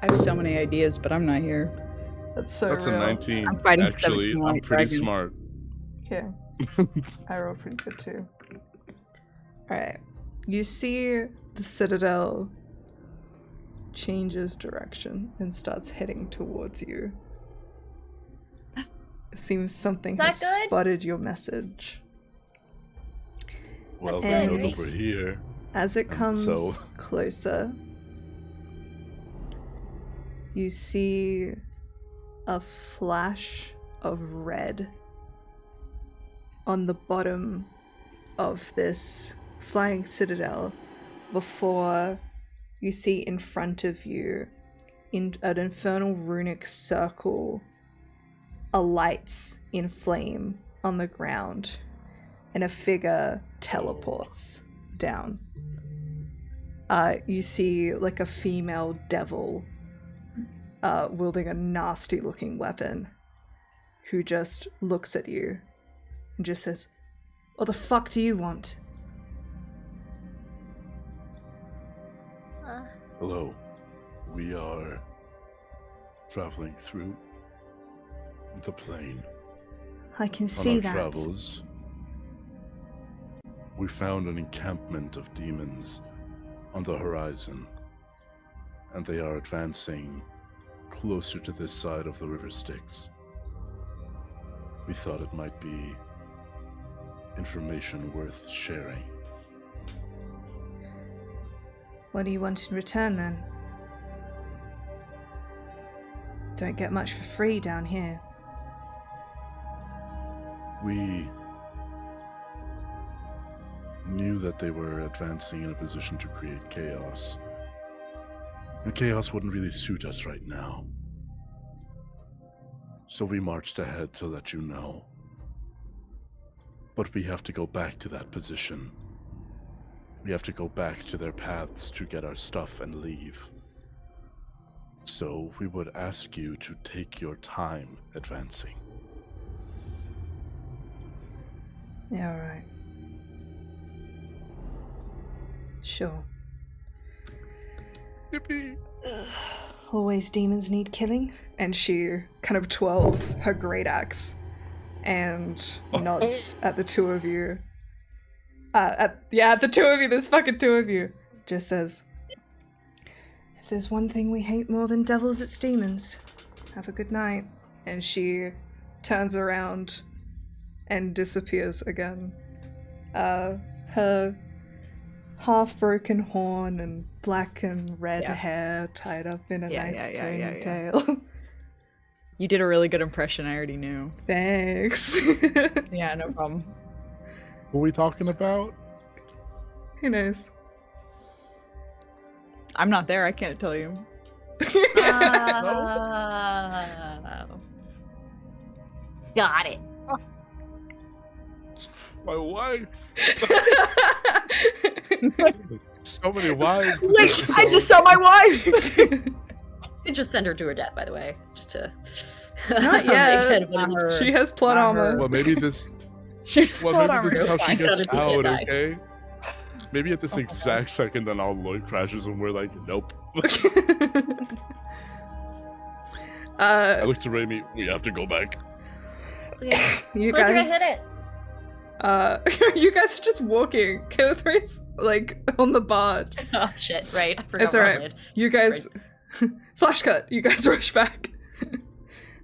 I have so many ideas, but I'm not here. That's so That's a real. 19. I'm fighting Actually, 17 I'm white pretty dragons. smart. Okay. I rolled pretty good too. Alright. You see the citadel changes direction and starts heading towards you. It seems something Is has that good? spotted your message. Well, That's they know good. that we're here. As it And comes so- closer, you see a flash of red on the bottom of this flying citadel before you see in front of you, in an infernal runic circle, alights in flame on the ground, and a figure teleports down. You see like a female devil wielding a nasty looking weapon who just looks at you and just says, "What the fuck do you want?" Hello. We are traveling through the plane. I can On see our that. travels, we found an encampment of demons on the horizon, and they are advancing closer to this side of the river Styx. We thought it might be information worth sharing. What do you want in return then? Don't get much for free down here. We knew that they were advancing in a position to create chaos. And chaos wouldn't really suit us right now. So we marched ahead to let you know. But we have to go back to that position. We have to go back to their paths to get our stuff and leave. So we would ask you to take your time advancing. Yeah, alright. Sure. Yippee! Always demons need killing. And she kind of twirls her great axe and nods at the two of you. At the two of you, there's fucking two of you. Just says, If there's one thing we hate more than devils, it's demons. Have a good night. And she turns around and disappears again. Her half-broken horn and black and red hair tied up in a nice ponytail. You did a really good impression, I already knew. Thanks. Yeah, no problem. What are we talking about? Who knows? I'm not there, I can't tell you. Got it. My wife. So many wives. Like, I just saw my wife! You just send her to her death, by the way. Just to... Not yet. Make her- She has plot armor. Well, maybe this. She's Well, plot maybe armor. this is how she Fine. gets She can't out. die. Okay. Maybe at this exact second, then our Lloyd crashes and we're like, nope. I looked to Raimi. We have to go back. Yeah. You Clicker, guys, hit it. you guys are just walking. K3's like on the barge. Oh shit! Right. I forgot It's we're alright. on You guys, flash cut. You guys rush back.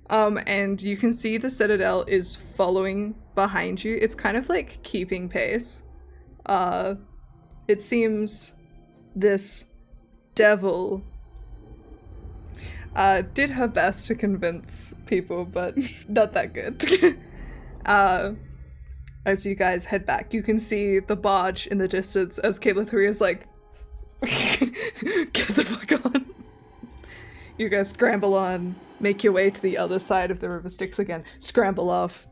And you can see the Citadel is following behind you. It's kind of like keeping pace. It seems this devil did her best to convince people, but not that good. As you guys head back, you can see the barge in the distance as Kayla 3 is like, get the fuck on. You guys scramble on, make your way to the other side of the River Styx again, scramble off,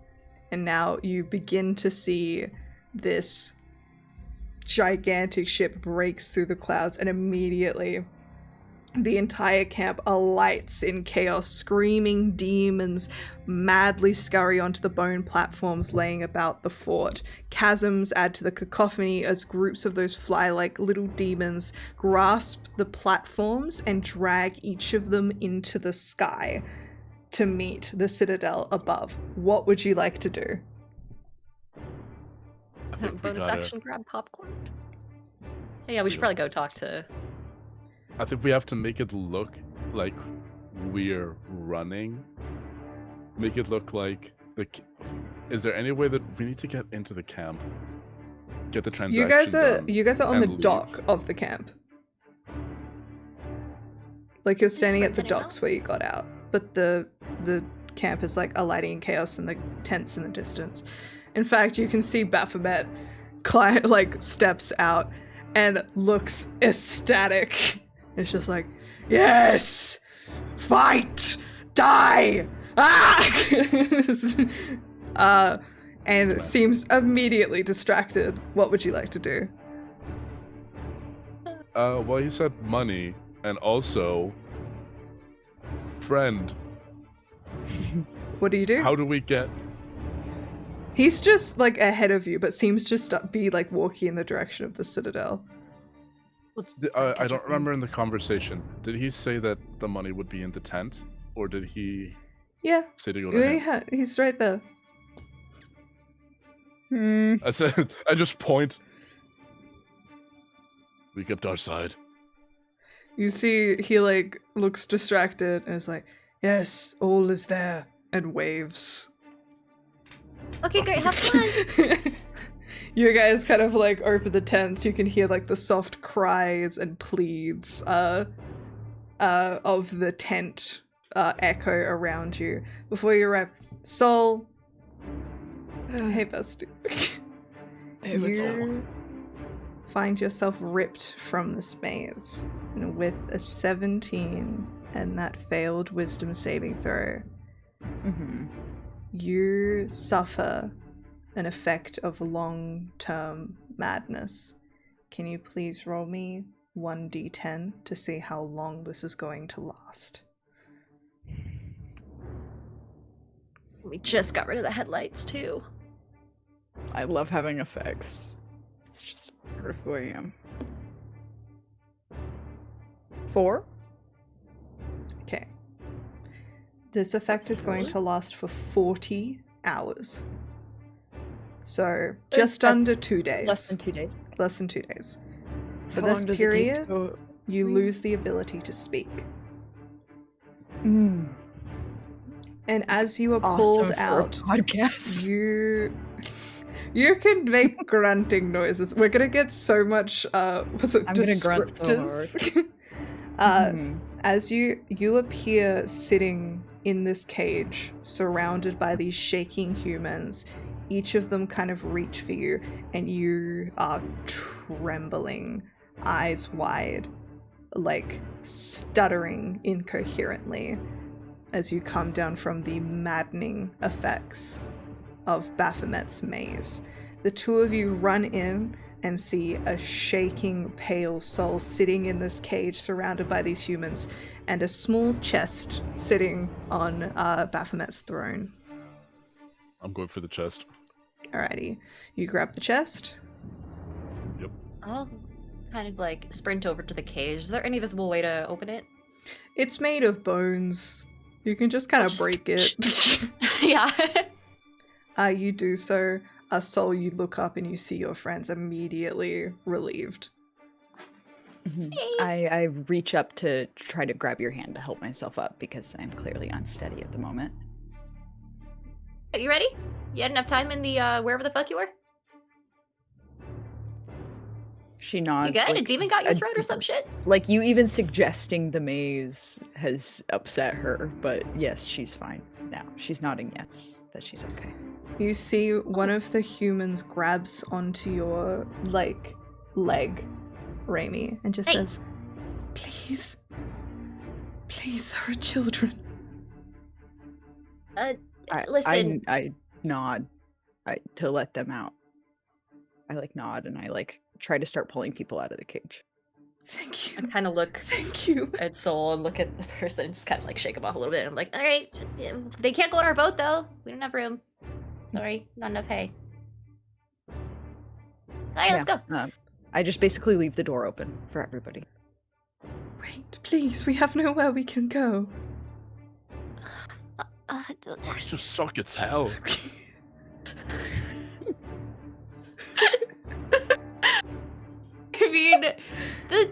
and now you begin to see this gigantic ship breaks through the clouds, and immediately the entire camp alights in chaos. Screaming demons madly scurry onto the bone platforms laying about the fort. Chasms add to the cacophony as groups of those fly-like little demons grasp the platforms and drag each of them into the sky to meet the Citadel above. What would you like to do? I think we Bonus gotta- action, grab popcorn. Yeah, we should probably go talk to. I think we have to make it look like we're running. Make it look like the. Is there any way that we need to get into the camp? Get the transaction You guys are on and the leave. dock of the camp. Like you're standing at the getting out? docks where you got out, but the camp is like alighting in chaos and the tents in the distance. In fact, you can see Baphomet like steps out and looks ecstatic. It's just like, yes, fight, die, and seems immediately distracted. What would you like to do? Well, he said money and also friend. What do you do? How do we get? He's just like ahead of you, but seems just to be like walking in the direction of the Citadel. I don't remember in the conversation. Did he say that the money would be in the tent, or did he Yeah, say to go to him? he's right there. I said, I just point. We kept our side. You see, he like looks distracted and is like, "Yes, all is there," and waves. Okay, great. Have fun. You guys kind of like over the tents. You can hear like the soft cries and pleads of the tent echo around you before you arrive. Sol, hey bestie. You find yourself ripped from this maze, and with a 17 and that failed wisdom saving throw, you suffer an effect of long-term madness. Can you please roll me 1d10 to see how long this is going to last? We just got rid of the headlights too. I love having effects. It's just part of who I am. 4? Okay. This effect is going to last for 40 hours. So, just that- under 2 days. Less than 2 days. Less than 2 days. For How this long does it take period, to you lose the ability to speak. Mm. And as you are Awesome pulled for a out, podcast. you can make grunting noises. We're gonna get so much what's it, I'm gonna grunt so descriptors. Mhm. As you appear sitting in this cage, surrounded by these shaking humans, each of them kind of reach for you, and you are trembling, eyes wide, like stuttering incoherently as you come down from the maddening effects of Baphomet's maze. The two of you run in and see a shaking, pale soul sitting in this cage surrounded by these humans, and a small chest sitting on Baphomet's throne. I'm going for the chest. Alrighty. You grab the chest. Yep. I'll kind of like sprint over to the cage. Is there any visible way to open it? It's made of bones. You can just kind of break it. Yeah. You do so. Soul, you look up and you see your friends immediately relieved. Mhm. I reach up to try to grab your hand to help myself up because I'm clearly unsteady at the moment. Are you ready? You had enough time in the wherever the fuck you were? She nods. You good? Like, A demon got your throat or some shit? like you even suggesting the maze has upset her, but yes, she's fine now. She's nodding yes, that she's okay. You see one of the humans grabs onto your, like, leg, Raimi, and just Hey. says, Please, there are children. Listen. I nod to let them out. I like nod and I like try to start pulling people out of the cage. Thank I you. kind of look Thank you. at Soul and look at the person and just kind of like shake them off a little bit. I'm like, all right, they can't go on our boat though. We don't have room. Sorry, not enough hay. All right, let's go. I just basically leave the door open for everybody. Wait, please, we have nowhere we can go. Let's just suck its hell. I mean, the.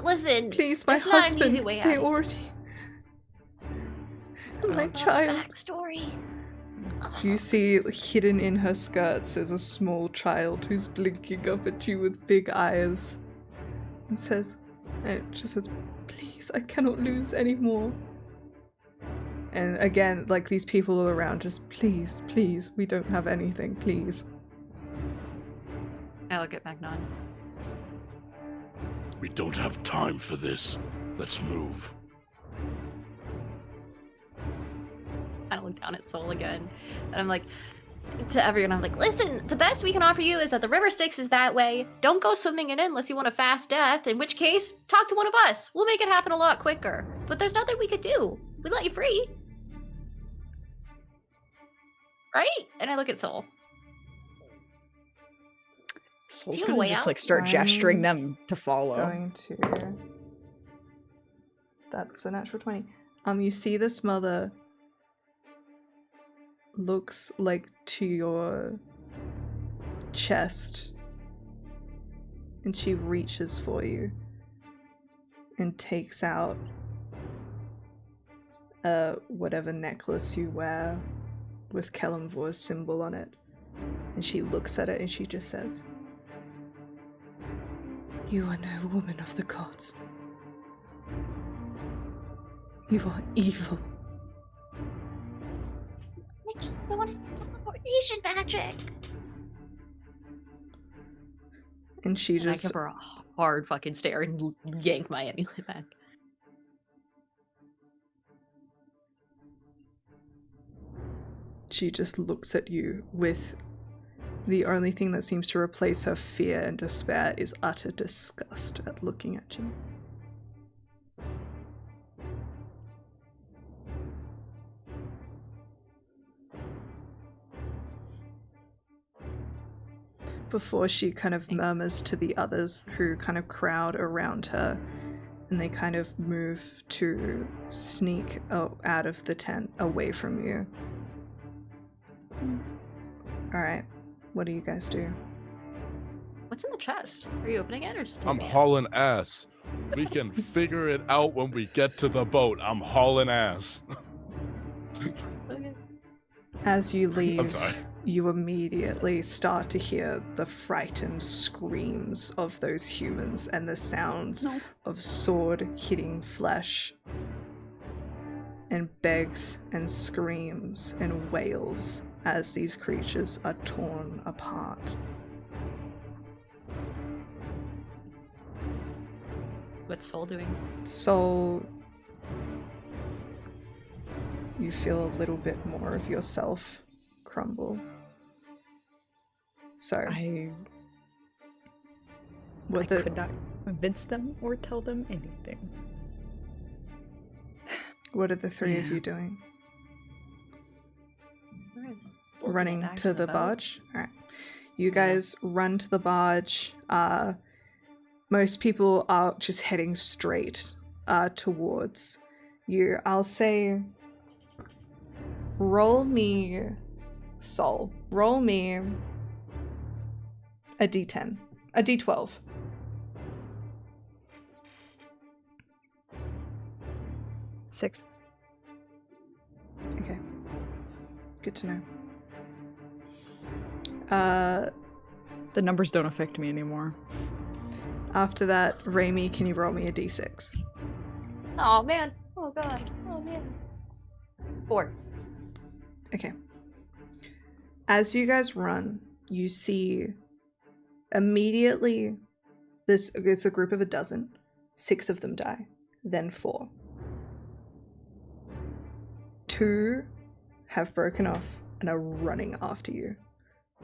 Listen. Please, my there's not an husband, easy way they out. already... My child. Backstory. You see hidden in her skirts is a small child who's blinking up at you with big eyes and just says, please, I cannot lose anymore. And again, like, these people all around, just please, we don't have anything, please. I look at Magnon. We don't have time for this. Let's move. I look down at Soul again, and I'm like, to everyone, I'm like, listen, the best we can offer you is that the river Styx is that way. Don't go swimming in it unless you want a fast death, in which case, talk to one of us. We'll make it happen a lot quicker. But there's nothing we could do. We let you free. Right? And I look at Soul. Soul's Do you have a gonna way just out? like start gesturing them to follow. Going to... That's a natural 20. You see this mother looks like to your chest, and she reaches for you and takes out whatever necklace you wear with Kelemvor's symbol on it, and she looks at it and she just says, you are no woman of the gods. You are evil. I just don't want teleportation magic. And she I just give her a hard fucking stare and yank my amulet back. She just looks at you with the only thing that seems to replace her fear and despair is utter disgust at looking at you. Before she kind of murmurs to the others who kind of crowd around her, and they kind of move to sneak out of the tent away from you. Alright. What do you guys do? What's in the chest? Are you opening it or just I'm taking it? hauling ass. We can figure it out when we get to the boat. I'm hauling ass. Okay. As you I'm leave, sorry. you immediately start to hear the frightened screams of those humans and the sounds of sword hitting flesh, and begs and screams and wails as these creatures are torn apart. What's Soul doing? So you feel a little bit more of yourself crumble. So I what could not convince them or tell them anything. what are the three of Yeah. you doing? Where is- We'll get Running back to the boat. barge? Alright. You guys run to the barge. Most people are just heading straight towards you. I'll say roll me Soul. Roll me a d10. A d12. Six. Okay. Good to know. The numbers don't affect me anymore. After that, Raimi, can you roll me a d6? Oh man. Oh god. Oh man. 4. Okay. As you guys run, you see immediately it's a group of a dozen. 6 of them die, then 4. 2 have broken off and are running after you,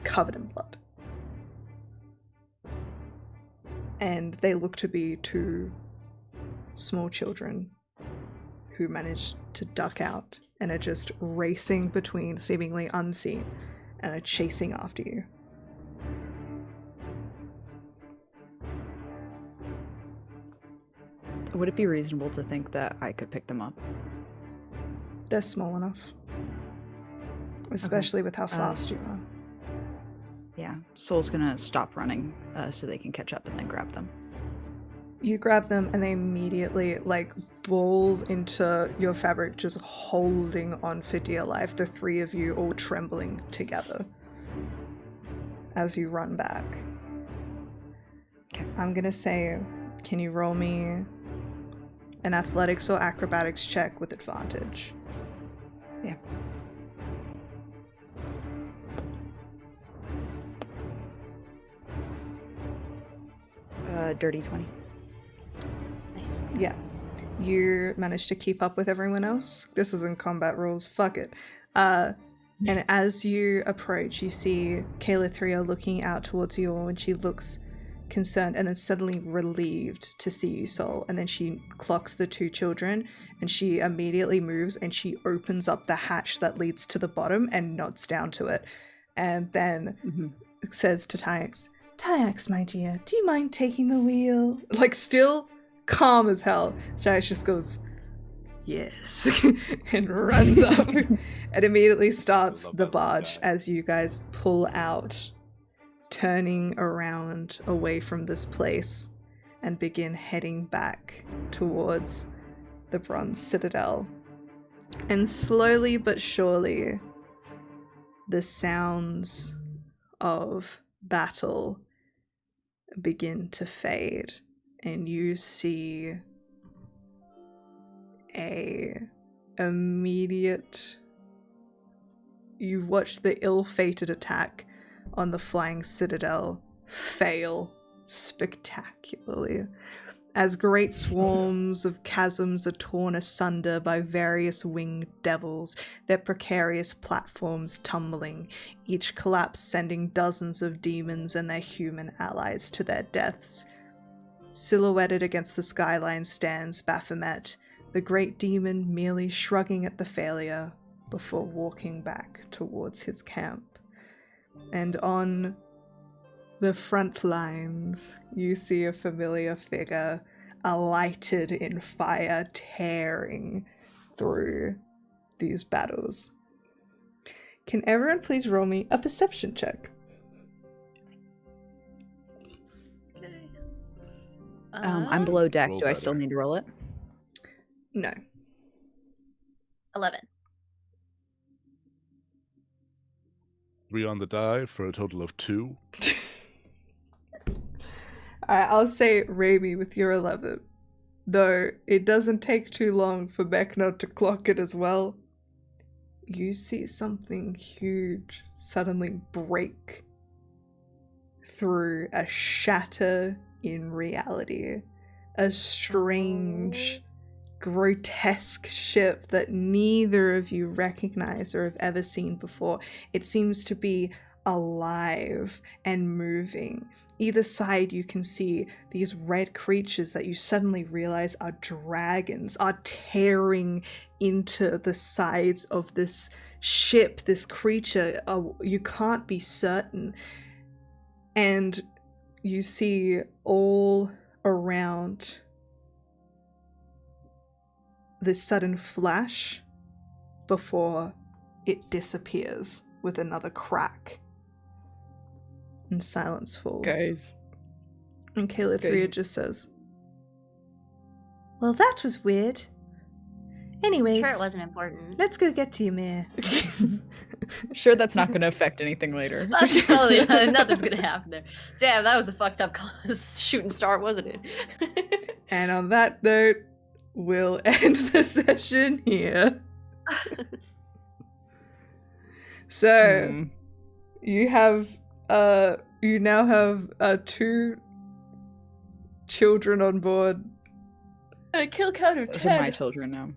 covered in blood. And they look to be 2 small children who managed to duck out and are just racing between seemingly unseen and are chasing after you. Would it be reasonable to think that I could pick them up? They're small enough. Especially with how fast you are. Yeah, Soul's gonna stop running so they can catch up and then grab them. You grab them and they immediately ball into your fabric, just holding on for dear life, the 3 of you all trembling together as you run back. Okay. I'm gonna say, can you roll me an athletics or acrobatics check with advantage? Yeah. Dirty 20. Nice. Yeah. You managed to keep up with everyone else. This isn't combat rules. Fuck it. And as you approach, you see Kayla 3 looking out towards you all, and she looks concerned and then suddenly relieved to see you, Soul. And then she clocks the 2 children, and she immediately moves and she opens up the hatch that leads to the bottom and nods down to it. And then says to Tyax, "Tyax, my dear, do you mind taking the wheel?" Still calm as hell. Tyax just goes, "Yes," and runs up and immediately starts the barge as you guys pull out, turning around away from this place and begin heading back towards the Bronze Citadel. And slowly but surely, the sounds of battle begin to fade, and you see you watch the ill-fated attack on the flying citadel fail spectacularly as great swarms of chasms are torn asunder by various winged devils, their precarious platforms tumbling, each collapse sending dozens of demons and their human allies to their deaths. Silhouetted against the skyline stands Baphomet, the great demon merely shrugging at the failure before walking back towards his camp. And on the front lines, you see a familiar figure, alighted in fire, tearing through these battles. Can everyone please roll me a perception check? I'm below deck. Roll Do I still better. need to roll it? No. 11. 3 on the die for a total of 2. Alright, I'll say Raby with your 11. Though it doesn't take too long for Mechna to clock it as well. You see something huge suddenly break through a shatter in reality. A strange, grotesque ship that neither of you recognize or have ever seen before. It seems to be alive and moving. Either side you can see these red creatures that you suddenly realize are dragons, are tearing into the sides of this ship, this creature. You can't be certain. And you see all around this sudden flash before it disappears with another crack. And silence falls. Guys. And Kayla 3 just says, "Well, that was weird. Anyways, Sure, it wasn't important. let's go get to Ymir." Sure, that's not going to affect anything later. That's totally nothing's gonna happen there. Damn, that was a fucked up shooting star, wasn't it? And on that note, we'll end the session here. So, you have you now have 2 children on board. A kill count of Those are my children now.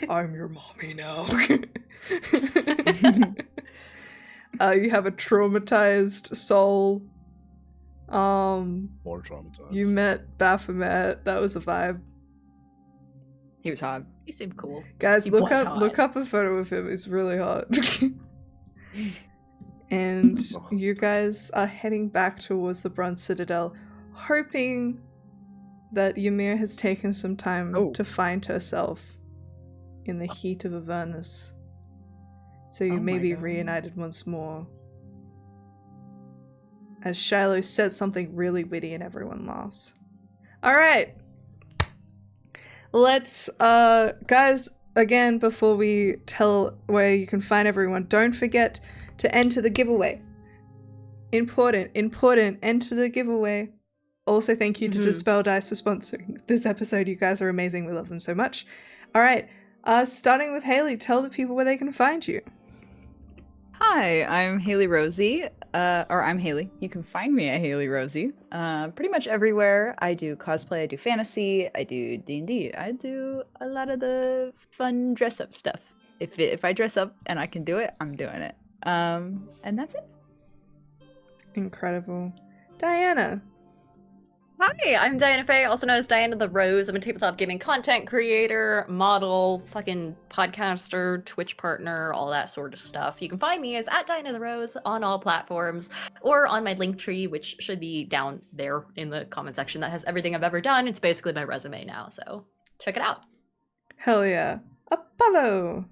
I'm your mommy now. You have a traumatized soul. More traumatized. You met Baphomet. That was a vibe. He was hot. He seemed cool. Guys, He look was up hot. look up a photo of him. It's really hot. And you guys are heading back towards the Bronze Citadel, hoping that Ymir has taken some time to find herself in the heat of Avernus. So you may be reunited once more. As Shiloh says something really witty and everyone laughs. Alright. Let's, guys, again, before we tell where you can find everyone, don't forget to enter the giveaway. Important, enter the giveaway. Also, thank you to Dispel Dice for sponsoring this episode. You guys are amazing. We love them so much. Alright, starting with Haley, tell the people where they can find you. Hi, I'm Haley Rosie, or I'm Haley. You can find me at Haley Rosie. Pretty much everywhere. I do cosplay, I do fantasy, I do D&D. I do a lot of the fun dress-up stuff. If I dress up and I can do it, I'm doing it. And that's it. Incredible. Diana. Hi, I'm Diana Faye, also known as Diana the Rose. I'm a tabletop gaming content creator, model, fucking podcaster, Twitch partner, all that sort of stuff. You can find me as at Diana the Rose on all platforms, or on my link tree, which should be down there in the comment section. That has everything I've ever done. It's basically my resume now, so check it out. Hell yeah. Apollo.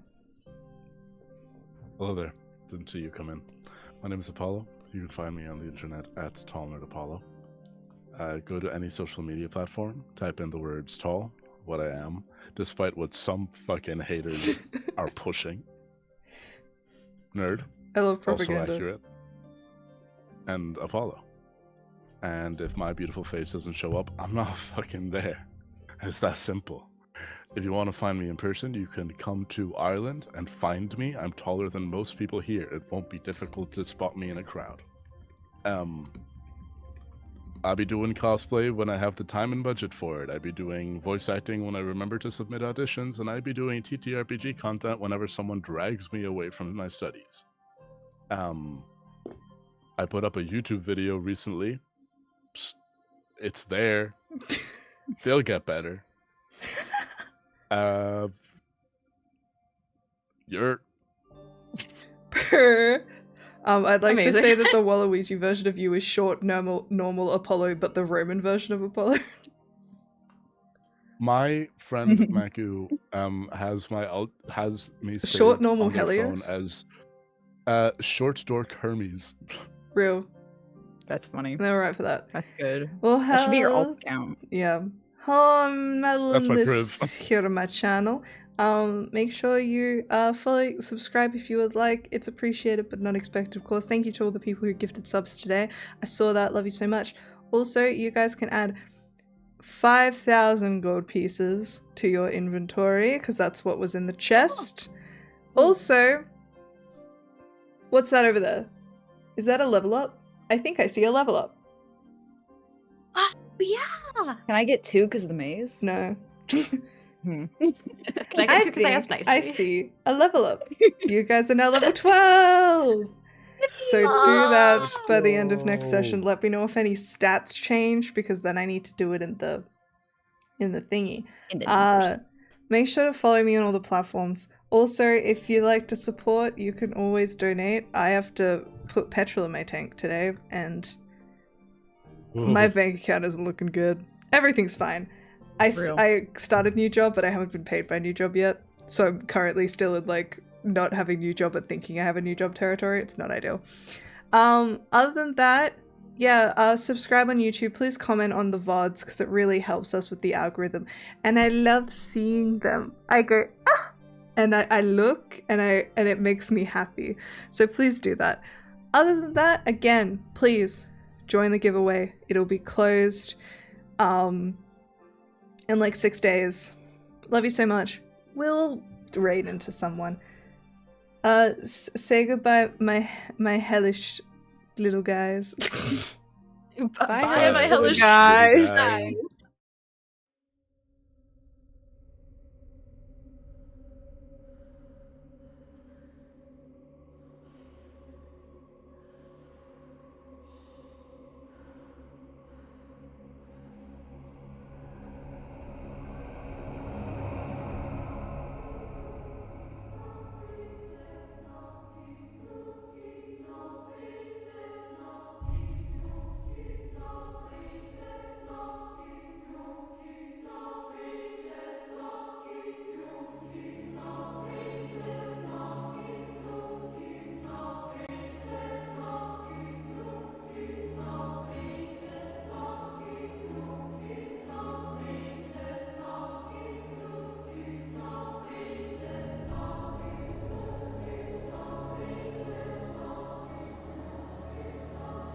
Hello there. Didn't see you come in. My name is Apollo. You can find me on the internet at TallNerdApollo. Go to any social media platform, type in the words tall, what I am, despite what some fucking haters are pushing. Nerd. I love Also propaganda. accurate. And Apollo. And if my beautiful face doesn't show up, I'm not fucking there. It's that simple. If you want to find me in person, you can come to Ireland and find me. I'm taller than most people here. It won't be difficult to spot me in a crowd. I'll be doing cosplay when I have the time and budget for it. I'll be doing voice acting when I remember to submit auditions, and I'll be doing TTRPG content whenever someone drags me away from my studies. I put up a YouTube video recently. It's there. They'll get better. You're... I'd like to Amazing. say that the Waluigi version of you is short, normal Apollo, but the Roman version of Apollo. My friend Maku has me saved Short, normal on their phone Helios? as short dork Hermes. Real. That's funny. They're right for that. That's good. Well, That should be your alt account. Yeah. Hello, I'm That's my this here on my channel. Make sure you follow, subscribe if you would like. It's appreciated but not expected, of course. Thank you to all the people who gifted subs today. I saw that. Love you so much. Also, you guys can add 5,000 gold pieces to your inventory because that's what was in the chest. Also, what's that over there? Is that a level up? I think I see a level up. Yeah. Can I get 2 because of the maze? No. Can I get 2 because I asked nicely? I see a level up. You guys are now level 12. So do that by the end of next session. Let me know if any stats change because then I need to do it in the thingy. Make sure to follow me on all the platforms. Also, if you like to support, you can always donate. I have to put petrol in my tank today, and my bank account isn't looking good. Everything's fine. I started a new job, but I haven't been paid by a new job yet. So I'm currently still in like not having a new job but thinking I have a new job territory. It's not ideal. Other than that, yeah, subscribe on YouTube. Please comment on the VODs because it really helps us with the algorithm. And I love seeing them. I go, ah! And I look and it makes me happy. So please do that. Other than that, again, please join the giveaway. It'll be closed in like 6 days. Love you so much. We'll raid into someone. Say goodbye, my hellish little guys. Bye, my hellish guys. Bye.